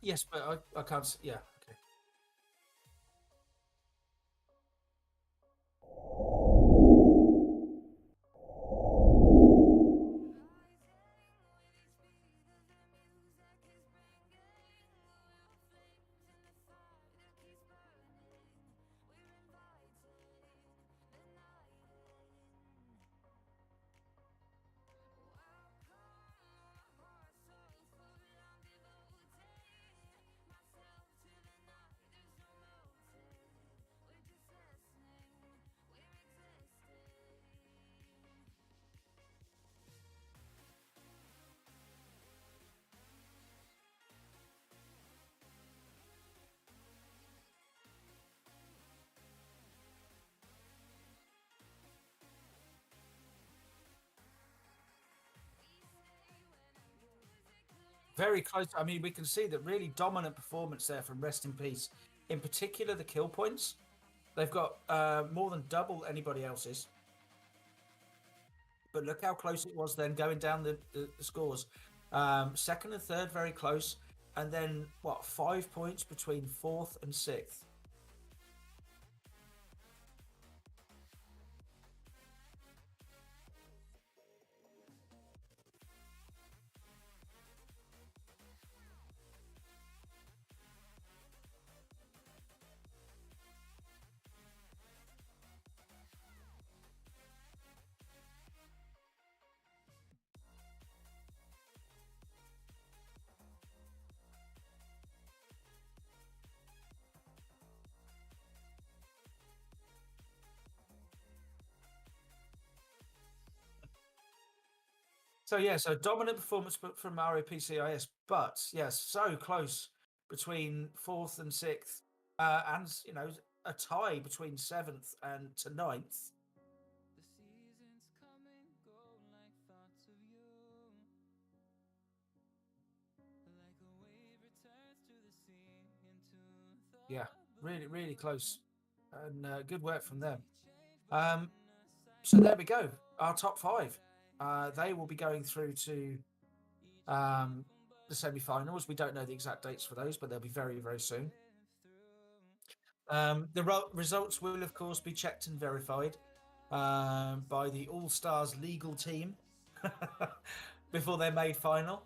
S2: Yes, but I can't. Yeah, okay. Very close. I mean, we can see that really dominant performance there from Rest in Peace. In particular, the kill points. They've got more than double anybody else's. But look how close it was then going down the scores. Second and third, very close. And then, what, 5 points between fourth and sixth. So yeah, so dominant performance from Mario PCIS, but yes, so close between fourth and sixth, and a tie between seventh and to ninth. Yeah, really, really close, and good work from them. So there we go, our top five. They will be going through to the semi-finals. We don't know the exact dates for those, but they'll be very, very soon. The results will, of course, be checked and verified by the All Stars legal team before they're made final.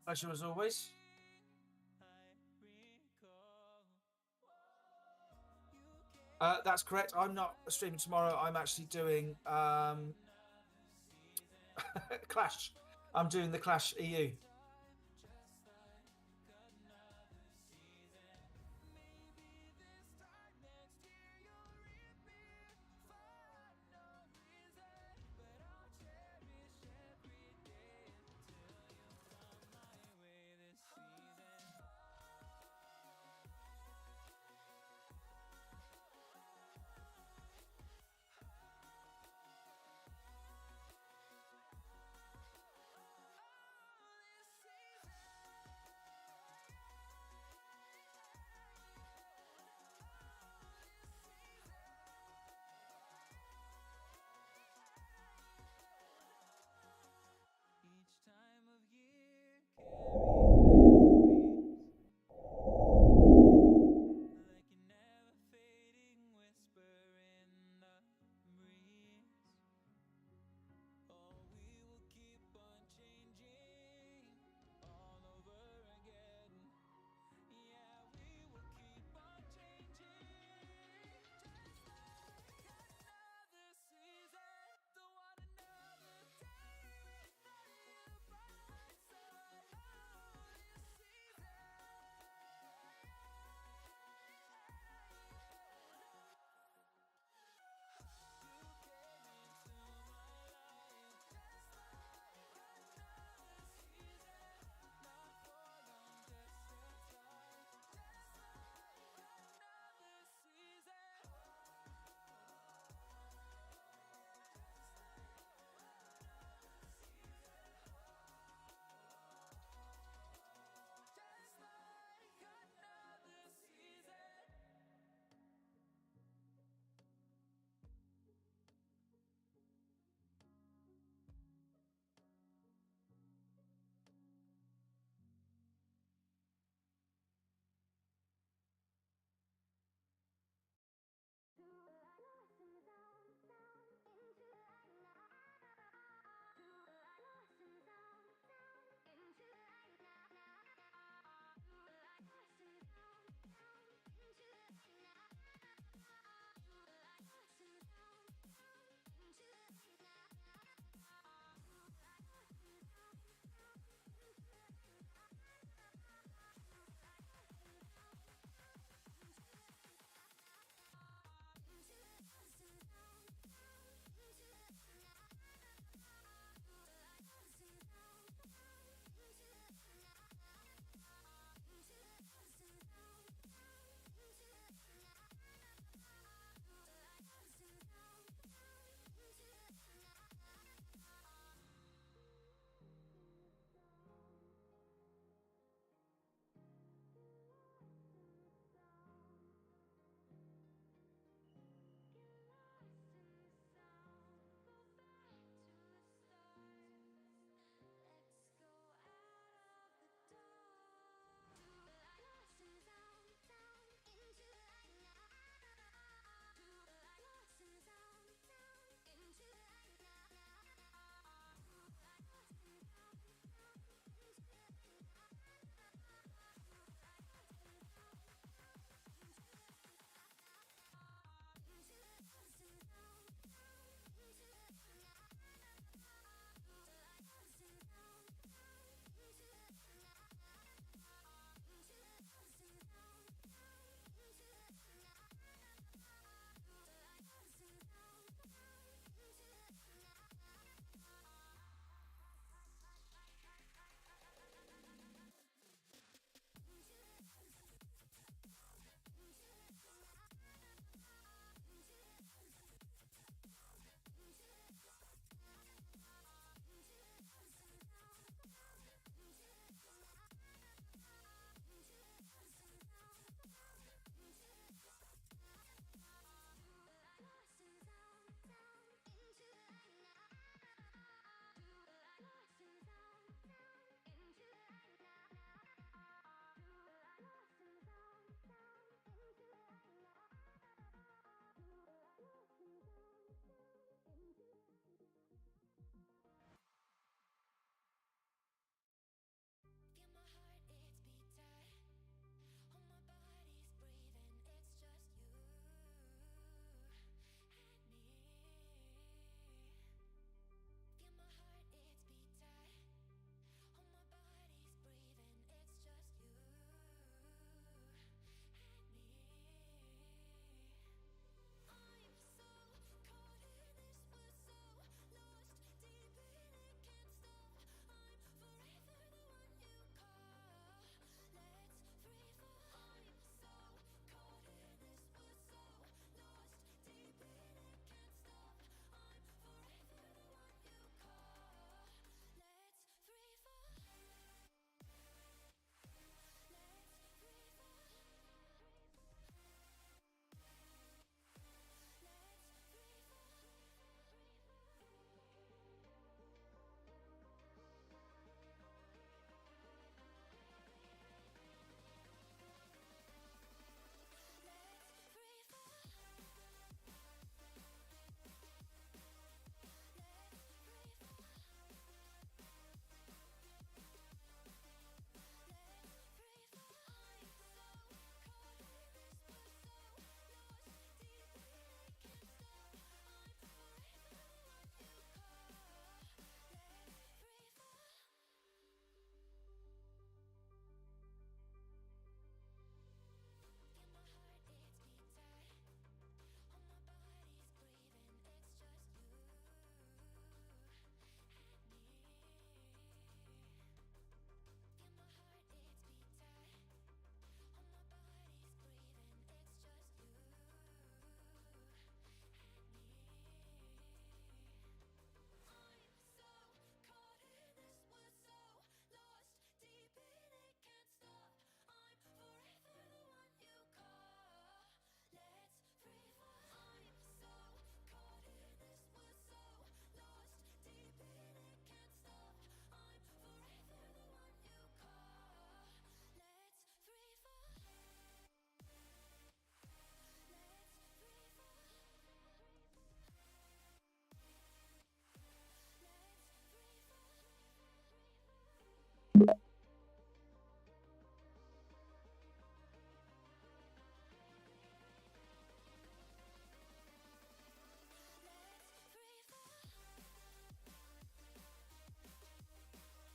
S2: Pleasure as always. That's correct. I'm not streaming tomorrow. I'm actually doing Clash. I'm doing the Clash EU.